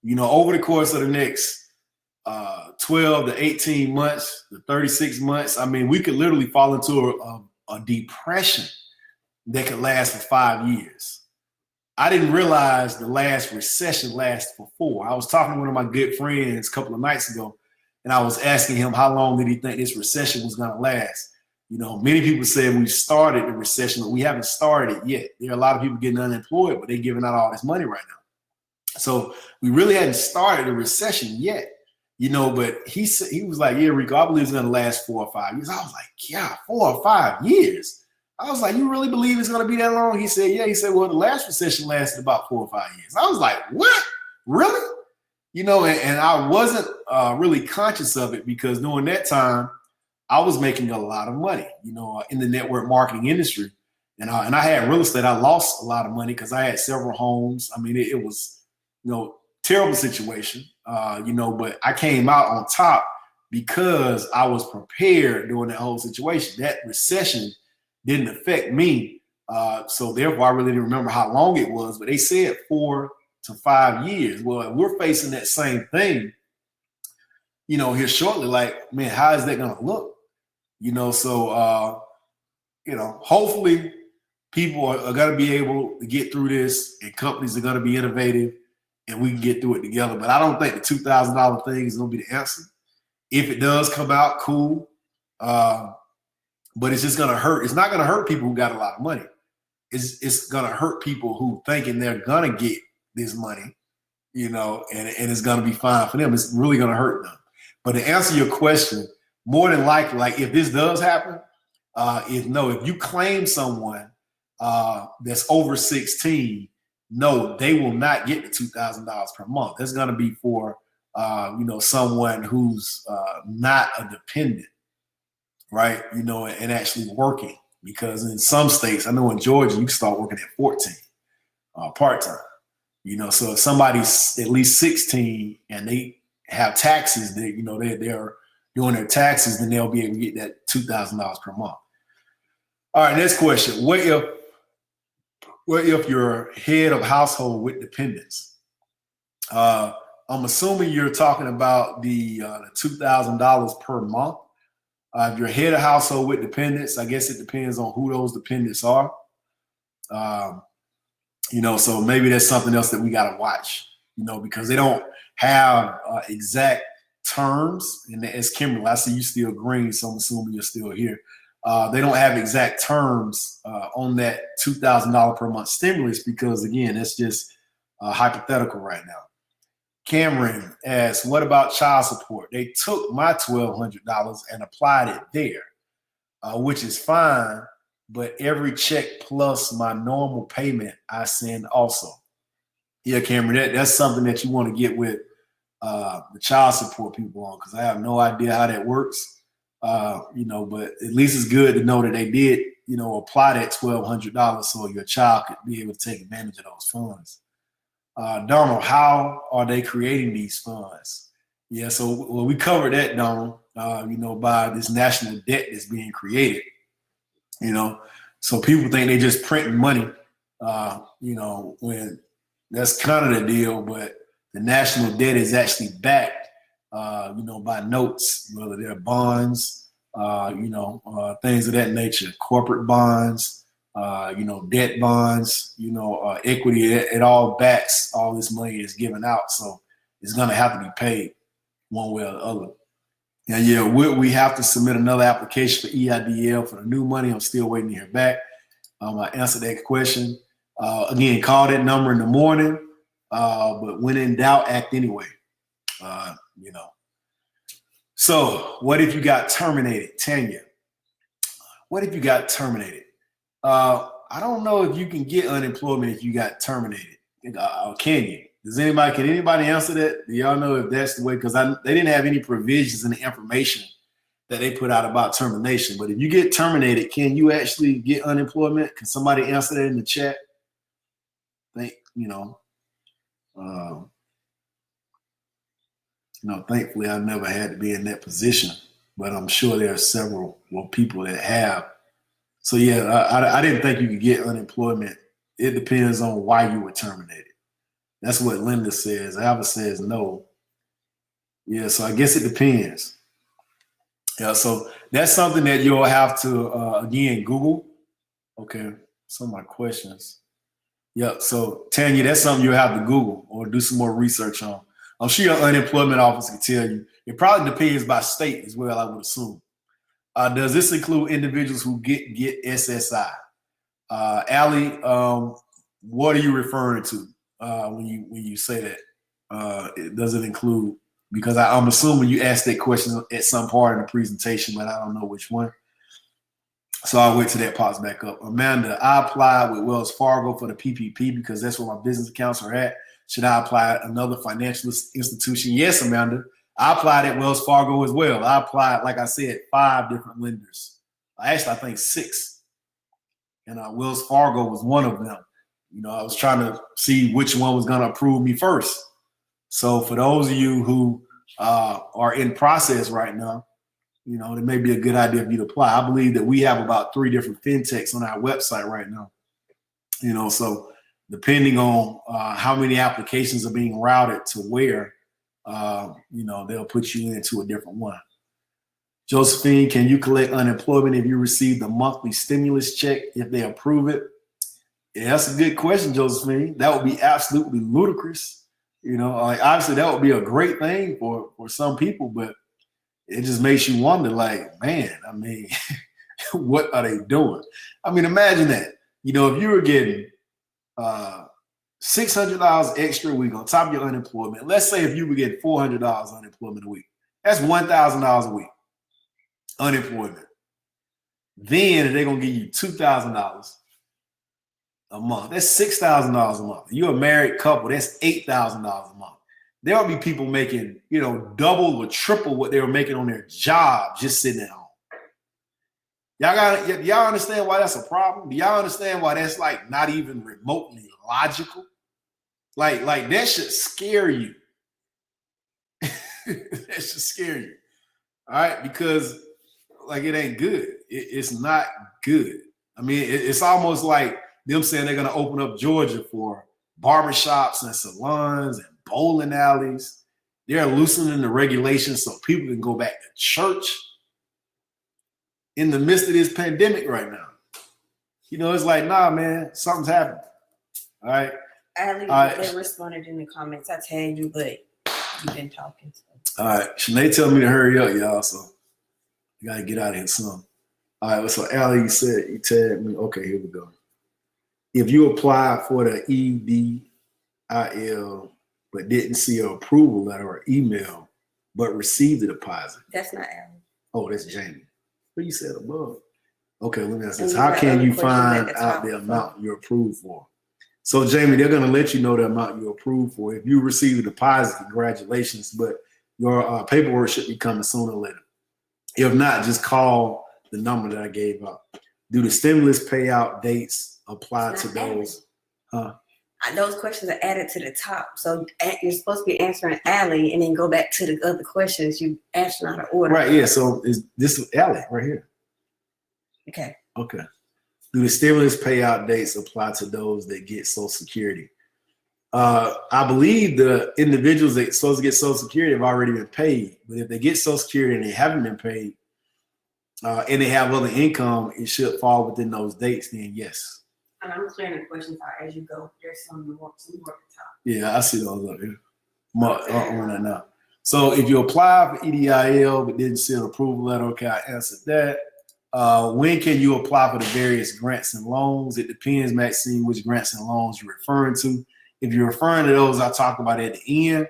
you know, over the course of the next 12 to 18 months, to 36 months, I mean, we could literally fall into a depression that could last for 5 years. I didn't realize the last recession lasted for 4. I was talking to one of my good friends a couple of nights ago, and I was asking him how long did he think this recession was going to last. You know, many people said we've started the recession, but we haven't started it yet. There are a lot of people getting unemployed, but they're giving out all this money right now. So we really hadn't started a recession yet, you know, but he was like, yeah, Reco, I believe it's going to last 4 or 5 years. I was like, yeah, 4 or 5 years. I was like, you really believe it's going to be that long? He said, yeah. He said, well, the last recession lasted about 4 or 5 years. I was like, what? Really? You know, and I wasn't really conscious of it because during that time, I was making a lot of money, you know, in the network marketing industry. And I had real estate. I lost a lot of money because I had several homes. I mean, it was, you know, terrible situation, you know, but I came out on top because I was prepared during that whole situation. That recession didn't affect me. So therefore, I really didn't remember how long it was, but they said 4 to 5 years. Well, we're facing that same thing, you know, here shortly. Like, man, how is that going to look? You know, so, you know, hopefully people are going to be able to get through this and companies are going to be innovative and we can get through it together. But I don't think the $2,000 thing is going to be the answer. If it does come out, cool. But it's just going to hurt. It's not going to hurt people who got a lot of money. It's going to hurt people who thinking they're going to get this money. and it's going to be fine for them. It's really going to hurt them. But to answer your question, more than likely, like if this does happen, if you claim someone that's over 16, no, they will not get the $2,000 per month. That's going to be for someone who's not a dependent, right? And actually working, because in some states, I know in Georgia, you can start working at 14 part-time. So if somebody's at least 16 and they have taxes, they're doing their taxes, then they'll be able to get that $2,000 per month. All right, next question. What if you're head of household with dependents? I'm assuming you're talking about the $2,000 per month. If you're head of household with dependents, I guess it depends on who those dependents are. So maybe that's something else that we got to watch, because they don't have exact terms. And as Kimberly, I see you still green, so I'm assuming you're still here. They don't have exact terms on that $2,000 per month stimulus, because, again, it's just hypothetical right now. Cameron asks, what about child support? They took my $1,200 and applied it there, which is fine, but every check plus my normal payment I send also. Yeah, Cameron, that's something that you want to get with the child support people on, because I have no idea how that works. But at least it's good to know that they did, apply that $1,200 so your child could be able to take advantage of those funds. Donald, how are they creating these funds? Yeah, so we covered that, Donald, by this national debt that's being created. So people think they just printing money, when that's kind of the deal, but the national debt is actually backed, by notes, whether they're bonds, things of that nature, corporate bonds, debt bonds, equity. It all backs all this money is given out. So it's going to have to be paid one way or the other. And yeah, we have to submit another application for EIDL for the new money. I'm still waiting to hear back. I answered that question. Again, call that number in the morning, but when in doubt, act anyway. So what if you got terminated, Tanya? What if you got terminated? I don't know if you can get unemployment if you got terminated. Can you? Can anybody answer that? Do y'all know if that's the way? Because they didn't have any provisions in the information that they put out about termination. But if you get terminated, can you actually get unemployment? Can somebody answer that in the chat? Thankfully, I never had to be in that position, but I'm sure there are several people that have. So yeah, I didn't think you could get unemployment. It depends on why you were terminated. That's what Linda says. Alva says no. Yeah, so I guess it depends. Yeah, so that's something that you'll have to, again, Google. Okay, some of my questions. Yeah, so Tanya, that's something you'll have to Google or do some more research on. I'm sure your unemployment office can tell you. It probably depends by state as well, I would assume. Does this include individuals who get SSI? Allie, what are you referring to when you say that? Does it include? Because I'm assuming you asked that question at some part in the presentation, but I don't know which one. So I'll wait till that pops back up. Amanda, I applied with Wells Fargo for the PPP because that's where my business accounts are at. Should I apply at another financial institution? Yes, Amanda. I applied at Wells Fargo as well. I applied, like I said, 5 different lenders. Actually, I think 6. And Wells Fargo was one of them. I was trying to see which one was going to approve me first. So for those of you who are in process right now, it may be a good idea for you to apply. I believe that we have about 3 different fintechs on our website right now. So depending on how many applications are being routed to where, they'll put you into a different one. Josephine, can you collect unemployment if you receive the monthly stimulus check if they approve it? Yeah, that's a good question, Josephine. That would be absolutely ludicrous. Obviously that would be a great thing for some people, but it just makes you wonder, like, man, I mean, what are they doing? I mean, imagine that. If you were getting $600 extra a week on top of your unemployment. Let's say if you would get $400 unemployment a week, that's $1,000 a week unemployment. Then they're gonna give you $2,000 a month. That's $6,000 a month. You're a married couple. That's $8,000 a month. There will be people making, double or triple what they were making on their job just sitting at home. Y'all understand why that's a problem? Do y'all understand why that's like not even remotely logical? Like that should scare you. That should scare you. All right, because like it ain't good. It's not good. I mean, it's almost like them saying they're gonna open up Georgia for barbershops and salons and bowling alleys. They're loosening the regulations so people can go back to church in the midst of this pandemic right now. It's like, nah, man, something's happening. All right. They responded in the comments. I tagged you, but you've been talking. So. All right. Shanae tell me to hurry up, y'all. So you got to get out of here soon. All right. So, Allie, you tagged me. Okay, here we go. If you apply for the EDIL but didn't see an approval letter or email but received the deposit. That's not Allie. Oh, that's Jamie. What you said above? Okay, let me ask this. How can you find out the amount you're approved for? So, Jamie, they're going to let you know the amount you're approved for. If you receive a deposit, congratulations, but your paperwork should be coming sooner or later. If not, just call the number that I gave out. Do the stimulus payout dates apply to those? Those questions are added to the top. So you're supposed to be answering Allie and then go back to the other questions you answered out of order. Right, yeah. So this is Allie right here. Okay. Do the stimulus payout dates apply to those that get Social Security? I believe the individuals that are supposed to get Social Security have already been paid. But if they get Social Security and they haven't been paid and they have other income, it should fall within those dates, then yes. And I'm clearing the questions out as you go. There's some more at the top. Yeah, I see those up here. On that now. So if you apply for EDIL but didn't see an approval letter, okay, I answered that. When can you apply for the various grants and loans? It depends, Maxine, which grants and loans you're referring to. If you're referring to those I talked about at the end,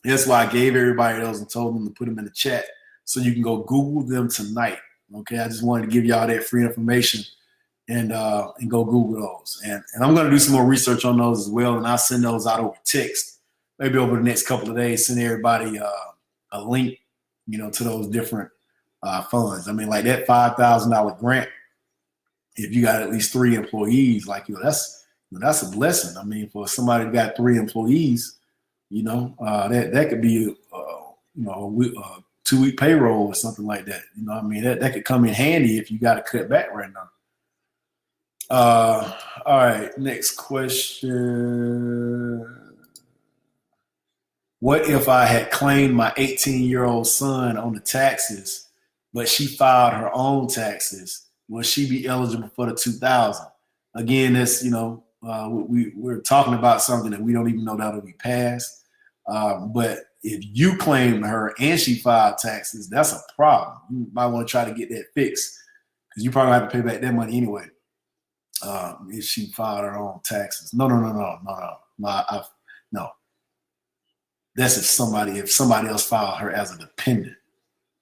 that's why I gave everybody those and told them to put them in the chat so you can go Google them tonight. Okay, I just wanted to give y'all that free information and go Google those. And I'm going to do some more research on those as well, and I'll send those out over text, maybe over the next couple of days, send everybody a link, to those different funds. I mean, like that $5,000 grant, if you got at least 3 employees, that's a blessing. I mean, for somebody who got 3 employees, that could be a 2-week payroll or something like that. I mean, that could come in handy if you got to cut back right now. All right, next question. What if I had claimed my 18-year-old son on the taxes, but she filed her own taxes? Will she be eligible for the $2,000? Again, that's, we're talking about something that we don't even know that'll be passed. But if you claim her and she filed taxes, that's a problem. You might want to try to get that fixed because you probably have to pay back that money anyway. If she filed her own taxes. No. That's if somebody else filed her as a dependent.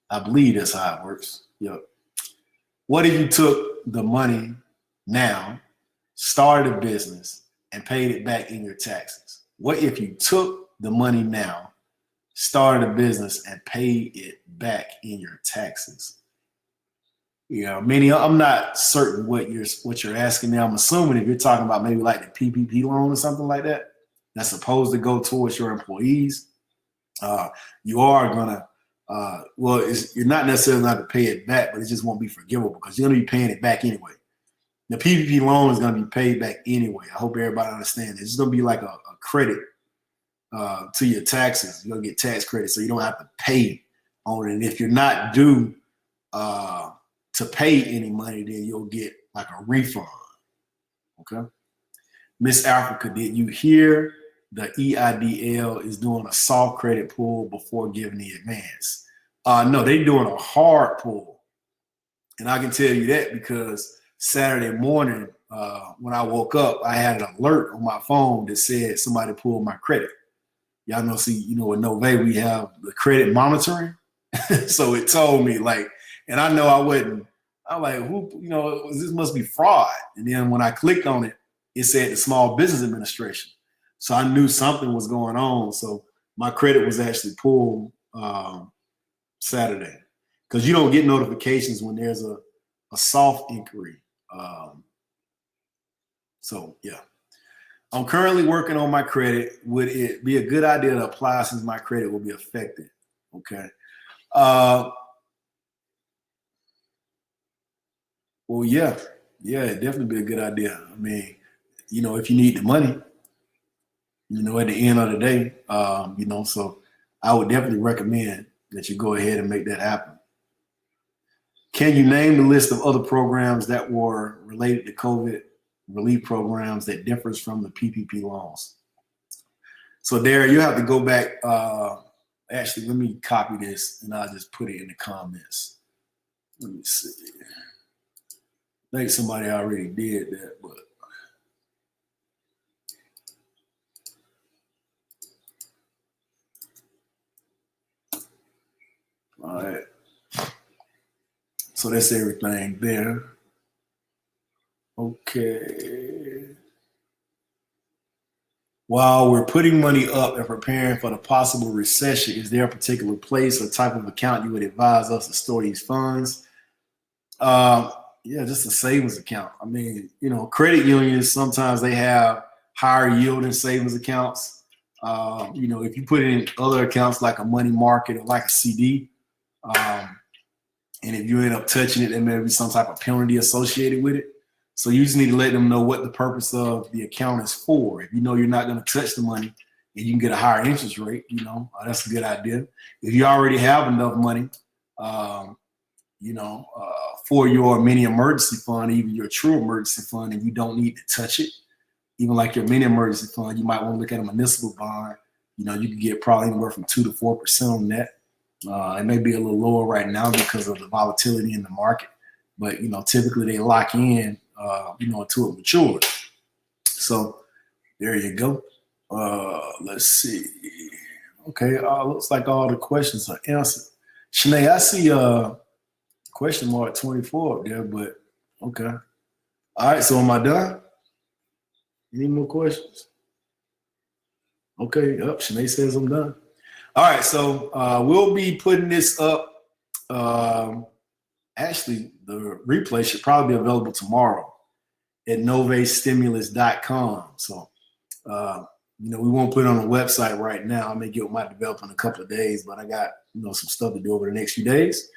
I believe that's how it works. Yep. What if you took the money now, started a business, and paid it back in your taxes? What if you took the money now, started a business, and paid it back in your taxes? I'm not certain what you're asking now. I'm assuming if you're talking about maybe like the PPP loan or something like that, that's supposed to go towards your employees. You are gonna, you're not necessarily going to have to pay it back, but it just won't be forgivable because you're going to be paying it back anyway. The PPP loan is going to be paid back anyway. I hope everybody understands. It's going to be like a credit to your taxes. You're going to get tax credit, so you don't have to pay on it. And if you're not due to pay any money, then you'll get like a refund. Okay. Miss Africa, did you hear the EIDL is doing a soft credit pull before giving the advance? No, they're doing a hard pull. And I can tell you that because Saturday morning, when I woke up, I had an alert on my phone that said somebody pulled my credit. Y'all know, with Novae, we have the credit monitoring. So it told me, like, and I know I wasn't, I'm like, who, this must be fraud. And then when I clicked on it, it said the Small Business Administration. So I knew something was going on. So my credit was actually pulled Saturday, because you don't get notifications when there's a soft inquiry. So yeah, I'm currently working on my credit. Would it be a good idea to apply since my credit will be affected? Okay. Well, yeah, it'd definitely be a good idea. I mean, if you need the money, at the end of the day, so I would definitely recommend that you go ahead and make that happen. Can you name the list of other programs that were related to COVID relief programs that differs from the PPP loans? So there, you have to go back. Actually, let me copy this and I'll just put it in the comments. Let me see. I think somebody already did that, but all right. So that's everything there. Okay. While we're putting money up and preparing for the possible recession, is there a particular place or type of account you would advise us to store these funds? Yeah, just a savings account. I mean, credit unions, sometimes they have higher yielding savings accounts. If you put it in other accounts like a money market or like a CD, and if you end up touching it, there may be some type of penalty associated with it. So you just need to let them know what the purpose of the account is for. If you know you're not going to touch the money and you can get a higher interest rate, that's a good idea. If you already have enough money, for your mini emergency fund, even your true emergency fund, and you don't need to touch it, even like your mini emergency fund, you might want to look at a municipal bond. You can get probably anywhere from 2 to 4% on that. It may be a little lower right now because of the volatility in the market, but typically they lock in, until it matures. So there you go. Let's see. Okay, looks like all the questions are answered. Shanae, I see question mark 24 up there, but okay. All right, so am I done? Any more questions? Okay, Shanae says I'm done. All right, so we'll be putting this up. Actually, the replay should probably be available tomorrow at novaestimulus.com. So, we won't put it on the website right now. I may get with my developer in a couple of days, but I got, some stuff to do over the next few days.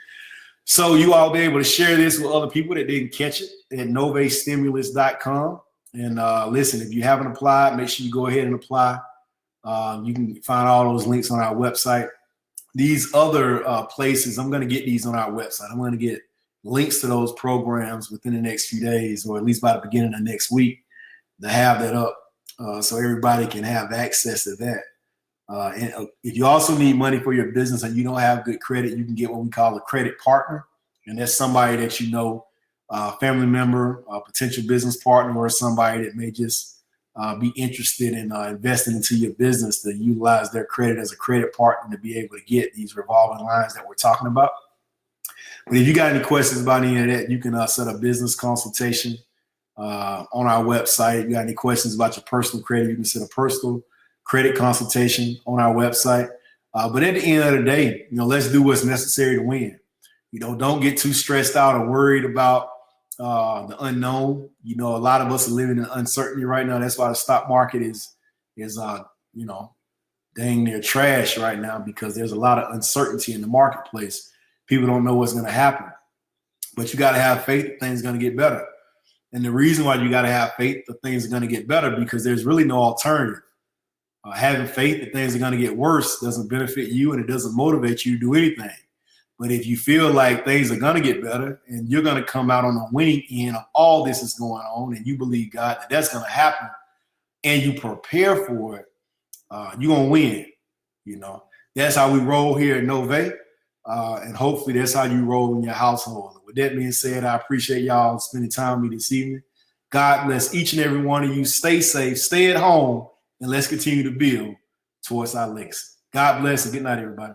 So you all be able to share this with other people that didn't catch it at novaestimulus.com. And listen, if you haven't applied, make sure you go ahead and apply. You can find all those links on our website. These other places, I'm going to get these on our website. I'm going to get links to those programs within the next few days, or at least by the beginning of next week, to have that up so everybody can have access to that. And if you also need money for your business and you don't have good credit, you can get what we call a credit partner. And that's somebody that family member, a potential business partner, or somebody that may just be interested in investing into your business, to utilize their credit as a credit partner to be able to get these revolving lines that we're talking about. But if you got any questions about any of that, you can set a business consultation on our website. If you got any questions about your personal credit, you can set a personal credit consultation on our website. But at the end of the day, let's do what's necessary to win. Don't get too stressed out or worried about the unknown. A lot of us are living in uncertainty right now. That's why the stock market is dang near trash right now, because there's a lot of uncertainty in the marketplace. People don't know what's going to happen. But you got to have faith that things are going to get better. And the reason why you got to have faith that things are going to get better, because there's really no alternative. Having faith that things are going to get worse doesn't benefit you, and it doesn't motivate you to do anything. But if you feel like things are going to get better and you're going to come out on the winning end of all this is going on, and you believe God that that's going to happen, and you prepare for it, you're going to win. That's how we roll here at Novae. And hopefully that's how you roll in your household. With that being said, I appreciate y'all spending time with me this evening. God bless each and every one of you. Stay safe, stay at home, and let's continue to build towards our legacy. God bless and good night, everybody.